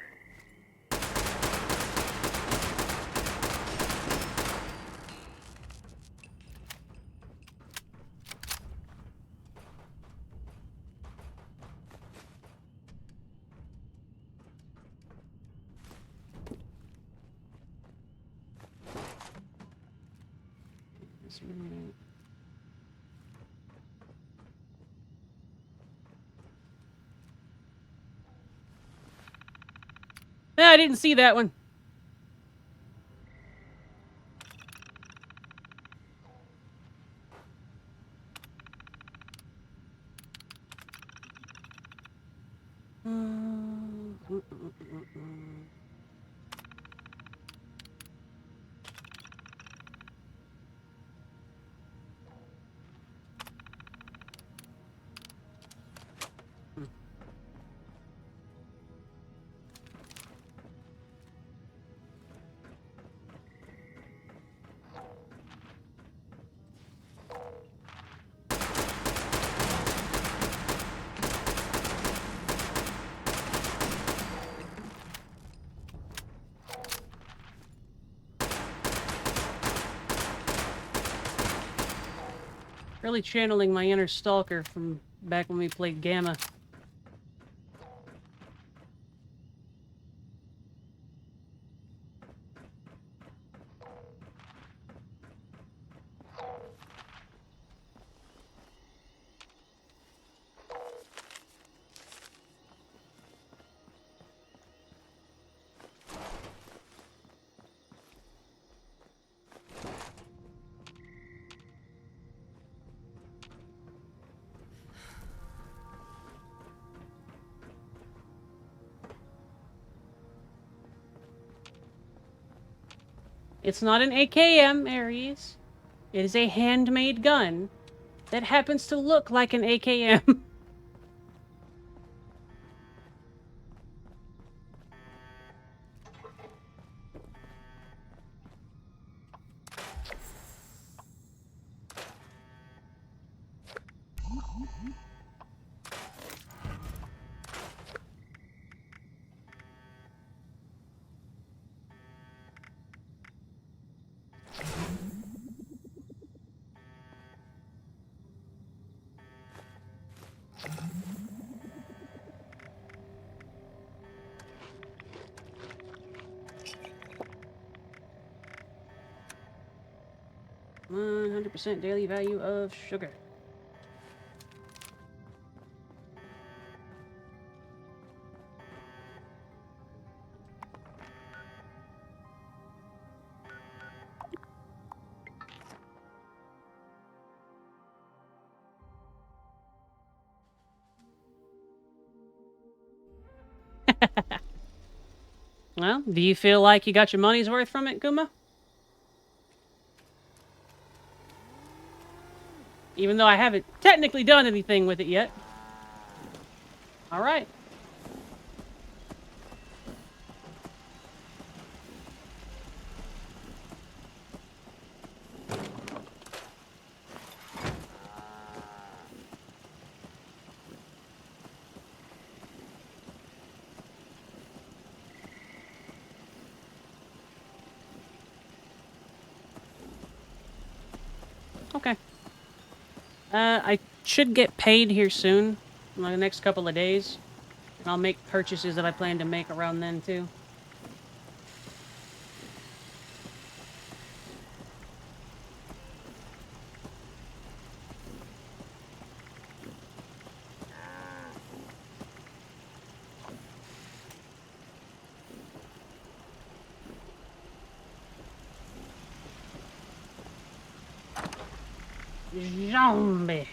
Yeah, I didn't see that one. Really channeling my inner stalker from back when we played Gamma. It's not an AKM, Aries. It is a handmade gun that happens to look like an AKM. %, daily value of sugar. Well, do you feel like you got your money's worth from it, Kuma? Even though I haven't technically done anything with it yet. Alright. Okay. I should get paid here soon, in the next couple of days. And I'll make purchases that I plan to make around then, too. Zombie.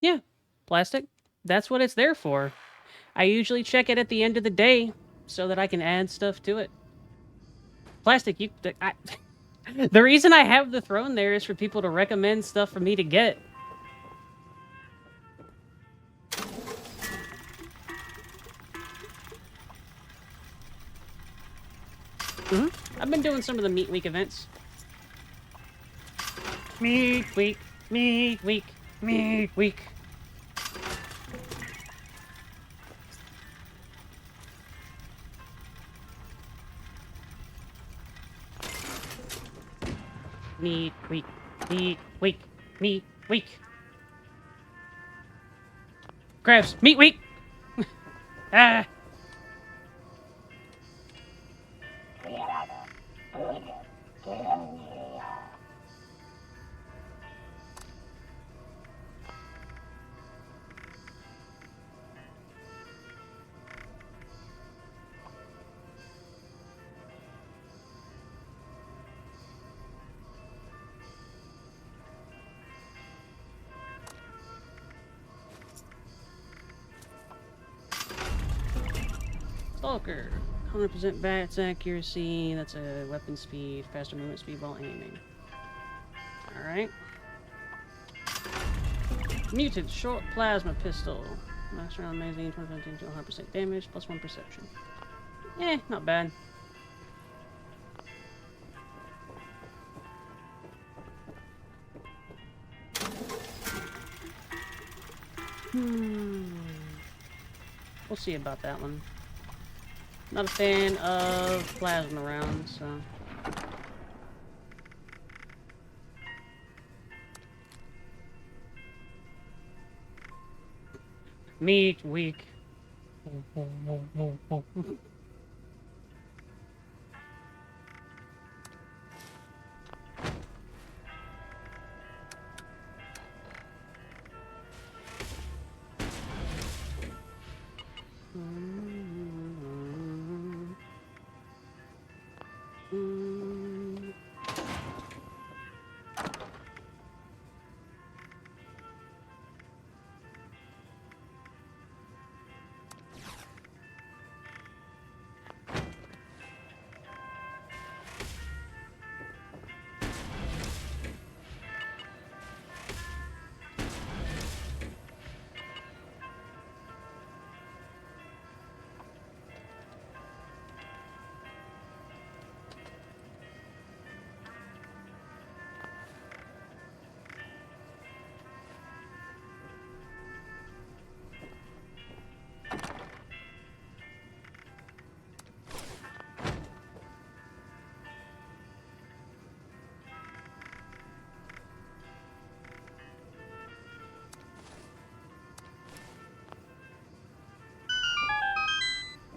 Yeah, plastic. That's what it's there for. I usually check it at the end of the day so that I can add stuff to it. Plastic, the reason I have the throne there is for people to recommend stuff for me to get. I've been doing some of the Meat Week events. Meat Week, Meat Week, Meat Week. Meat Week, Meat Week, Meat Week. Crabs, Meat Week! Ah! Stalker. 100% bats accuracy. That's a weapon speed, faster movement speed while aiming. Alright. Mutant short plasma pistol. Max round magazine, 20% to 100% damage, plus 1 perception. Eh, not bad. We'll see about that one. Not a fan of plasma rounds, so. Meat Week.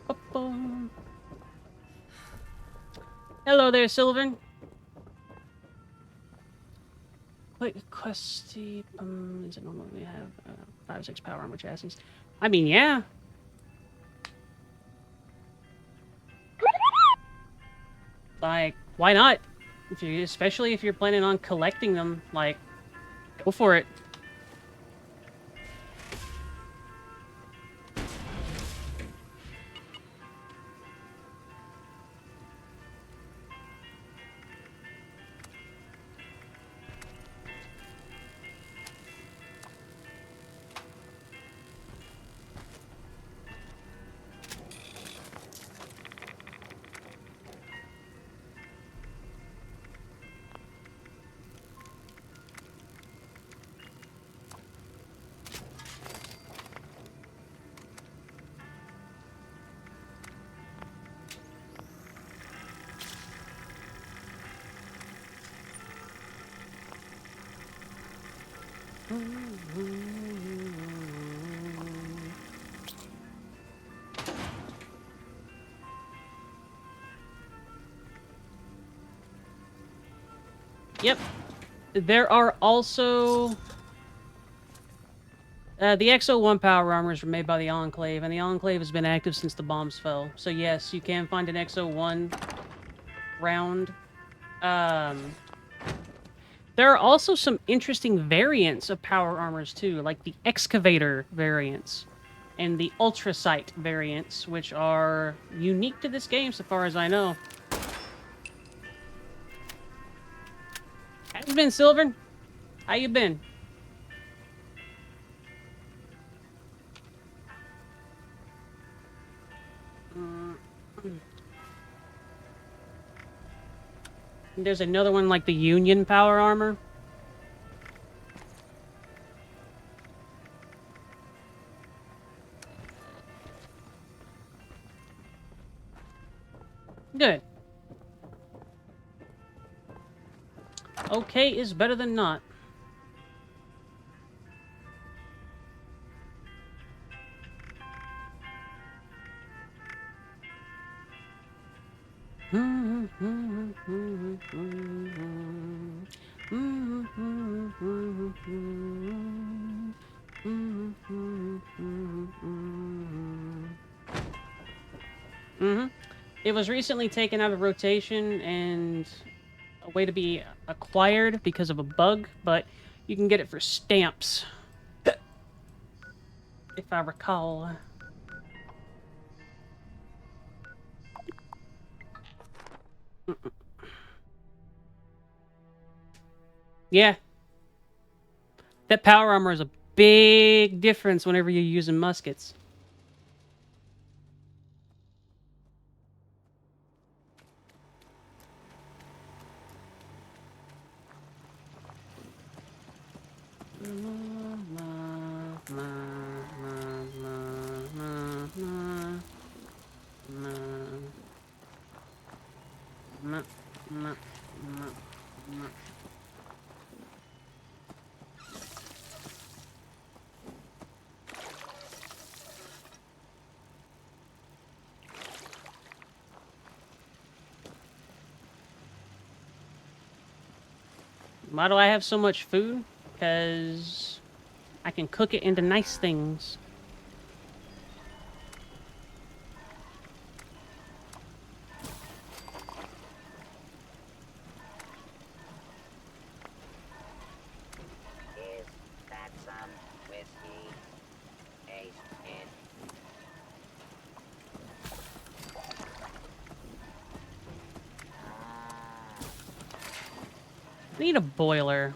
Ba-bum. Hello there, Sylvan. Quick questy. Is it normal we have 5 or 6 power armor chassis? I mean, yeah. Like, why not? Especially if you're planning on collecting them, like, go for it. Yep. There are also... the XO1 power armors were made by the Enclave, and the Enclave has been active since the bombs fell. So yes, you can find an XO1 round. There are also some interesting variants of power armors too, like the Excavator variants and the Ultrasight variants, which are unique to this game so far as I know. How you been, Sylvan? How you been? There's another one like the Union power armor. Good. Okay is better than not. It was recently taken out of rotation and a way to be acquired because of a bug, but you can get it for stamps, if I recall. Yeah. That power armor is a big difference whenever you're using muskets. Why do I have so much food? Because I can cook it into nice things. whiskey. Ace in. Need a boiler.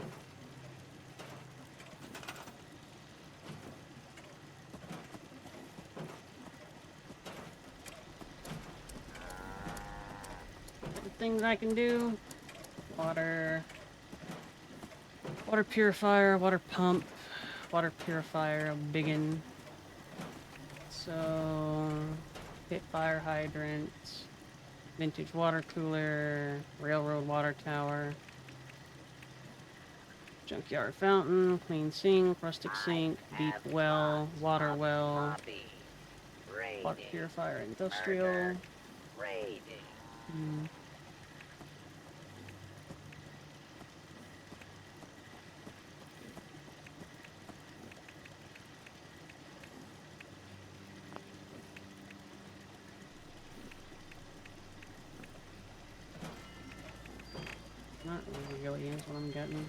The things I can do. Water. Water purifier, water pump, water purifier, a biggin. So, pit fire hydrant, vintage water cooler, railroad water tower, junkyard fountain, clean sink, rustic sink, deep well, water well, water purifier industrial. Not really is what I'm getting.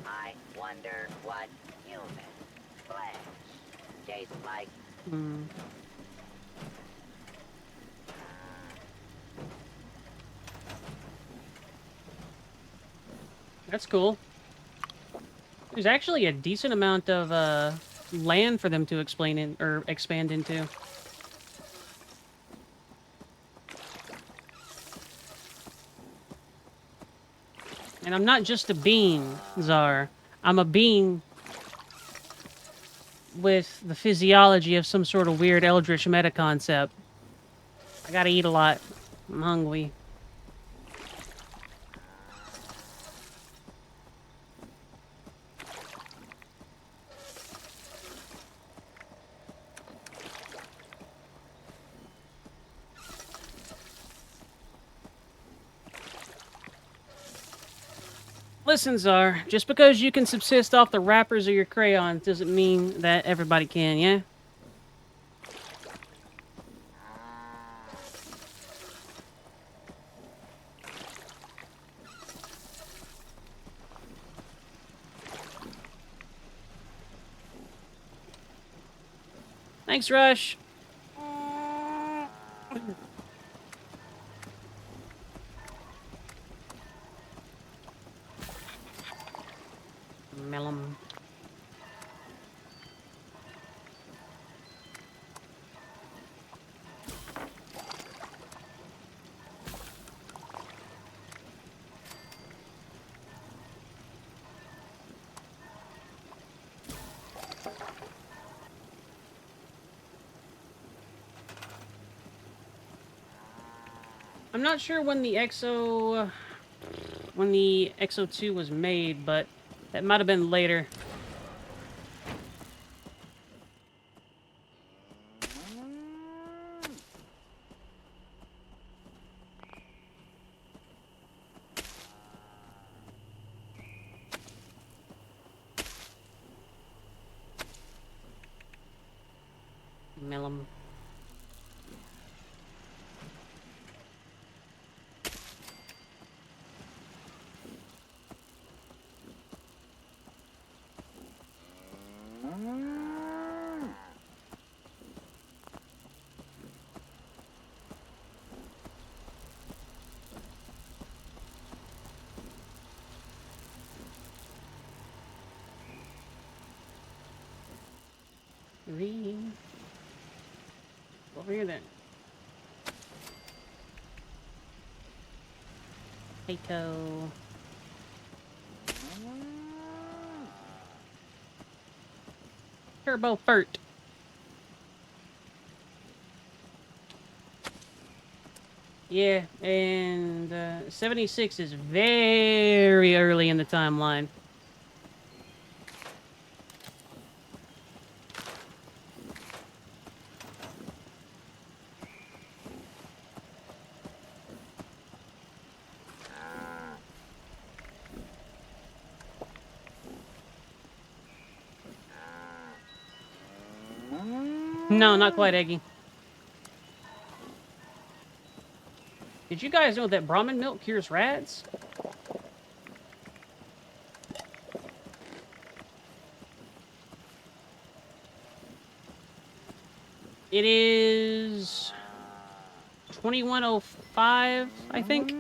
I wonder what human flesh tastes like. That's cool. There's actually a decent amount of land for them to explain in or expand into. And I'm not just a bean, Czar. I'm a bean with the physiology of some sort of weird eldritch meta concept. I gotta eat a lot. I'm hungry. Listen, Czar, just because you can subsist off the wrappers of your crayons doesn't mean that everybody can, yeah? Thanks, Rush. Melon. I'm not sure when the Exo 2 was made, but that might have been later. Melon. Green. Over here then. Potato. Turbo Furt. Yeah, and 76 is very early in the timeline. No, not quite, Eggy. Did you guys know that Brahmin milk cures rats? It is 21:05, I think.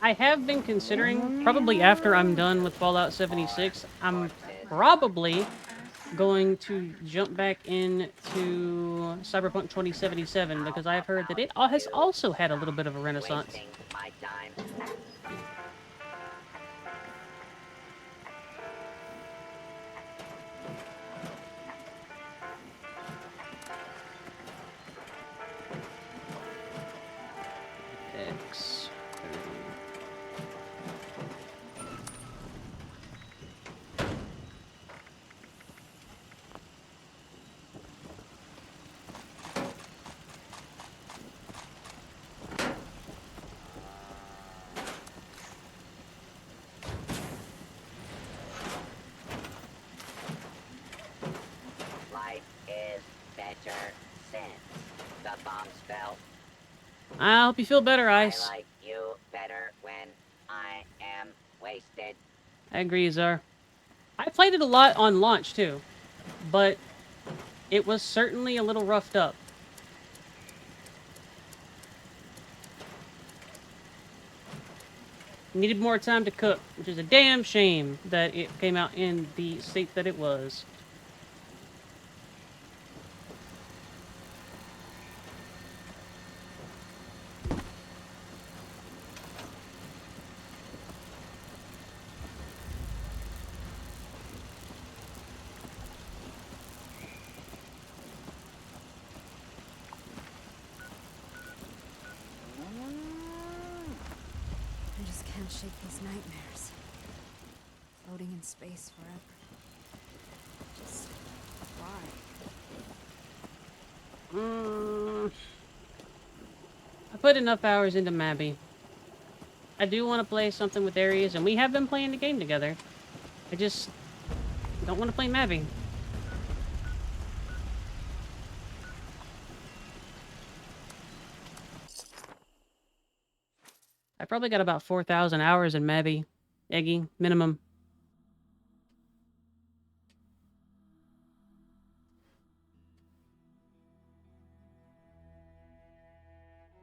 I have been considering, probably after I'm done with Fallout 76, I'm probably going to jump back into Cyberpunk 2077 because I've heard that it has also had a little bit of a renaissance. My time. X. Life is better since the bombs fell. I hope you feel better, Ice. I like you better when I am wasted. I agree, Zar. I played it a lot on launch, too. But it was certainly a little roughed up. Needed more time to cook, which is a damn shame that it came out in the state that it was. I just can't shake these nightmares. Floating in space forever. Just why? I put enough hours into Mabby. I do want to play something with Aries, and we have been playing the game together. I just don't want to play Mabby. I probably got about 4,000 hours in Mabby. Eggy, minimum.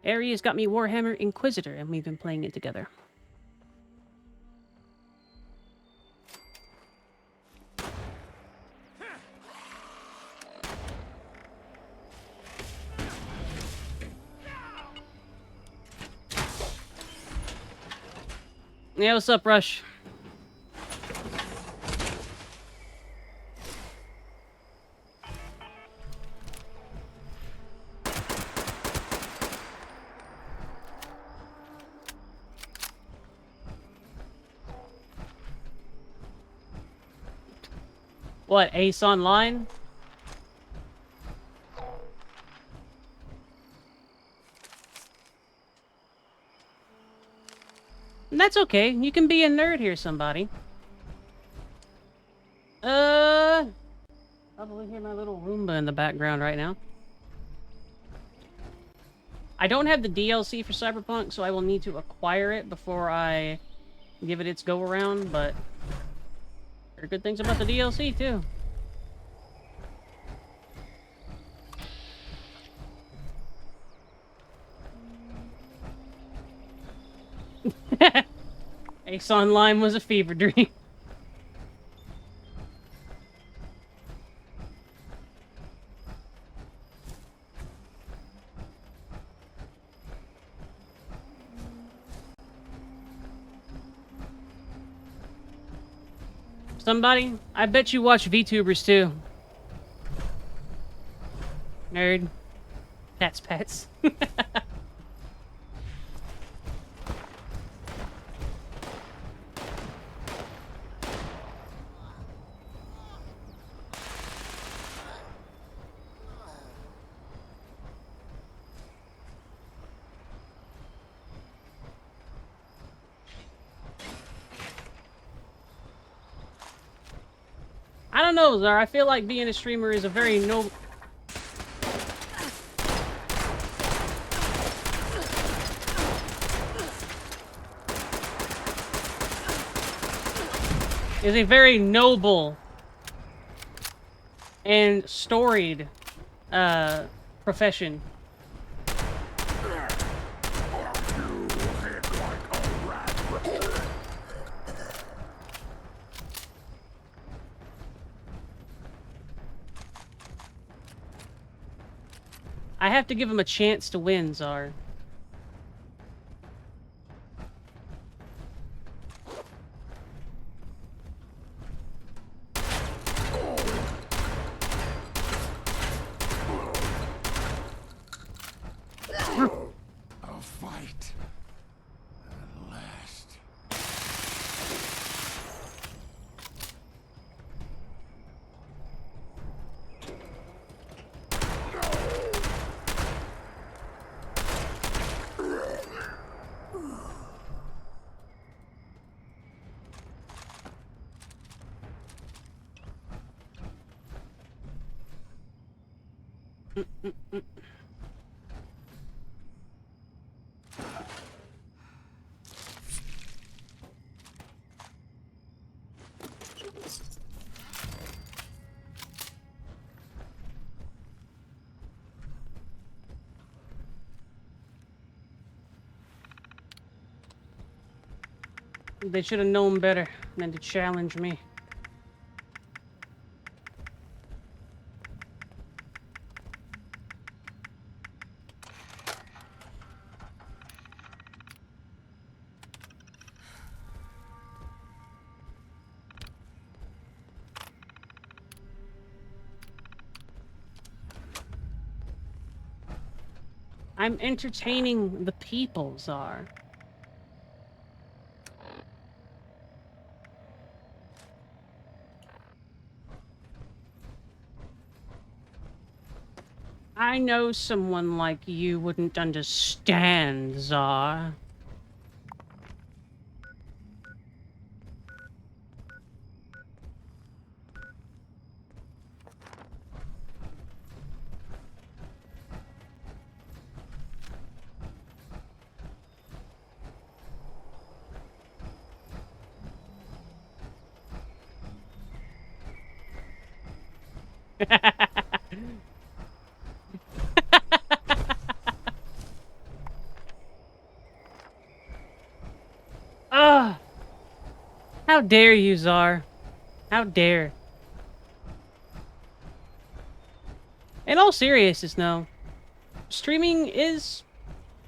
Aries got me Warhammer Inquisitor, and we've been playing it together. Yeah, what's up, Rush? What, Ace Online? That's okay. You can be a nerd here, somebody. Probably hear my little Roomba in the background right now. I don't have the DLC for Cyberpunk, so I will need to acquire it before I give it its go-around, but there are good things about the DLC, too. Ace Online was a fever dream. Somebody? I bet you watch VTubers too. Nerd. That's pets. don't know, Zara. I feel like being a streamer is a very noble... is a very noble and storied profession. I have to give him a chance to win, Czar. A fight. At last. They should have known better than to challenge me. I'm entertaining the people, Czar. I know someone like you wouldn't understand, Czar. Ugh! How dare you, Czar? How dare? In all seriousness, no. Streaming is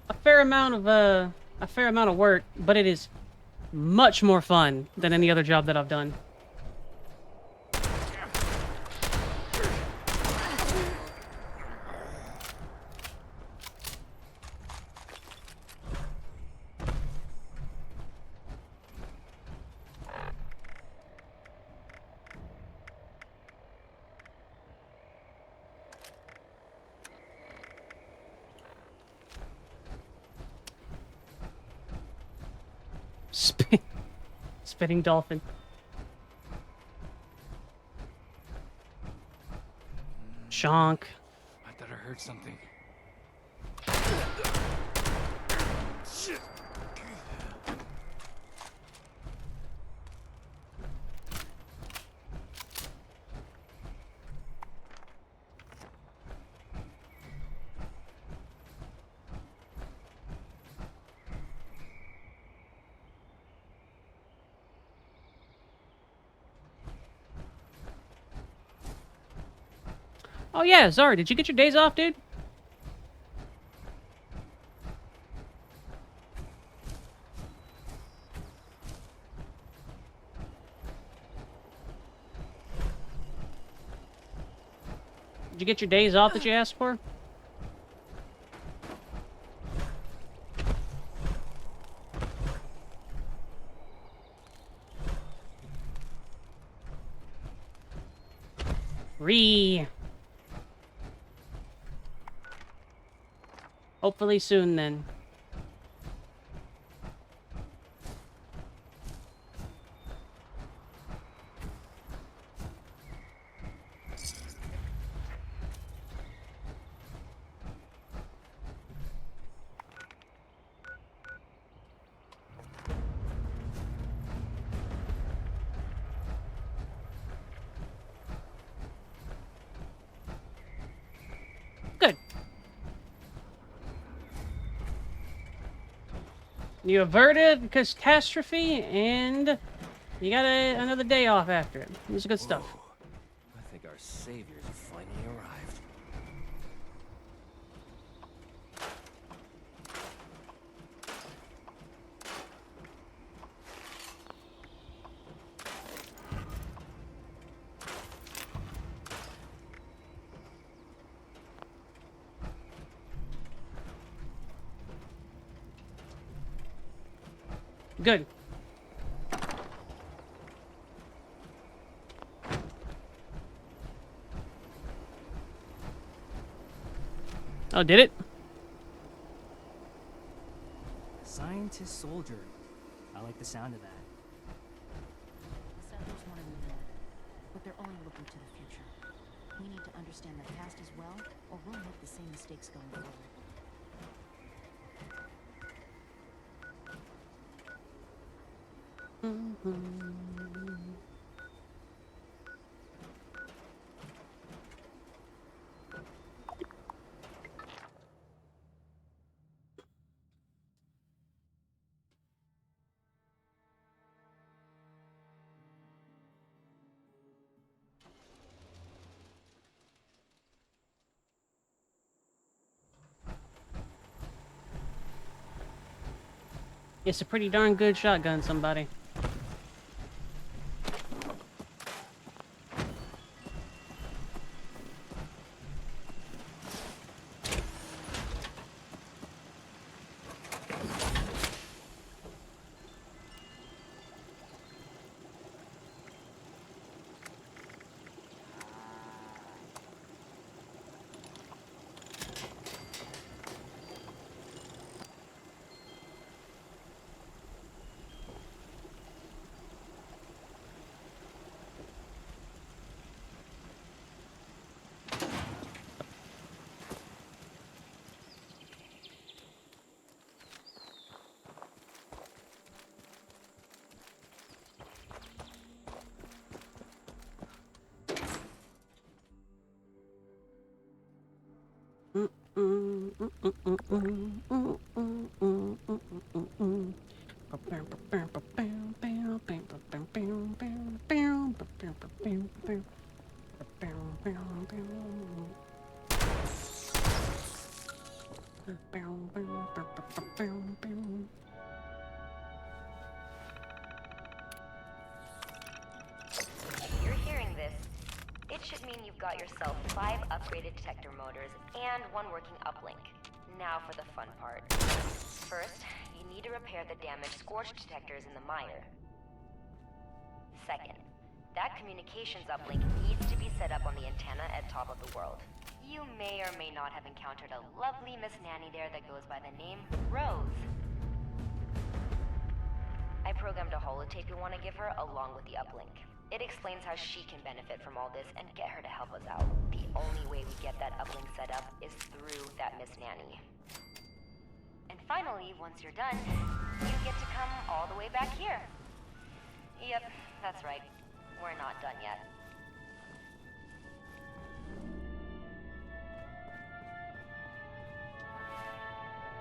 a fair amount of work, but it is much more fun than any other job that I've done. Spitting dolphin. Shonk. I thought I heard something. Shit. Oh yeah, Zara, did you get your days off, dude? Did you get your days off that you asked for? Hopefully soon, then. You averted catastrophe, and you got another day off after it. This is good stuff. I think our saviors have finally arrived. Good. Oh, did it? Scientist soldier. I like the sound of that. The settlers want to move on, but they're only looking to the future. We need to understand the past as well, or we'll make the same mistakes going forward. It's a pretty darn good shotgun, somebody. If you're hearing this, it should mean you've got yourself 5 upgraded detector motors and 1 working uplink. Now for the fun part. First, you need to repair the damaged scorch detectors in the mire. Second, that communications uplink needs to be set up on the antenna at top of the world. You may or may not have encountered a lovely Miss Nanny there that goes by the name Rose. I programmed a holotape you want to give her along with the uplink. It explains how she can benefit from all this and get her to help us out. The only way we get that uplink set up is through that Miss Nanny. And finally, once you're done, you get to come all the way back here. Yep, that's right. We're not done yet.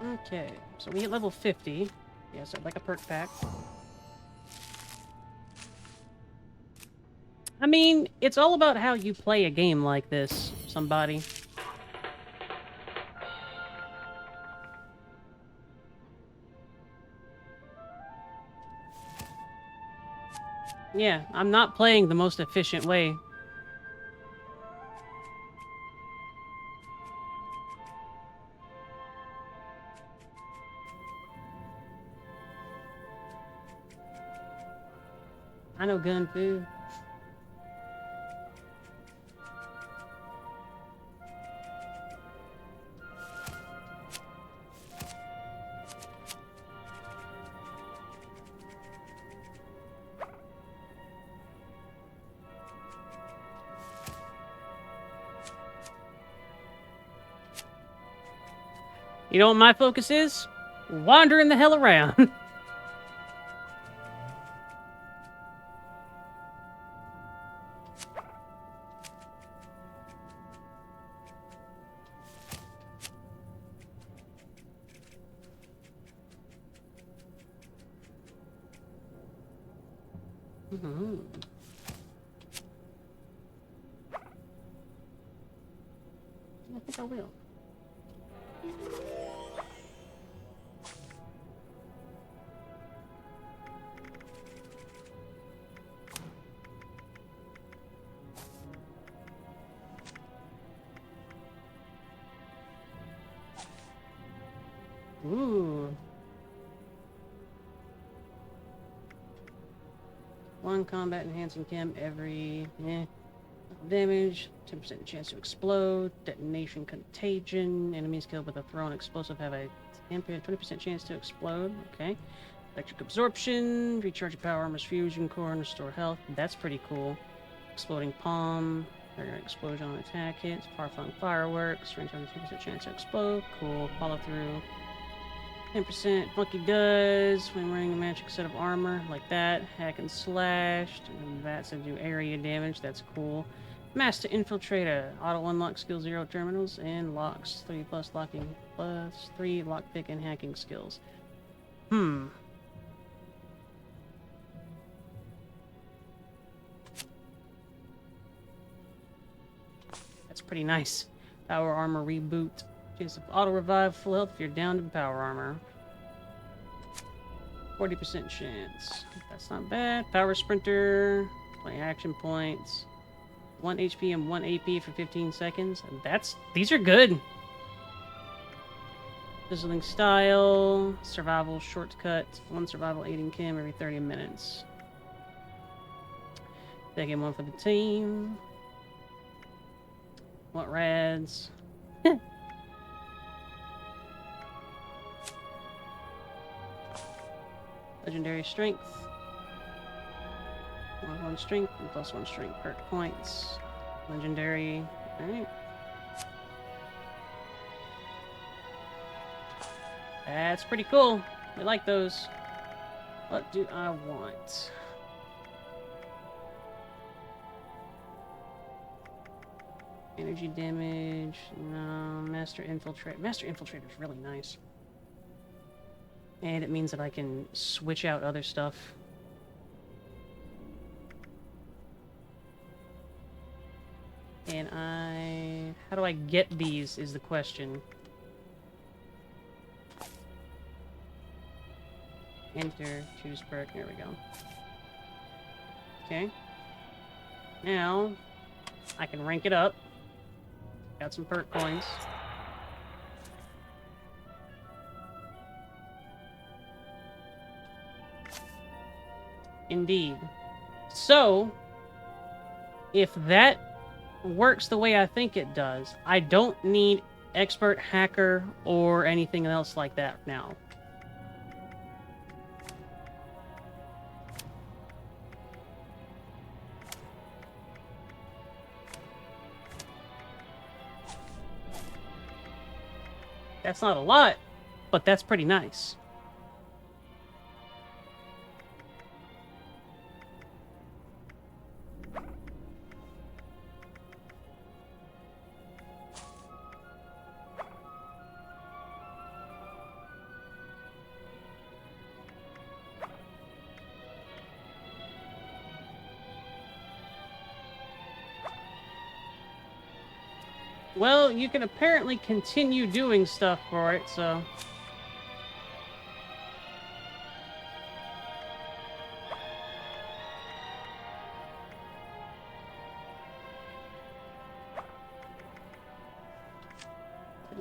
Okay, so we hit level 50. Yes, I'd like a perk pack. I mean, it's all about how you play a game like this, somebody. Yeah, I'm not playing the most efficient way. I know gun fu. You know what my focus is? Wandering the hell around. Mhm. I think I will. Ooh. One combat enhancing chem every damage, 10% chance to explode, detonation contagion, enemies killed with a thrown explosive have a 20% chance to explode. Okay. Electric absorption, recharge your power armor's fusion core and restore health. That's pretty cool. Exploding palm, explosion on attack hits, far-flung fireworks, range on 10% chance to explode. Cool. Follow through. 10% Funky does when wearing a magic set of armor like that. Hack and slash. And that's to do area damage. That's cool. Master Infiltrator. Auto unlock skill 0 terminals and locks 3 plus locking plus 3 lockpick and hacking skills. That's pretty nice. Power armor reboot. Chance of auto revive full health if you're down to power armor. 40% chance. That's not bad. Power sprinter. 20 action points. 1 HP and 1 AP for 15 seconds. These are good. Sizzling style. Survival shortcut. 1 survival aiding chem every 30 minutes. Second one for the team. What rads? Legendary strength. +1 strength and +1 strength perk points. Legendary. Alright. That's pretty cool. I like those. What do I want? Energy damage. No. Master Infiltrate. Master Infiltrator is really nice. And it means that I can switch out other stuff. And how do I get these is the question. Enter, choose perk, there we go. Okay. Now, I can rank it up. Got some perk coins. Indeed. So, if that works the way I think it does, I don't need expert hacker or anything else like that now. That's not a lot, but that's pretty nice. Well, you can apparently continue doing stuff for it, so...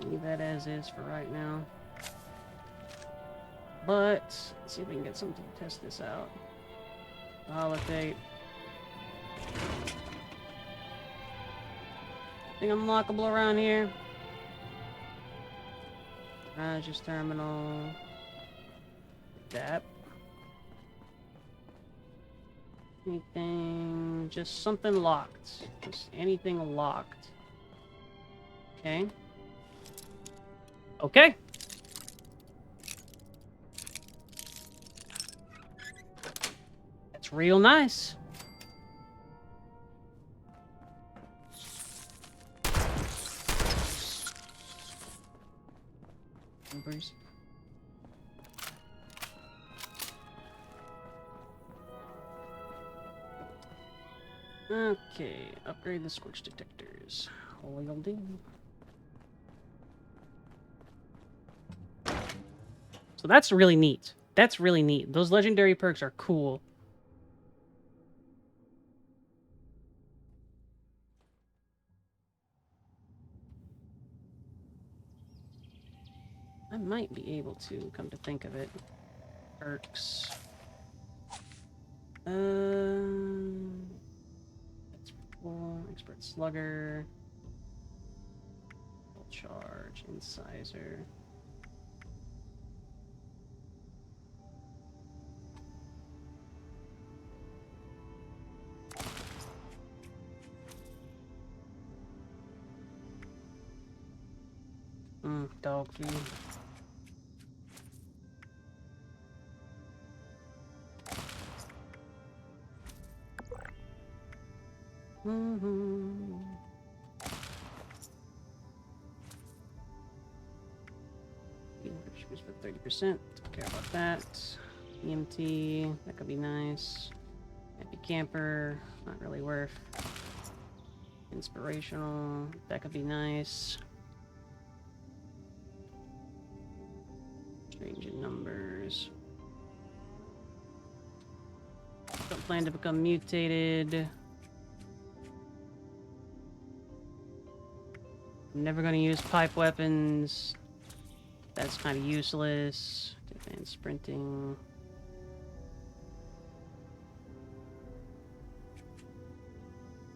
leave that as is for right now. But, let's see if we can get something to test this out. Holotape. Anything unlockable around here? Just terminal. That. Anything? Just something locked. Just anything locked. Okay. Okay. That's real nice. Numbers. Okay, upgrade the scorch detectors. Will do. So that's really neat. That's really neat. Those legendary perks are cool. I might be able to, come to think of it. Perks. That's cool. Expert Slugger. Full Charge. Incisor. Dog food. For 30%. Don't care about that. EMT. That could be nice. Happy Camper. Not really worth. Inspirational. That could be nice. Strange in numbers. Don't plan to become mutated. I'm never going to use pipe weapons. That's kind of useless. Advanced sprinting.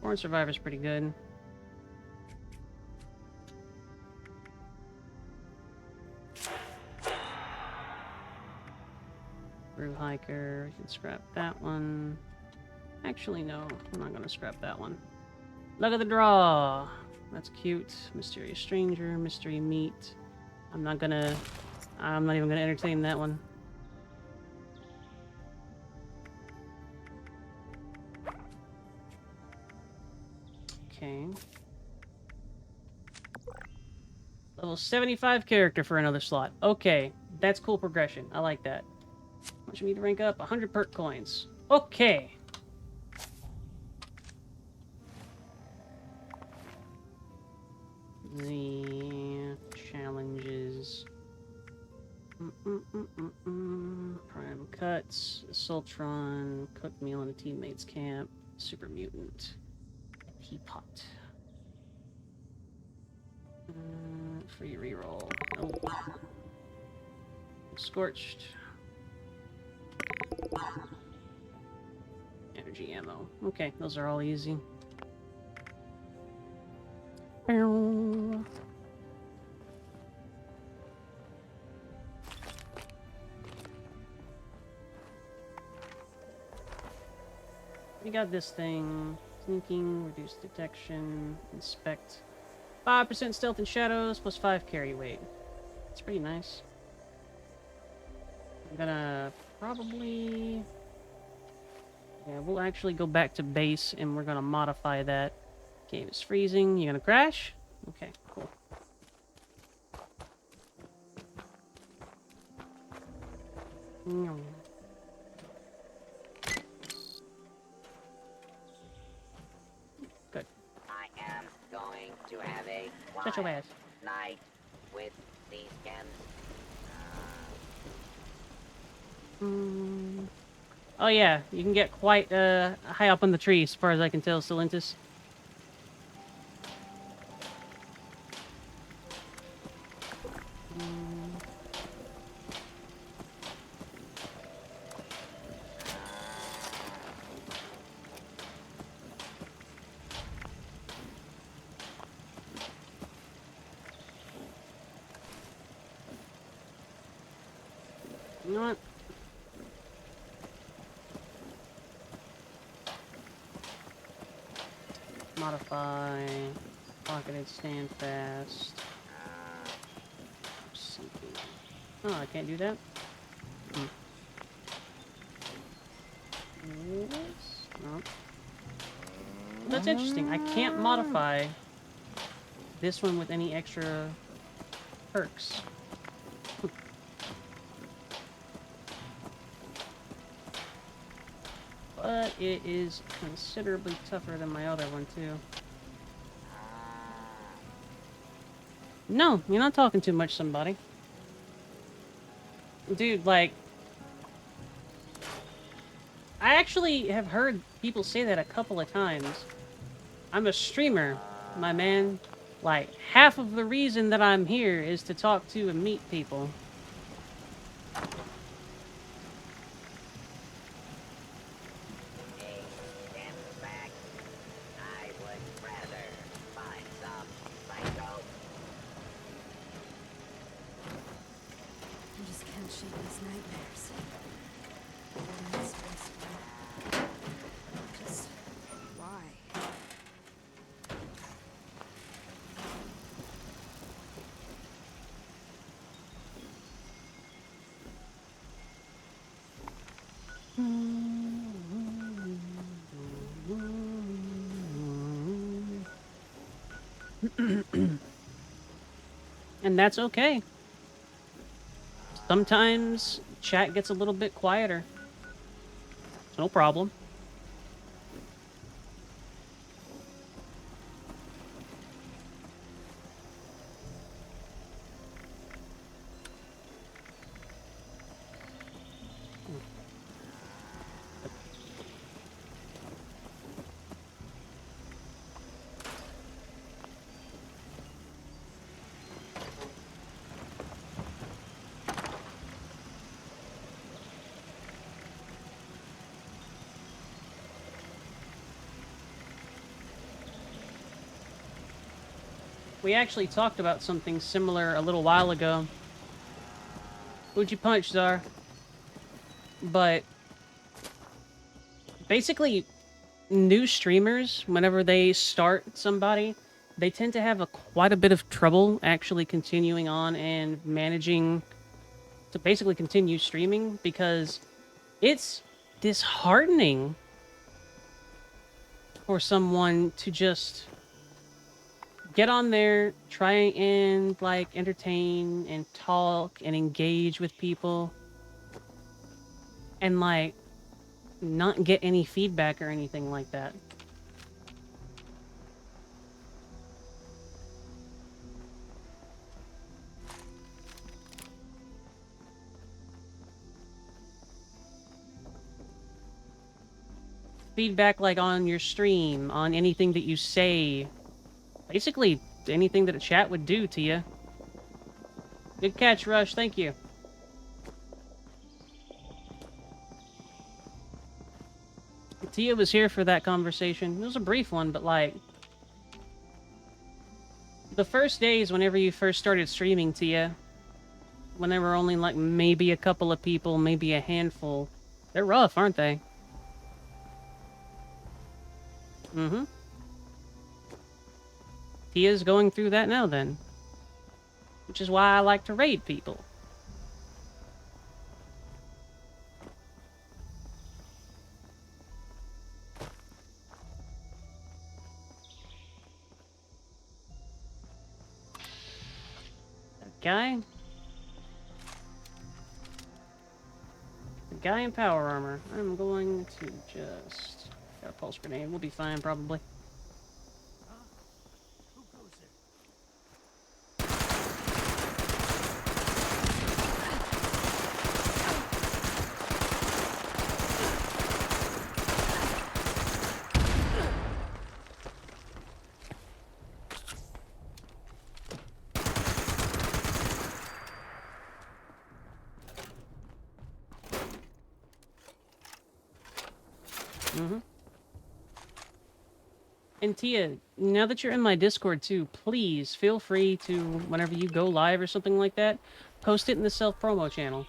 Born Survivor's pretty good. Brew Hiker. We can scrap that one. Actually, no. I'm not going to scrap that one. Luck of the Draw. That's cute. Mysterious Stranger. Mystery Meat. I'm not even gonna entertain that one. Okay. Level 75 character for another slot. Okay. That's cool progression. I like that. How much you need to rank up? 100 perk coins. Okay. The challenges. Prime Cuts, Sultron, Cooked Meal in a Teammate's Camp, Super Mutant, Teapot. Free reroll. Oh. Scorched. Energy ammo. Okay, those are all easy. We got this thing. Sneaking, reduced detection, inspect. 5% stealth and shadows, plus 5 carry weight. It's pretty nice. I'm gonna probably... Yeah, we'll actually go back to base and we're gonna modify that. Game is freezing. You gonna crash? Okay, cool. Good. I am going to have a Shut your ass. night with these chems. Oh yeah, you can get quite high up on the tree, as far as I can tell, Silentis. You know what? Modify. Pocketed stand fast. Oh, I can't do that? Yes. No. That's interesting. I can't modify this one with any extra perks. but it is considerably tougher than my other one, too. No, you're not talking too much, somebody. Dude, like... I actually have heard people say that a couple of times. I'm a streamer, my man. Like, half of the reason that I'm here is to talk to and meet people. I would rather find some psycho. I just can't shake these nightmares. Holding in space forever. Just why? And that's okay. Sometimes chat gets a little bit quieter. No problem. We actually talked about something similar a little while ago. Who'd you punch, Czar? But basically, new streamers, whenever they start somebody, they tend to have quite a bit of trouble actually continuing on and managing to basically continue streaming because it's disheartening for someone to just get on there, try and like entertain and talk and engage with people and like not get any feedback or anything like that. Feedback like on your stream, on anything that you say, basically anything that a chat would do to you. Good catch, Rush. Thank you. Tia was here for that conversation. It was a brief one, but like... The first days whenever you first started streaming, Tia, when there were only like maybe a couple of people, maybe a handful, they're rough, aren't they? Mm-hmm. Tia's going through that now then. Which is why I like to raid people. Guy? The guy in power armor. I'm going to just... Got a pulse grenade. We'll be fine, probably. Mm-hmm. And Tia, now that you're in my Discord too, please feel free to, whenever you go live or something like that, post it in the self-promo channel.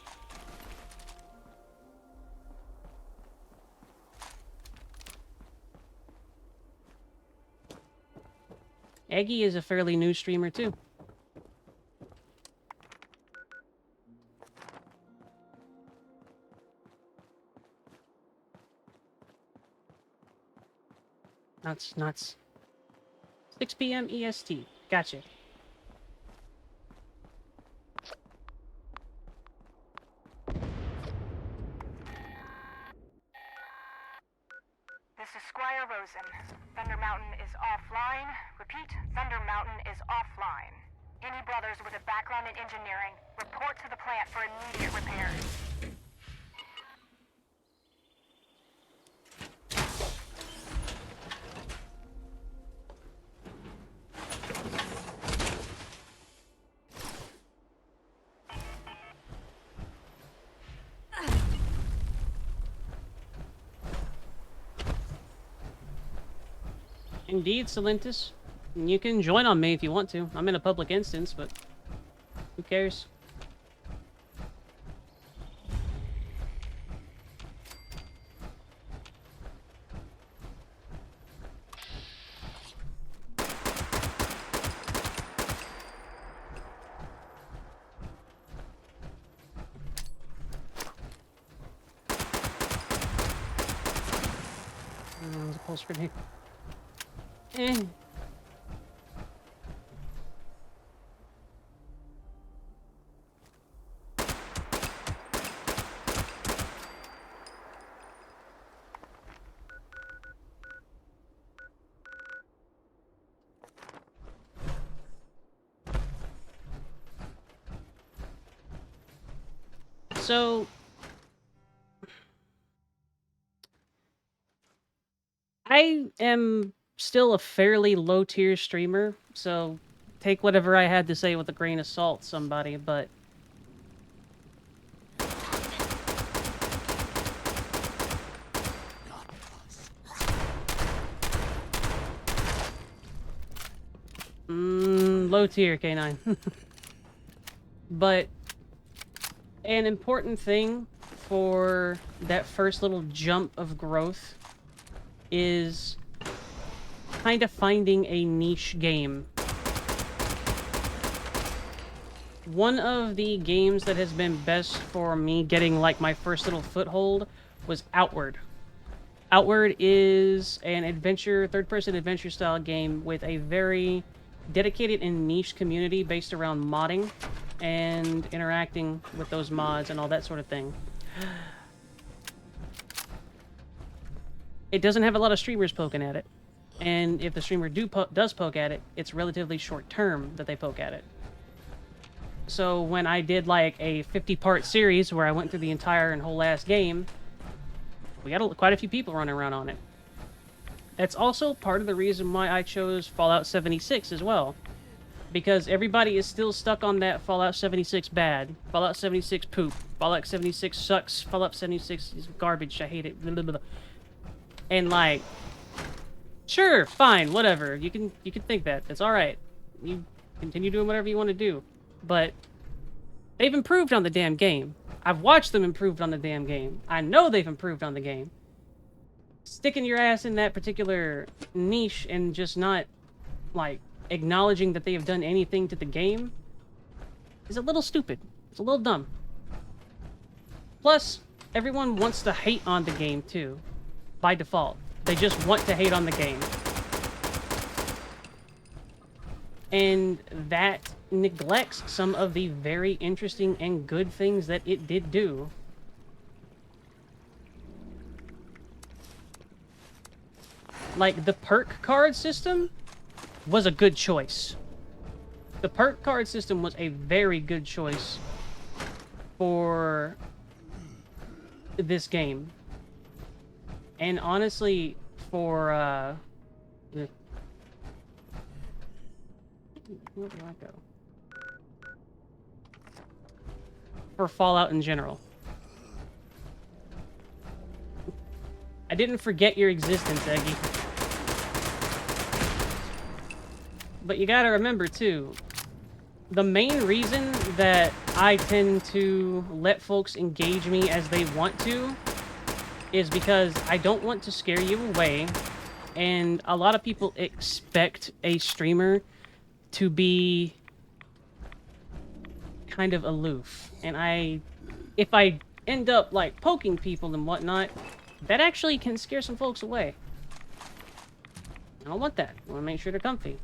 Eggy is a fairly new streamer too. Nuts. 6 p.m. EST. Gotcha. This is Squire Rosen. Thunder Mountain is offline. Repeat, Thunder Mountain is offline. Any brothers with a background in engineering, report to the plant for immediate repairs. Indeed, Salentis. You can join on me if you want to. I'm in a public instance, but who cares? There's a pulse grenade. So, I am still a fairly low tier streamer, so take whatever I had to say with a grain of salt, somebody, but low tier K9. But an important thing for that first little jump of growth is kind of finding a niche game. One of the games that has been best for me getting like my first little foothold was Outward. Outward is an adventure, third-person adventure style game with a very dedicated and niche community based around modding and interacting with those mods and all that sort of thing. It doesn't have a lot of streamers poking at it. And if the streamer does poke at it, it's relatively short term that they poke at it. So when I did like a 50-part series where I went through the entire and whole last game, we got quite a few people running around on it. That's also part of the reason why I chose Fallout 76 as well. Because everybody is still stuck on that Fallout 76 bad, Fallout 76 poop, Fallout 76 sucks, Fallout 76 is garbage, I hate it, blah, blah, blah. And like, sure, fine, whatever, you can think that, it's alright. You continue doing whatever you want to do. But they've improved on the damn game. I've watched them improve on the damn game. I know they've improved on the game. Sticking your ass in that particular niche and just not, like, acknowledging that they have done anything to the game is a little stupid. It's a little dumb. Plus, everyone wants to hate on the game, too. By default. They just want to hate on the game. And that neglects some of the very interesting and good things that it did do. Like, the perk card system was a good choice. The perk card system was a very good choice for this game. And honestly, for, where do I go? For Fallout in general. I didn't forget your existence, Eggy. But you gotta remember, too, the main reason that I tend to let folks engage me as they want to is because I don't want to scare you away, and a lot of people expect a streamer to be kind of aloof. And if I end up, like, poking people and whatnot, that actually can scare some folks away. I don't want that. I want to make sure they're comfy.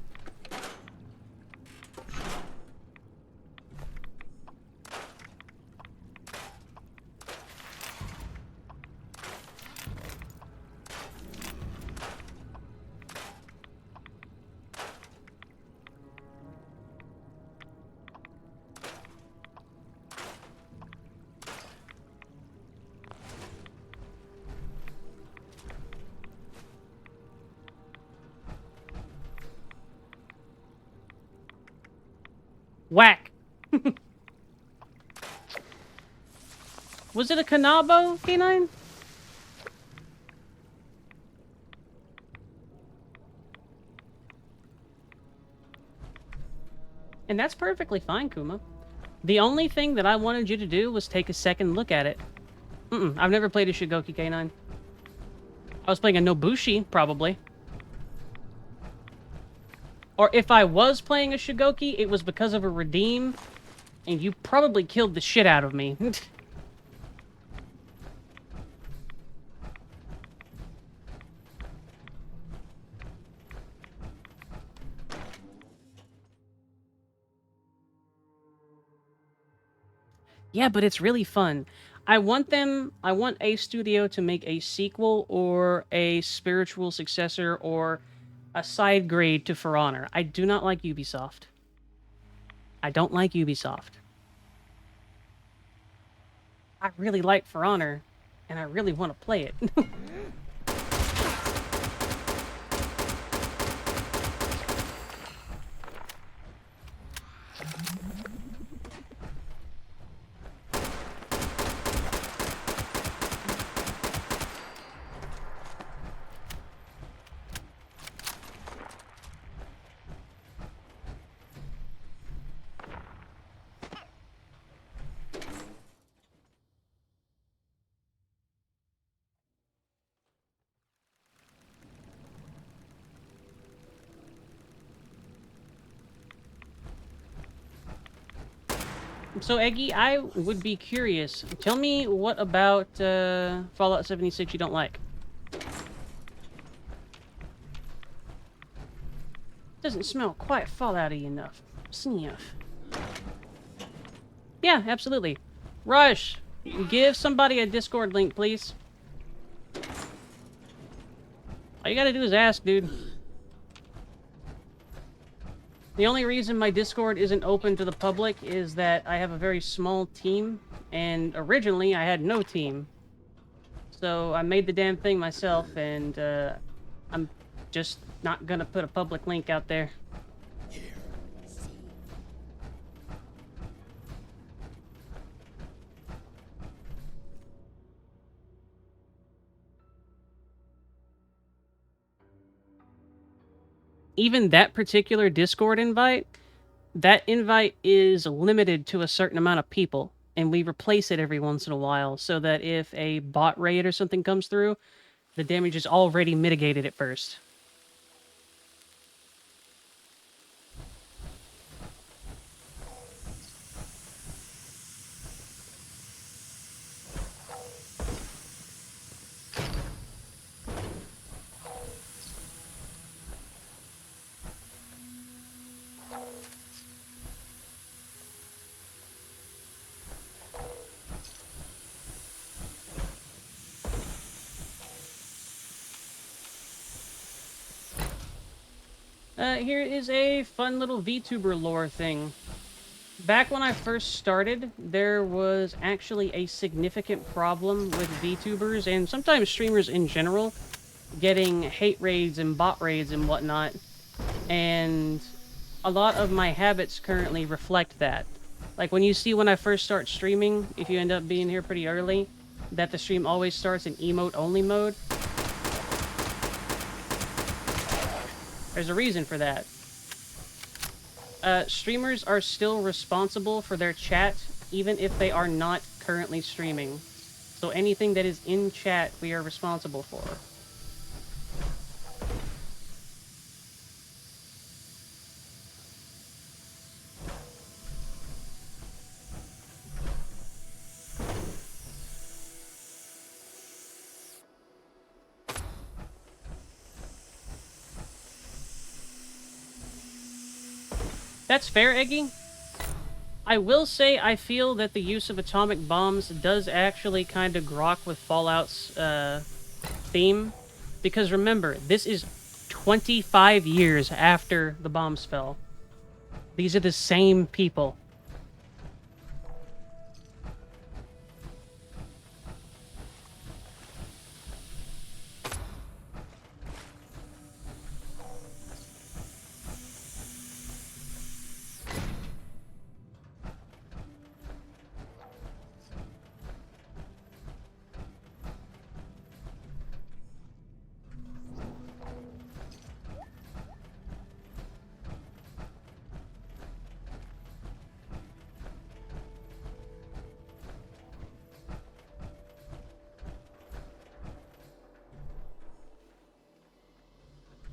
Whack! Was it a Kanabo, K9? And that's perfectly fine, Kuma. The only thing that I wanted you to do was take a second look at it. I've never played a Shigoki K9. I was playing a Nobushi, probably. Or if I was playing a Shigoki, it was because of a redeem, and you probably killed the shit out of me. Yeah, but it's really fun. I want a studio to make a sequel or a spiritual successor or a side grade to For Honor. I do not like Ubisoft. I don't like Ubisoft. I really like For Honor, and I really want to play it. So, Eggy, I would be curious. Tell me what about Fallout 76 you don't like. Doesn't smell quite Fallout-y enough. Sniff. Yeah, absolutely. Rush, give somebody a Discord link, please. All you gotta do is ask, dude. The only reason my Discord isn't open to the public is that I have a very small team, and originally I had no team. So I made the damn thing myself, and I'm just not gonna put a public link out there. Even that particular Discord invite, that invite is limited to a certain amount of people, and we replace it every once in a while so that if a bot raid or something comes through, the damage is already mitigated at first. Here is a fun little VTuber lore thing. Back when I first started, there was actually a significant problem with VTubers, and sometimes streamers in general, getting hate raids and bot raids and whatnot. And a lot of my habits currently reflect that. Like when you see when I first start streaming, if you end up being here pretty early, that the stream always starts in emote-only mode. There's a reason for that. Streamers are still responsible for their chat, even if they are not currently streaming. So anything that is in chat, we are responsible for. That's fair, Eggy. I will say I feel that the use of atomic bombs does actually kind of grok with Fallout's theme. Because remember, this is 25 years after the bombs fell. These are the same people.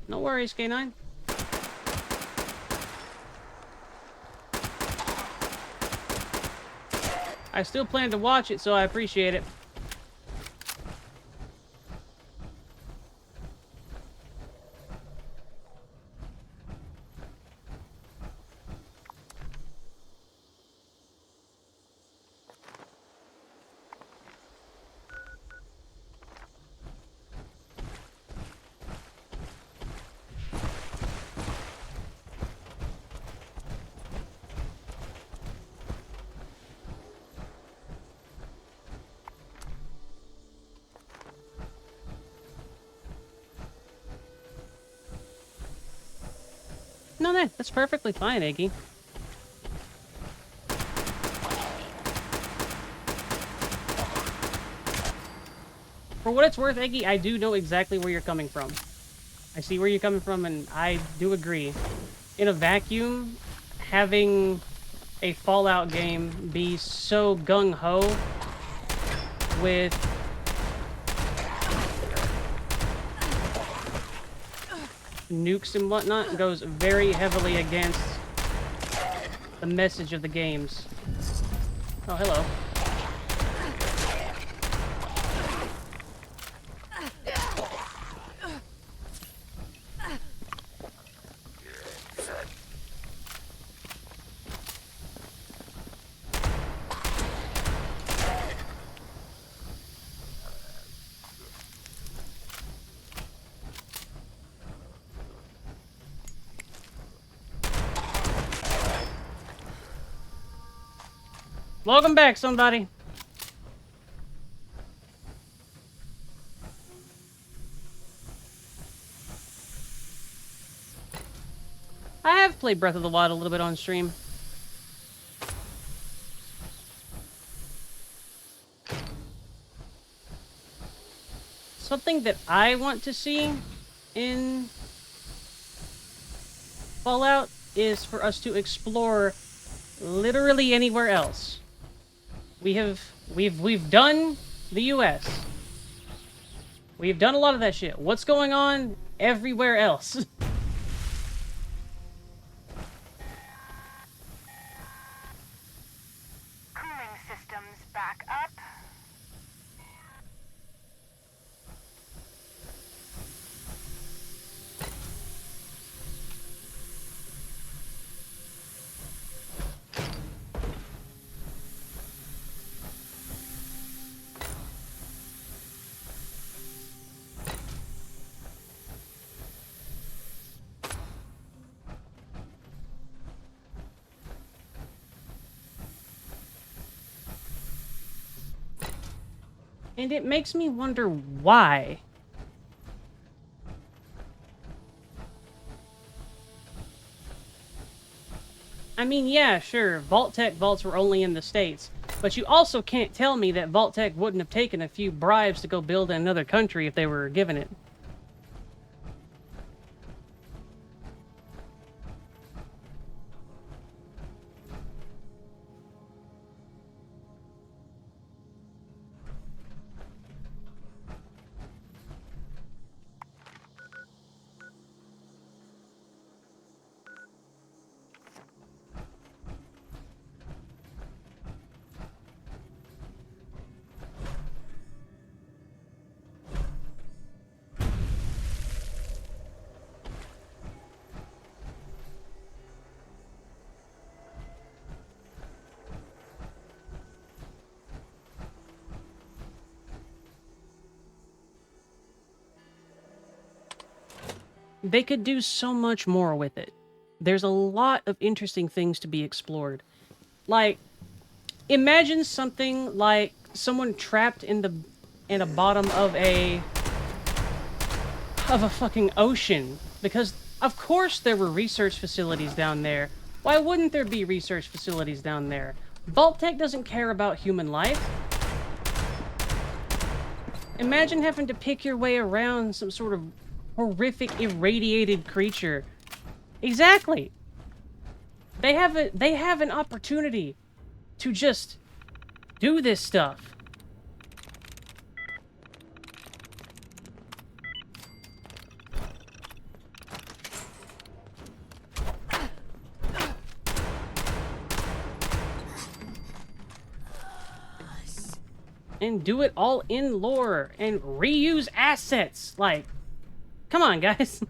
No worries, K9. I still plan to watch it, so I appreciate it. No, that's perfectly fine, Iggy. For what it's worth, Iggy, I do know exactly where you're coming from. I see where you're coming from, and I do agree. In a vacuum, having a Fallout game be so gung-ho with nukes and whatnot goes very heavily against the message of the games. Oh, hello. Welcome back, somebody. I have played Breath of the Wild a little bit on stream. Something that I want to see in Fallout is for us to explore literally anywhere else. We've done the US. We've done a lot of that shit. What's going on everywhere else? Cooling systems back up. And it makes me wonder why. I mean, yeah, sure, Vault-Tec vaults were only in the States, but you also can't tell me that Vault-Tec wouldn't have taken a few bribes to go build in another country if they were given it. They could do so much more with it. There's a lot of interesting things to be explored. Like, imagine something like someone trapped in a bottom of a fucking ocean. Because of course there were research facilities down there. Why wouldn't there be research facilities down there? Vault-Tec doesn't care about human life. Imagine having to pick your way around some sort of horrific irradiated creature. Exactly. They have an opportunity to just do this stuff. and do it all in lore and reuse assets. Like, come on, guys.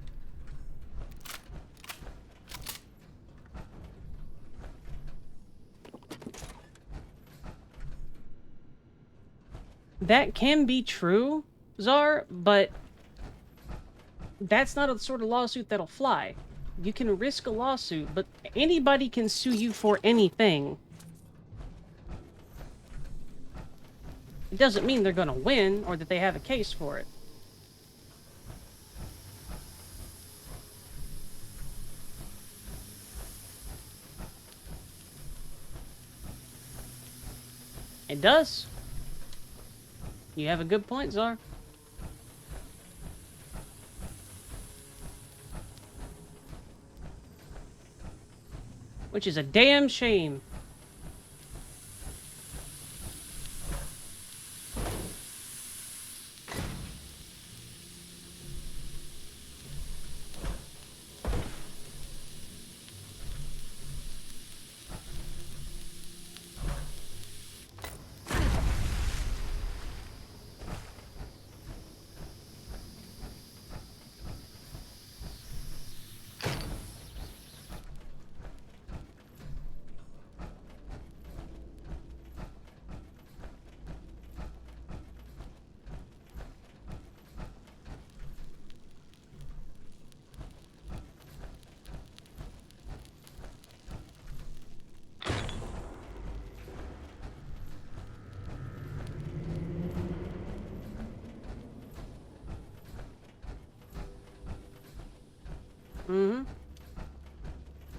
That can be true, Czar, but that's not a sort of lawsuit that'll fly. You can risk a lawsuit, but anybody can sue you for anything. It doesn't mean they're gonna win or that they have a case for it. It does. You have a good point, Czar. Which is a damn shame.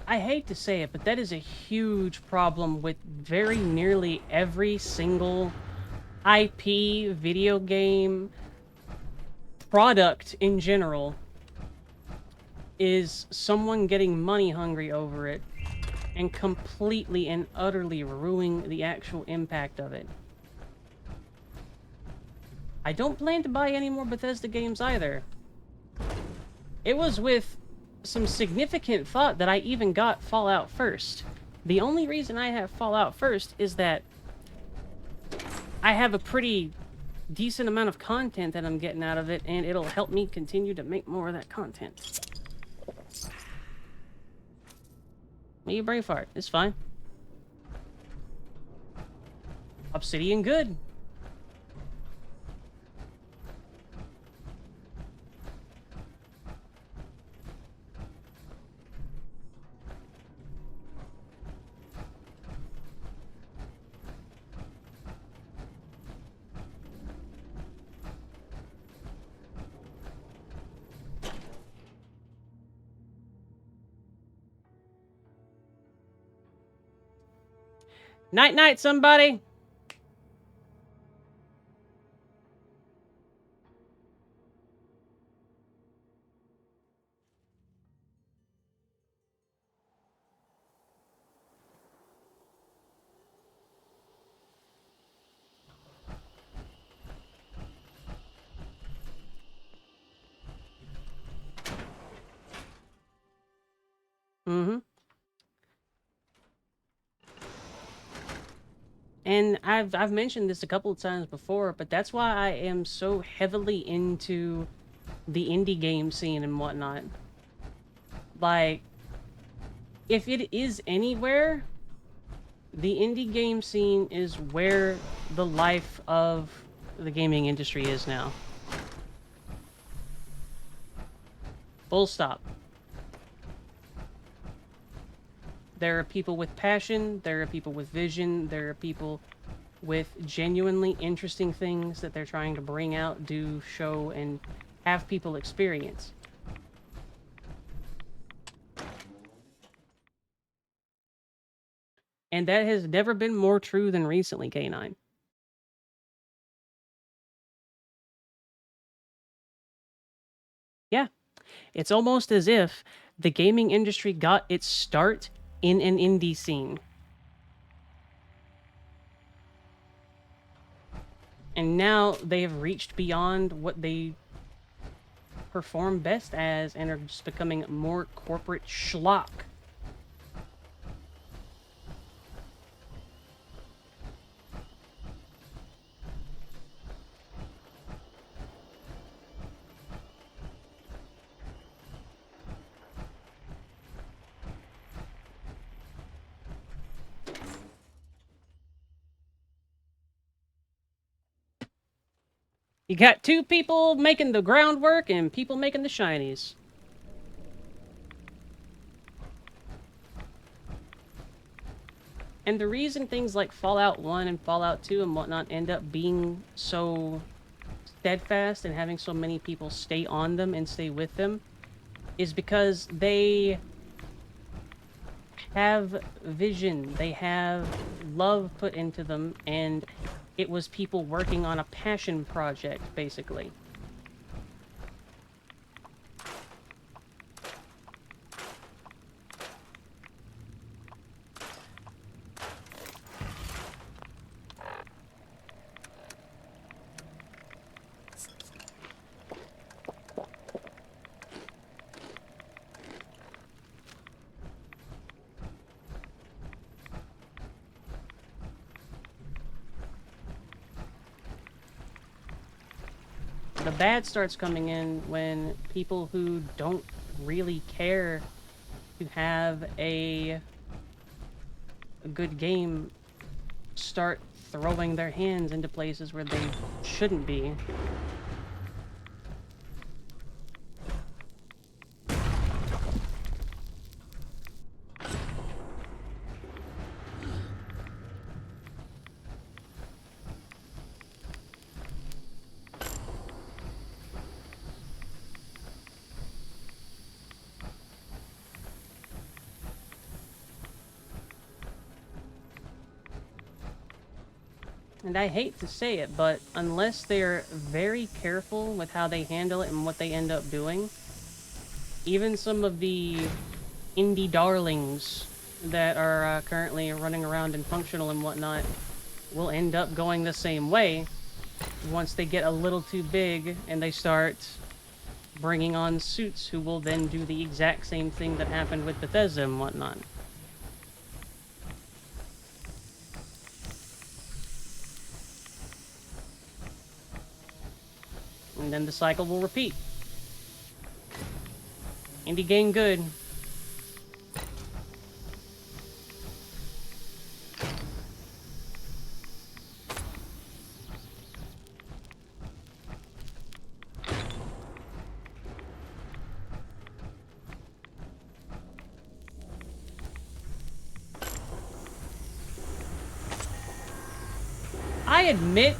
I hate to say it, but that is a huge problem with very nearly every single IP, video game, product in general, is someone getting money hungry over it and completely and utterly ruining the actual impact of it. I don't plan to buy any more Bethesda games either. It was with some significant thought that I even got Fallout first. The only reason I have Fallout first is that I have a pretty decent amount of content that I'm getting out of it, and it'll help me continue to make more of that content. Me, Braveheart, it's fine. Obsidian, good. Night-night, somebody! And I've mentioned this a couple of times before, but that's why I am so heavily into the indie game scene and whatnot. Like, if it is anywhere, the indie game scene is where the life of the gaming industry is now. Full stop. There are people with passion, there are people with vision, there are people with genuinely interesting things that they're trying to bring out, do, show, and have people experience. And that has never been more true than recently, K9. Yeah. It's almost as if the gaming industry got its start in an indie scene. And now they have reached beyond what they perform best as and are just becoming more corporate schlock. You got two people making the groundwork and people making the shinies. And the reason things like Fallout 1 and Fallout 2 and whatnot end up being so steadfast and having so many people stay on them and stay with them is because they have vision, they have love put into them, and it was people working on a passion project, basically. The bad starts coming in when people who don't really care to have a good game start throwing their hands into places where they shouldn't be. And I hate to say it, but unless they're very careful with how they handle it and what they end up doing, even some of the indie darlings that are currently running around and functional and whatnot will end up going the same way once they get a little too big and they start bringing on suits who will then do the exact same thing that happened with Bethesda and whatnot. And then the cycle will repeat. Indie game good. I admit,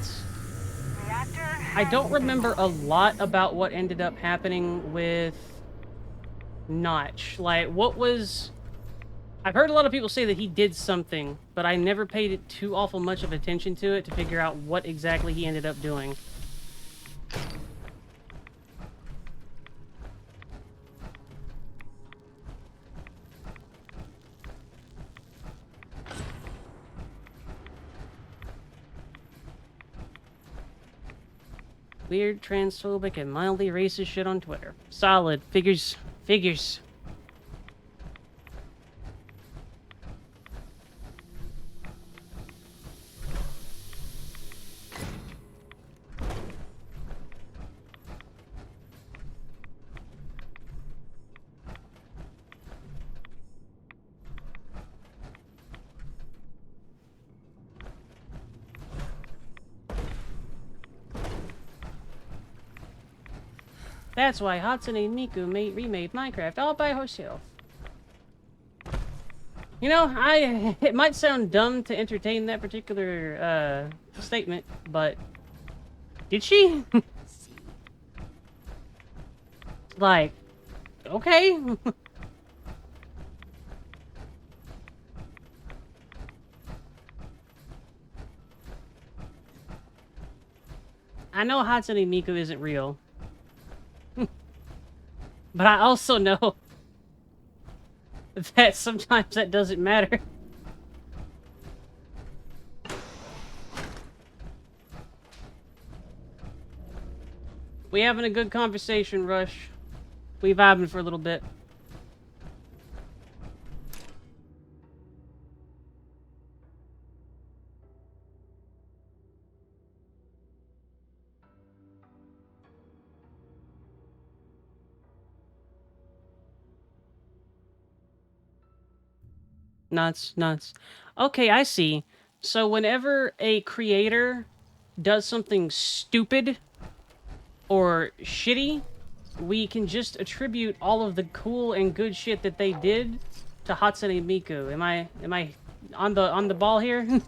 I don't remember a lot about what ended up happening with Notch. Like, what was... I've heard a lot of people say that he did something, but I never paid it too awful much of attention to it to figure out what exactly he ended up doing. Weird, transphobic, and mildly racist shit on Twitter. Solid. Figures. Figures. That's why Hatsune Miku remade Minecraft all by herself. You know, it might sound dumb to entertain that particular statement, but did she? Like, okay. I know Hatsune Miku isn't real. But I also know that sometimes that doesn't matter. We having a good conversation, Rush. We vibing for a little bit. Nuts. Okay, I see. So whenever a creator does something stupid or shitty, we can just attribute all of the cool and good shit that they did to Hatsune Miku. Am I on the ball here?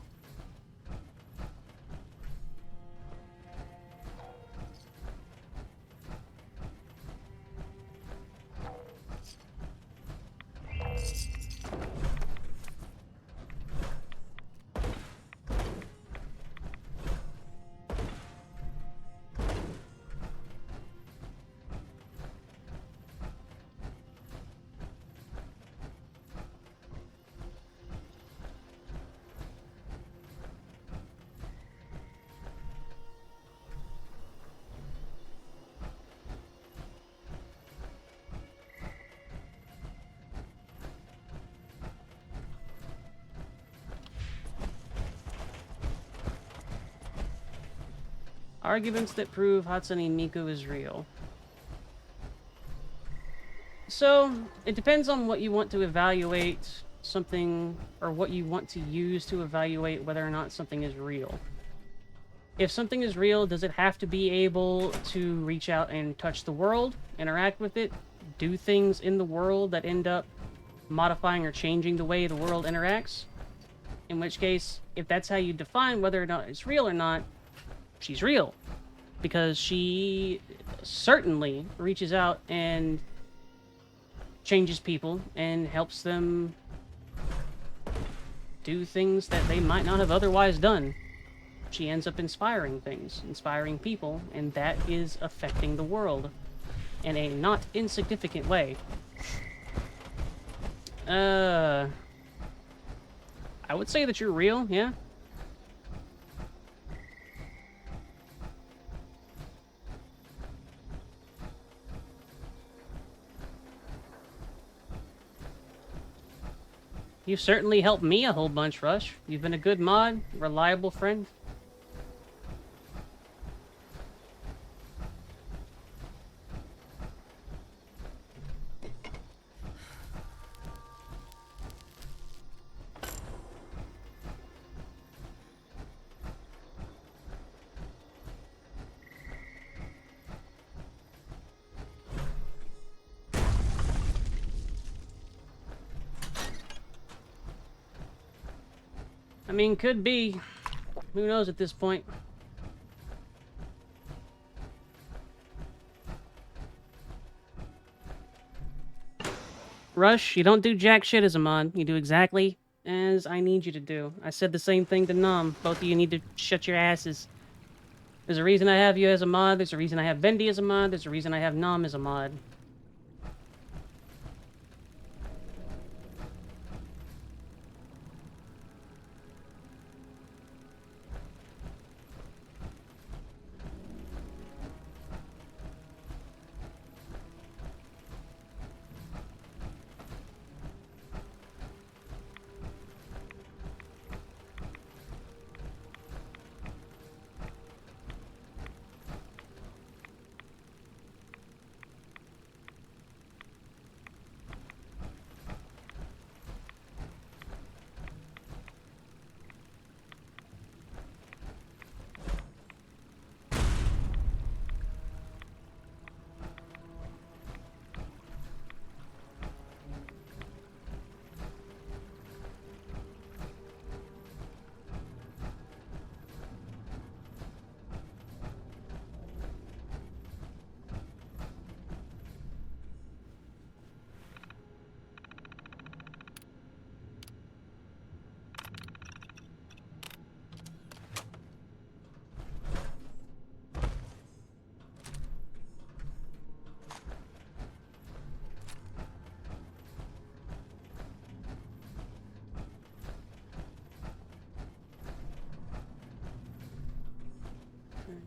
Arguments that prove Hatsune Miku is real. So, it depends on what you want to evaluate something, or what you want to use to evaluate whether or not something is real. If something is real, does it have to be able to reach out and touch the world, interact with it, do things in the world that end up modifying or changing the way the world interacts? In which case, if that's how you define whether or not it's real or not, she's real. Because she certainly reaches out and changes people and helps them do things that they might not have otherwise done. She ends up inspiring things, inspiring people, and that is affecting the world in a not insignificant way. I would say that you're real, yeah. You've certainly helped me a whole bunch, Rush. You've been a good mod, reliable friend. I mean, could be. Who knows at this point? Rush, you don't do jack shit as a mod. You do exactly as I need you to do. I said the same thing to Nom. Both of you need to shut your asses. There's a reason I have you as a mod. There's a reason I have Bendy as a mod. There's a reason I have Nom as a mod.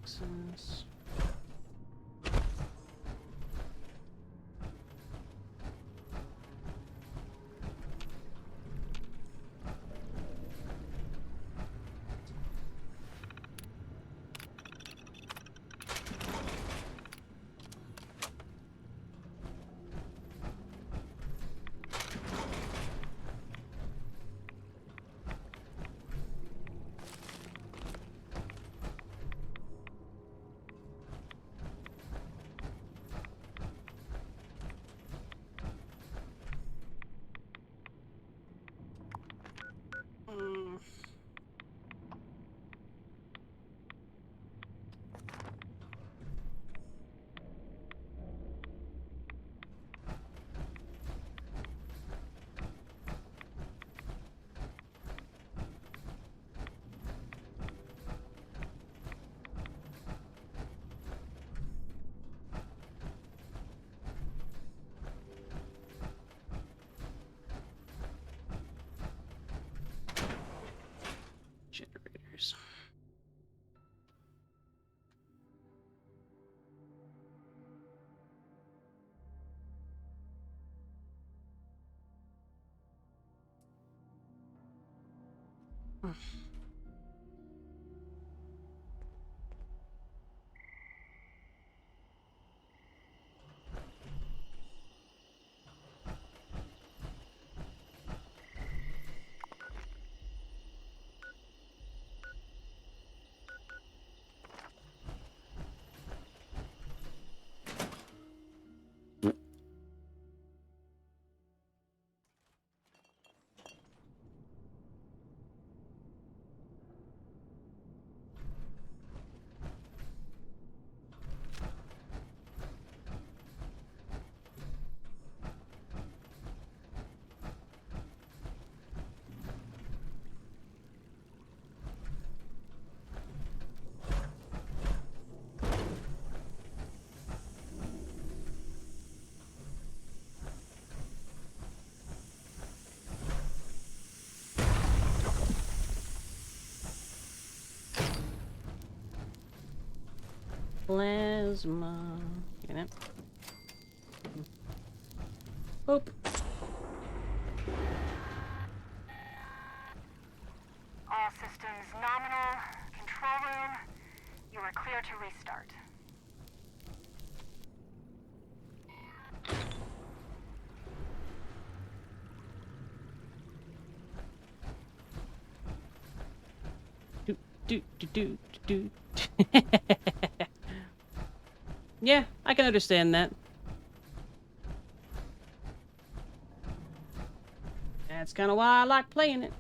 Access. Plasma. Get it? Boop. All systems nominal. Control room, you are clear to restart. Do. Yeah, I can understand that. That's kind of why I like playing it.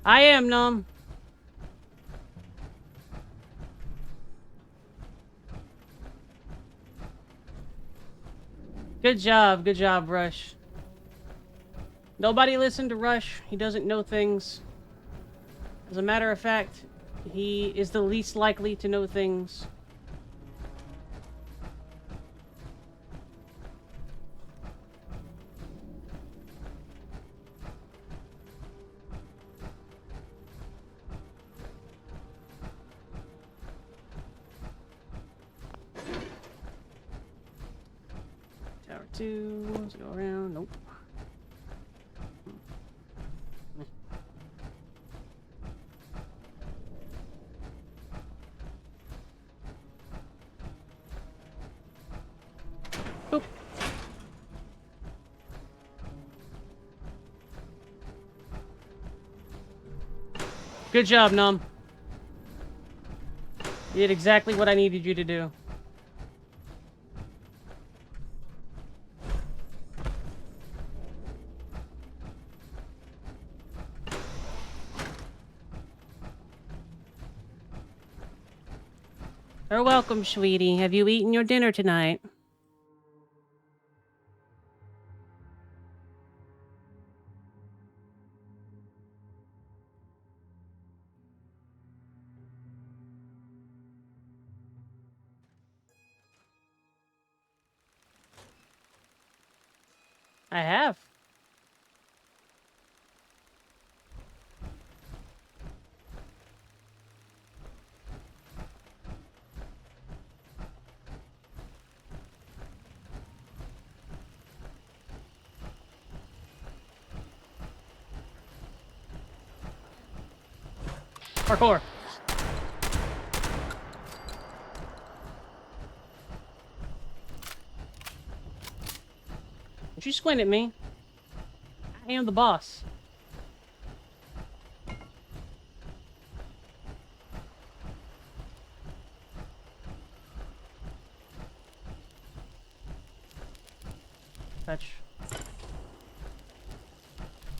I am numb. Good job, Rush. Nobody listened to Rush. He doesn't know things. As a matter of fact, he is the least likely to know things. Tower 2, let's go around. Nope. Boop. Good job, Num. You did exactly what I needed you to do. You're welcome, sweetie. Have you eaten your dinner tonight? I have. Parkour. Don't you squint at me. I am the boss. Touch.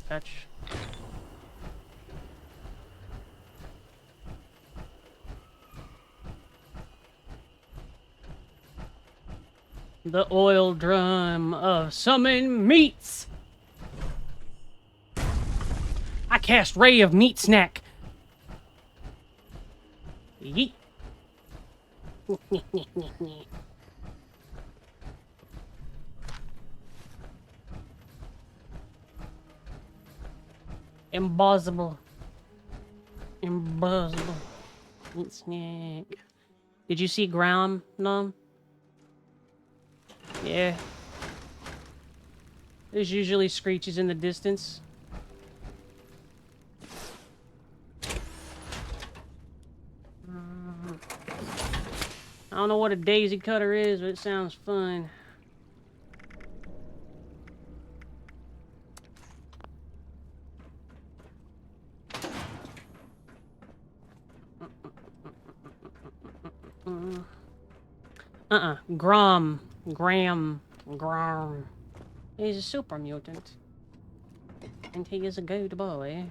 Touch. The oil drum of summon meats. I cast Ray of Meat Snack. Yeet. Impossible. Impossible. Snack. Did you see Graham, Nom? Yeah. There's usually screeches in the distance. I don't know what a daisy cutter is, but it sounds fun. Graham. He's a super mutant. And he is a good boy.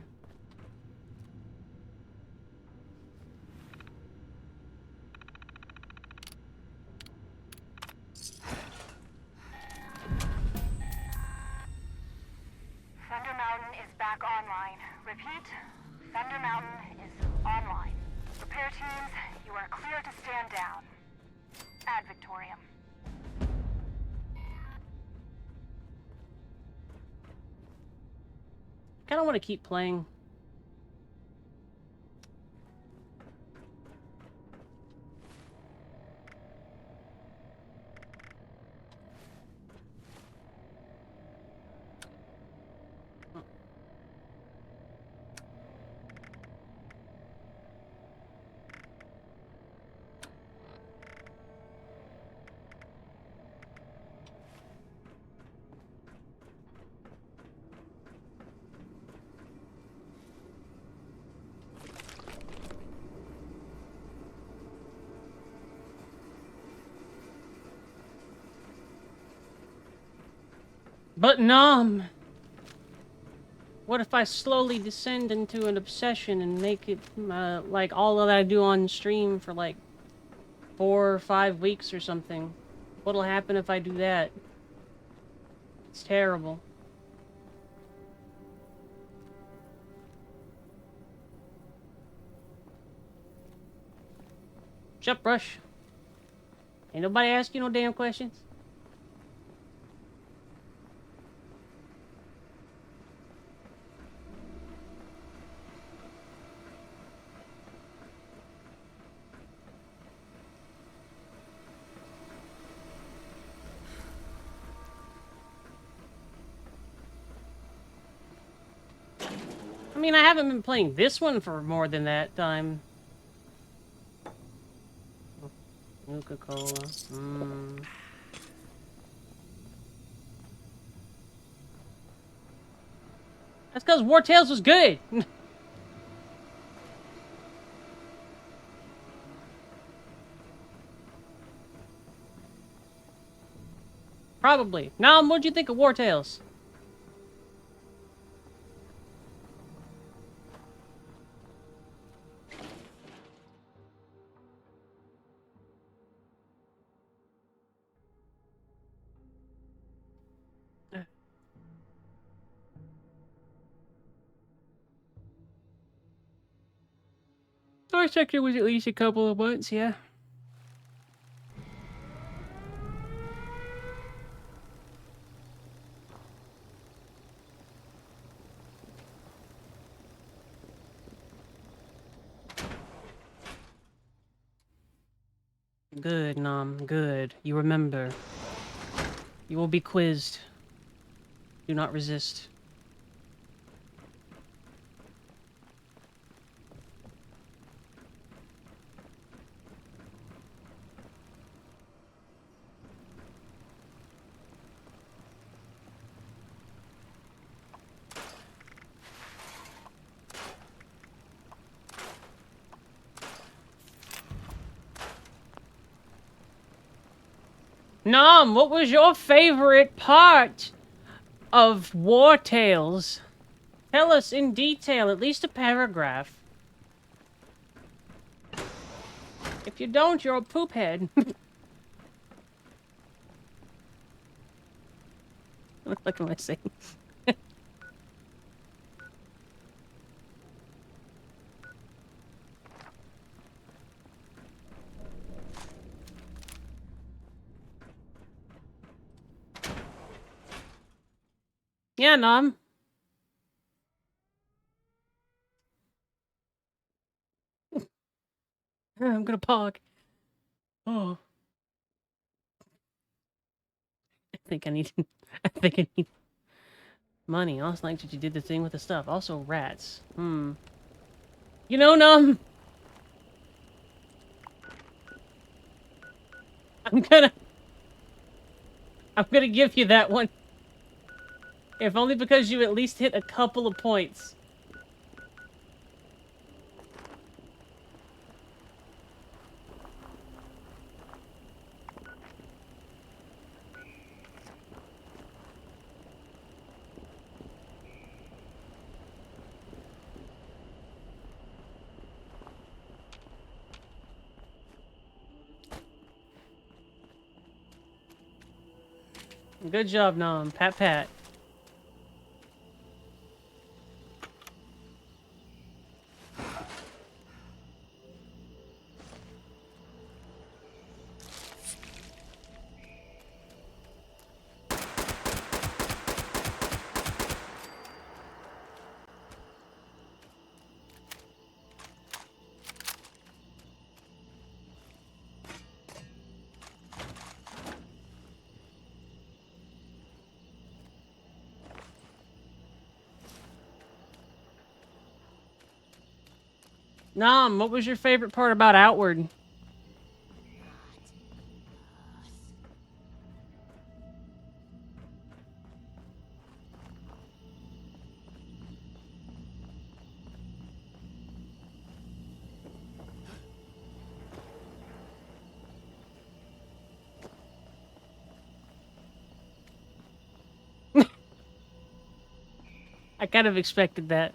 Thunder Mountain is back online. Repeat, Thunder Mountain is online. Repair teams, you are clear to stand down. Ad Victoriam. Kinda wanna keep playing. But Nom! What if I slowly descend into an obsession and make it, like, all that I do on stream for, like, 4 or 5 weeks or something? What'll happen if I do that? It's terrible. Shut up, Brush. Ain't nobody ask you no damn questions. I mean, I haven't been playing this one for more than that time. Nuka-Cola. That's because War Tales was good. Probably. Now, what'd you think of War Tales? Our sector was at least a couple of months, yeah. Good, Nom, good. You remember. You will be quizzed. Do not resist. Nom, what was your favorite part of War Tales? Tell us in detail, at least a paragraph. If you don't, you're a poophead. What the fuck am I saying? Yeah, Nom. I'm gonna pog. Oh. I think I need money. Also like that you did the thing with the stuff. Also rats. You know, Num. I'm gonna give you that one. If only because you at least hit a couple of points. Good job, Nom. Pat pat. Nom, what was your favorite part about Outward? I kind of expected that.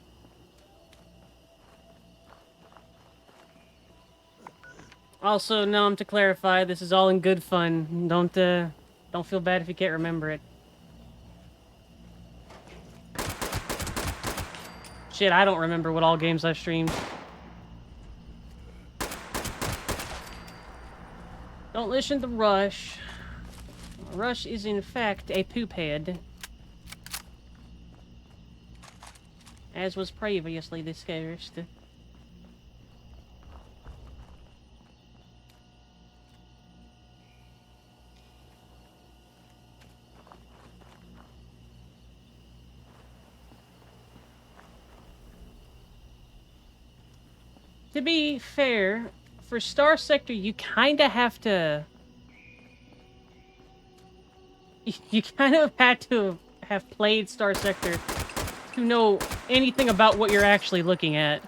Also, Nom, to clarify, this is all in good fun. Don't feel bad if you can't remember it. Shit, I don't remember what all games I've streamed. Don't listen to Rush. Rush is in fact a poop head. As was previously discussed. To be fair, for Star Sector, you kind of have to... You kind of had to have played Star Sector to know anything about what you're actually looking at.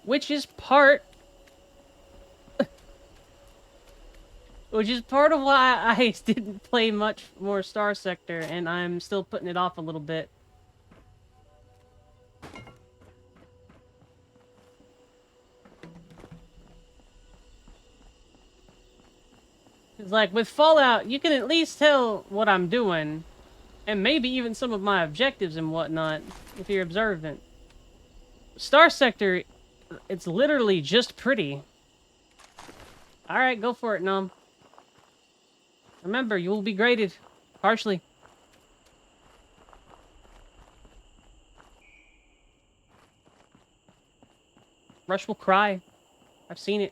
Which is part of why I didn't play much more Star Sector, and I'm still putting it off a little bit. It's like, with Fallout, you can at least tell what I'm doing, and maybe even some of my objectives and whatnot, if you're observant. Star Sector, it's literally just pretty. Alright, go for it, Nom. Remember, you will be graded. Harshly. Rush will cry. I've seen it.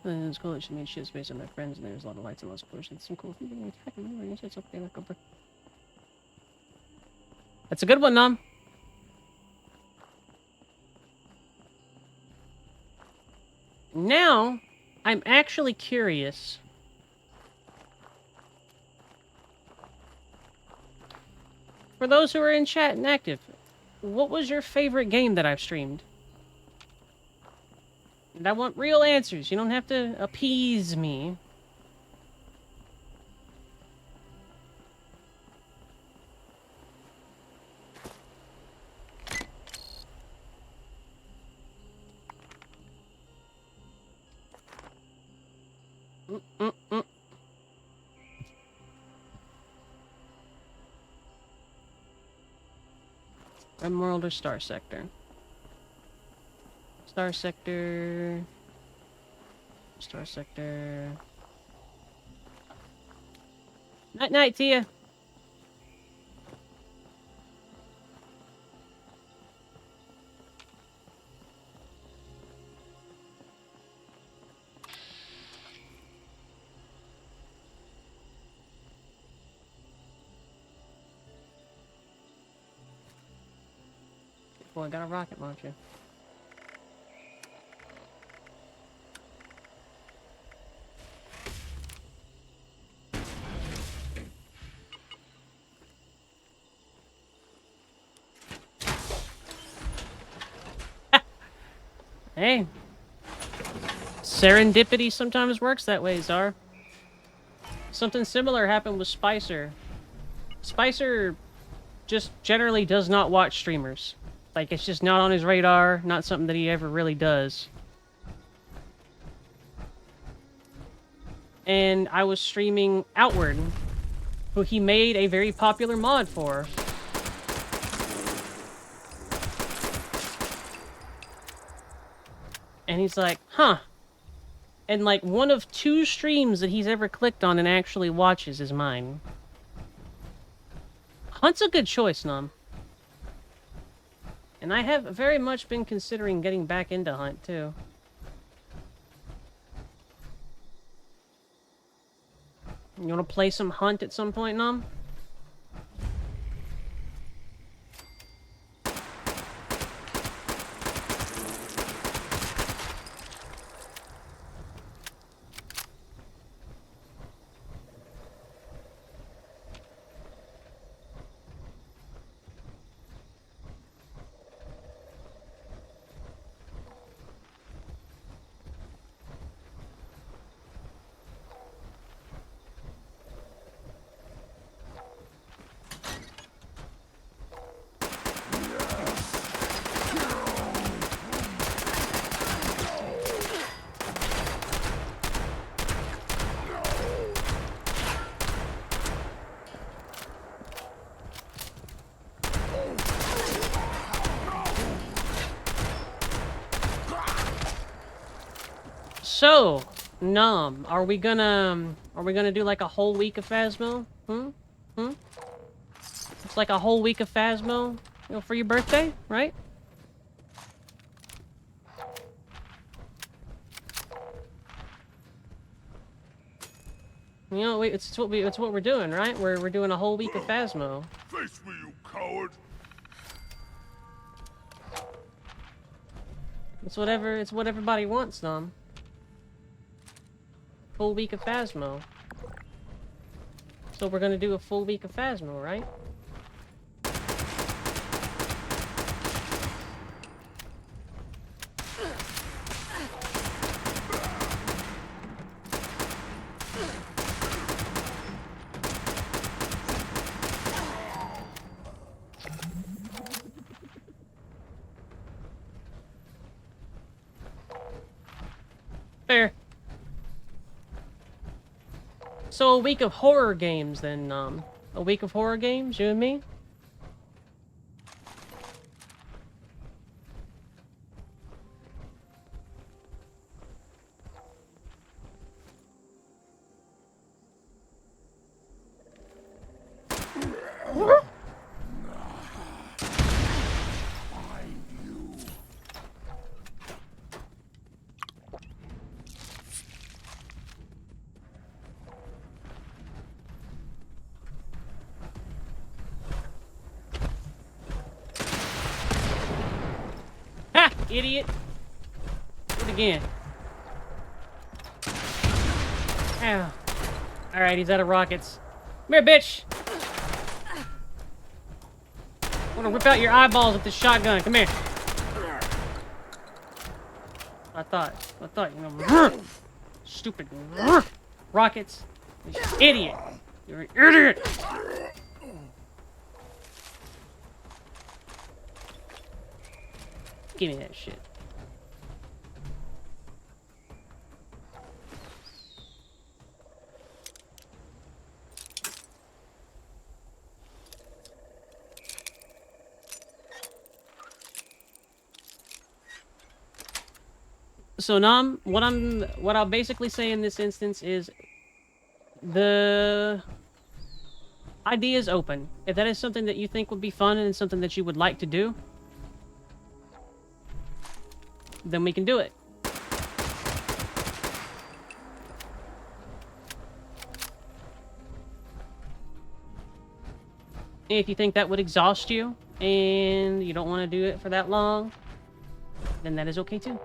And it's cool that she made shit space on my friends, and there's a lot of lights and lots of push. It's some cool thing. It's okay, like over. That's a good one, Nom. Now, I'm actually curious. For those who are in chat and active, what was your favorite game that I've streamed? And I want real answers. You don't have to appease me. Rim World or Star Sector? Star Sector. Star Sector. Night night, Tia. Boy, I got a rocket launcher. Hey. Serendipity sometimes works that way, Czar. Something similar happened with Spicer. Spicer just generally does not watch streamers. Like, it's just not on his radar, not something that he ever really does. And I was streaming Outward, who he made a very popular mod for. And he's like, huh. And like, one of 2 streams that he's ever clicked on and actually watches is mine. Hunt's a good choice, Nom. And I have very much been considering getting back into Hunt, too. You want to play some Hunt at some point, Nom? So, Nom, are we gonna do like a whole week of Phasmo? It's like a whole week of Phasmo, you know, for your birthday, right? You know, it's what we're doing, right? We're doing a whole week of Phasmo. Face me, you coward! It's what everybody wants, Nom. Full week of Phasmo. So we're gonna do a full week of Phasmo, right? Fair. So a week of horror games then, a week of horror games, you and me? Ha! Idiot! Do it again. Ow. Alright, he's out of rockets. Come here, bitch! I'm gonna rip out your eyeballs with this shotgun. Come here. I thought, you know, stupid rockets. You idiot. You're an idiot! Give me that shit. So Nam, what I'll basically say in this instance is the idea is open. If that is something that you think would be fun and something that you would like to do, then we can do it. If you think that would exhaust you and you don't want to do it for that long, then that is okay too.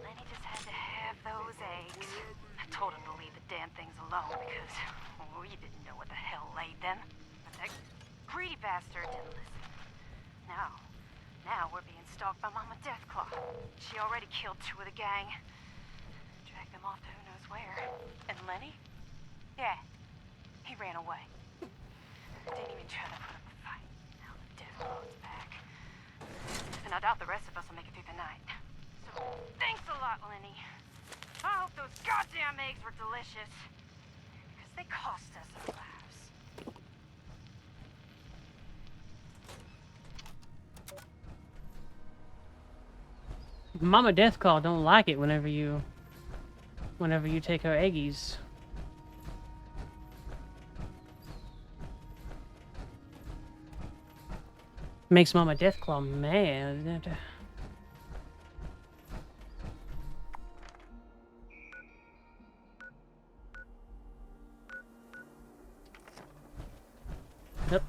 Lenny just had to have those eggs. I told him to leave the damn things alone because we didn't know what the hell laid them. But that greedy bastard didn't listen. Now we're being stalked by Mama Deathclaw. She already killed 2 of the gang. Dragged them off to who knows where. And Lenny? Yeah, he ran away. Didn't even try to put up a fight. Now the Deathclaw's back. And I doubt the rest of us will make it through the night. So thanks a lot, Lenny. I hope those goddamn eggs were delicious. Because they cost us our lives. Mama Deathclaw don't like it whenever you take her eggies. Makes Mama Deathclaw mad. Yep.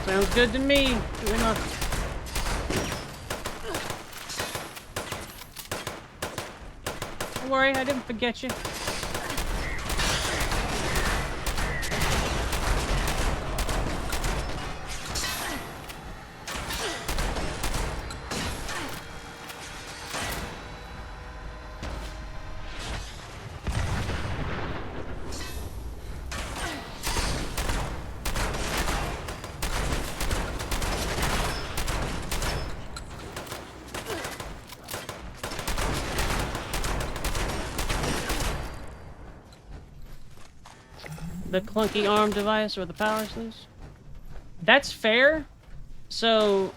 Sounds good to me. We're not... Don't worry, I didn't forget you. The clunky arm device or the power sleeves. That's fair. So,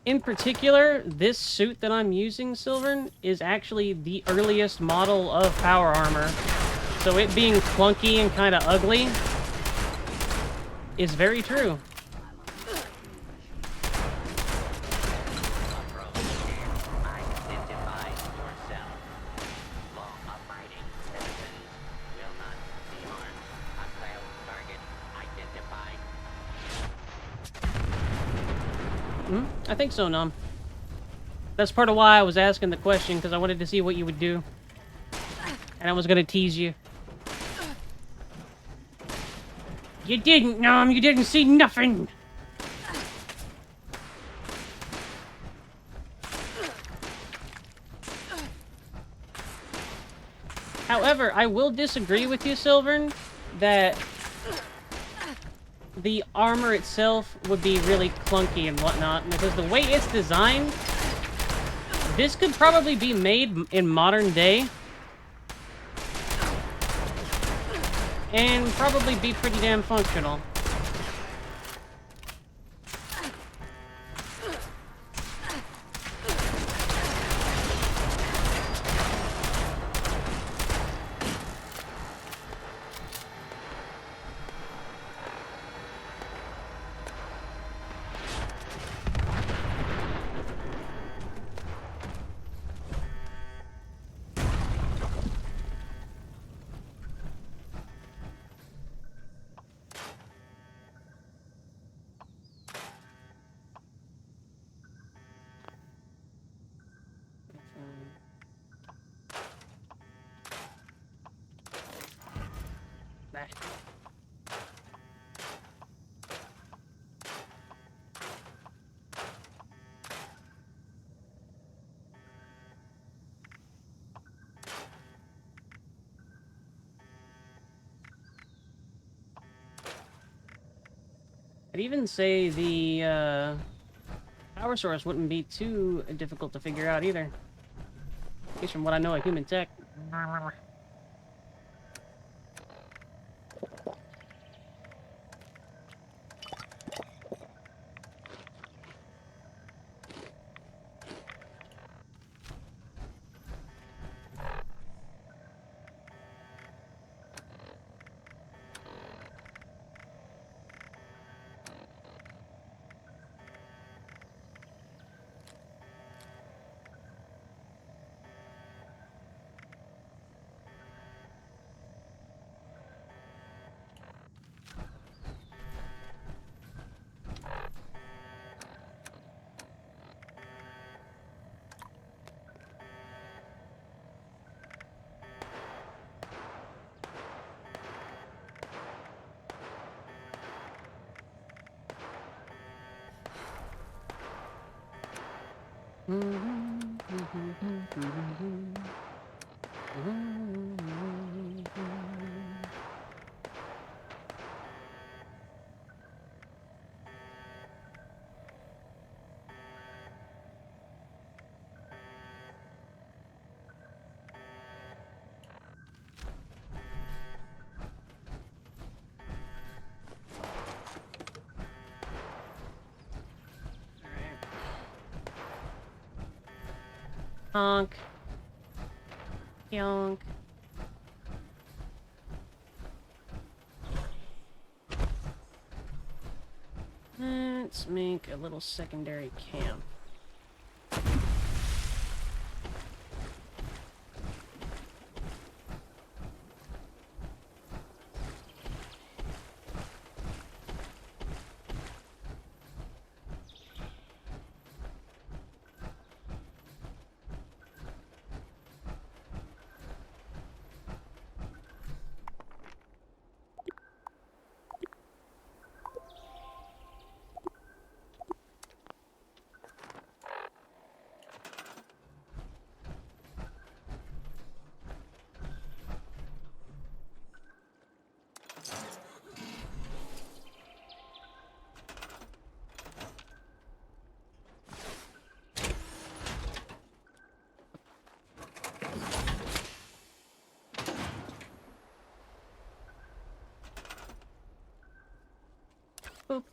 in particular, this suit that I'm using, Sylvan, is actually the earliest model of power armor. So it being clunky and kind of ugly is very true. I think so, Nom. That's part of why I was asking the question, because I wanted to see what you would do. And I was gonna tease you. You didn't, Nom! You didn't see nothing! However, I will disagree with you, Sylvan, that the armor itself would be really clunky and whatnot, because the way it's designed, this could probably be made in modern day and probably be pretty damn functional. I'd even say the power source wouldn't be too difficult to figure out either. At least from what I know of human tech. Honk. Yonk. Let's make a little secondary camp. Boop.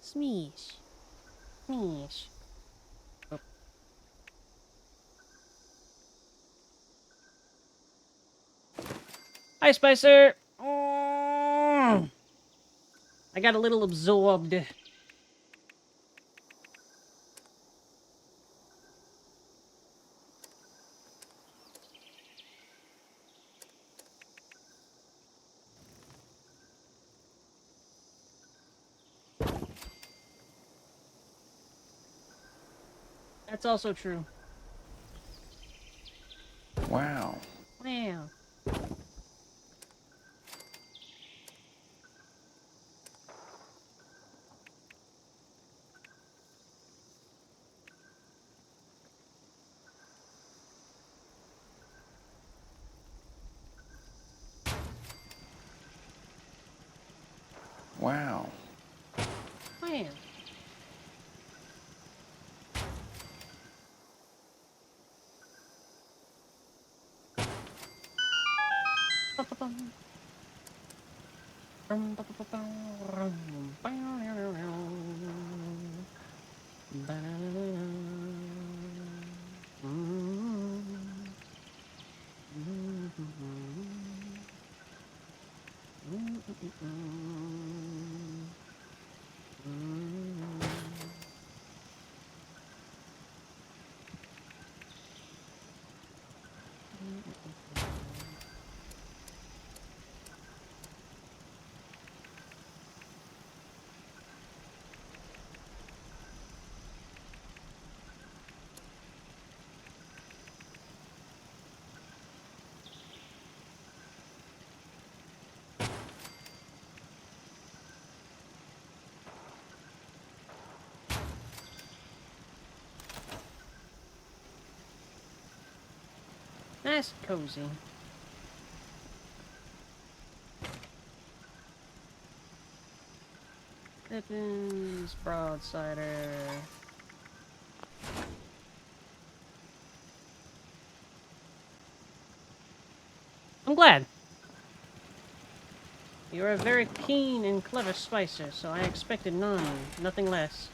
Smeesh. Smeesh. Oh. Hi, Spicer! I got a little absorbed. That's also true. Wow. Wow. Wow. Wow. Nice and cozy. Pippins, broadsider. I'm glad. You're a very keen and clever spicer, so I expected nothing less.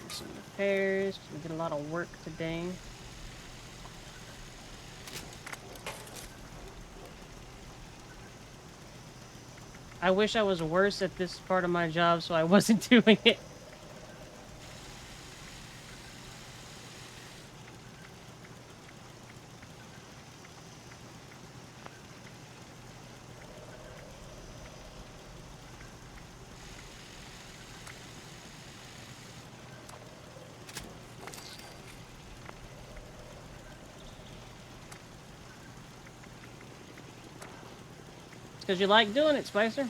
Some repairs. We did a lot of work today. I wish I was worse at this part of my job, so I wasn't doing it. Because you like doing it, Spicer.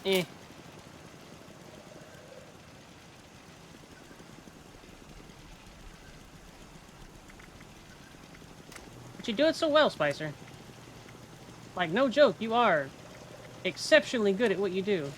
Eh. But you do it so well, Spicer. Like, no joke, you are exceptionally good at what you do.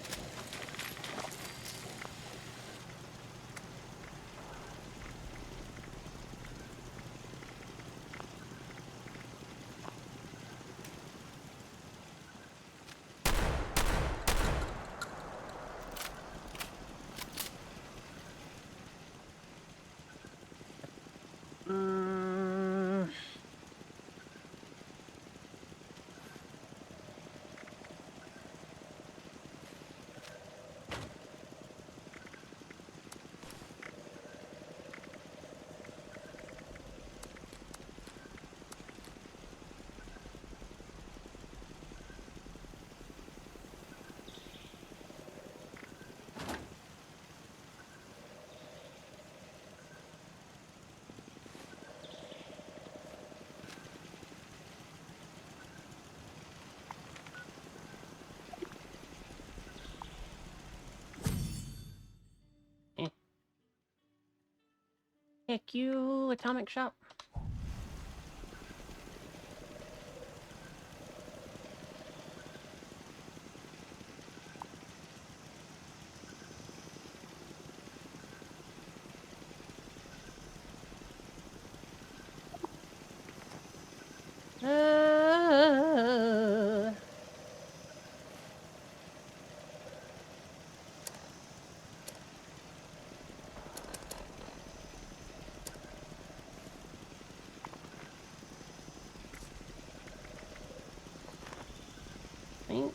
Heck you, Atomic Shop. I think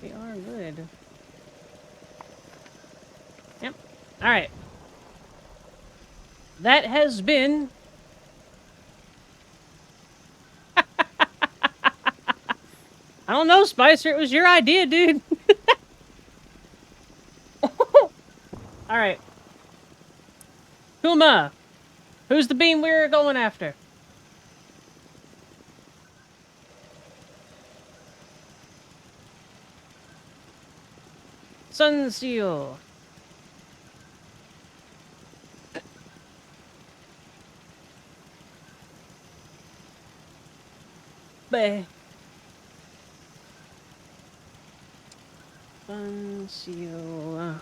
we are good. Yep. Alright. That has been... I don't know, Spicer. It was your idea, dude. Alright. Kuma. Who's the beam we're going after? Sun Seal. Bah. Sun Seal.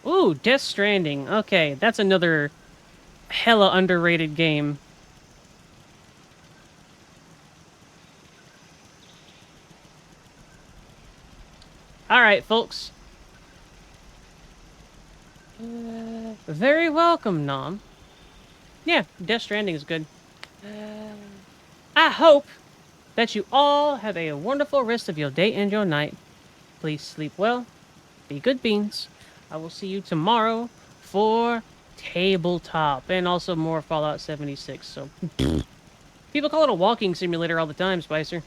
Ooh, Death Stranding. Okay, that's another hella underrated game. Alright, folks. Very welcome, Nom. Yeah, Death Stranding is good. I hope that you all have a wonderful rest of your day and your night. Please sleep well. Be good beans. I will see you tomorrow for Tabletop and also more Fallout 76. So people call it a walking simulator all the time, Spicer.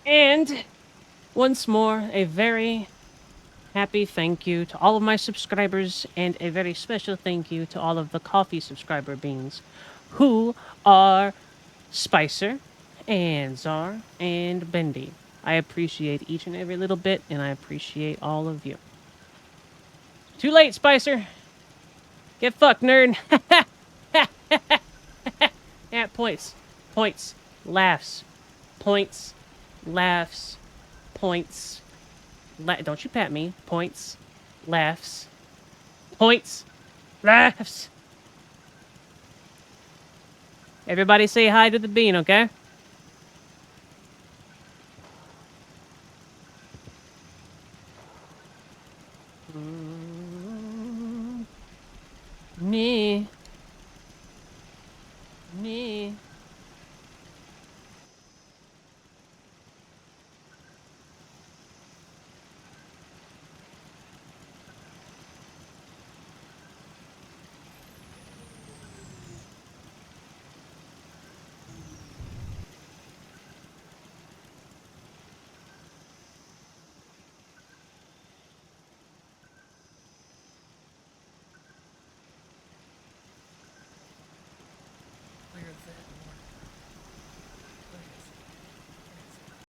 And once more, a very happy thank you to all of my subscribers and a very special thank you to all of the coffee subscriber beans who are Spicer and Czar and Bendy. I appreciate each and every little bit, and I appreciate all of you. Too late, Spicer. Get fucked, nerd. Yeah, points. Points. Laughs. Points. Laughs. Points. Don't you pat me. Points. Laughs. Points. Laughs. Everybody say hi to the bean, okay? Me.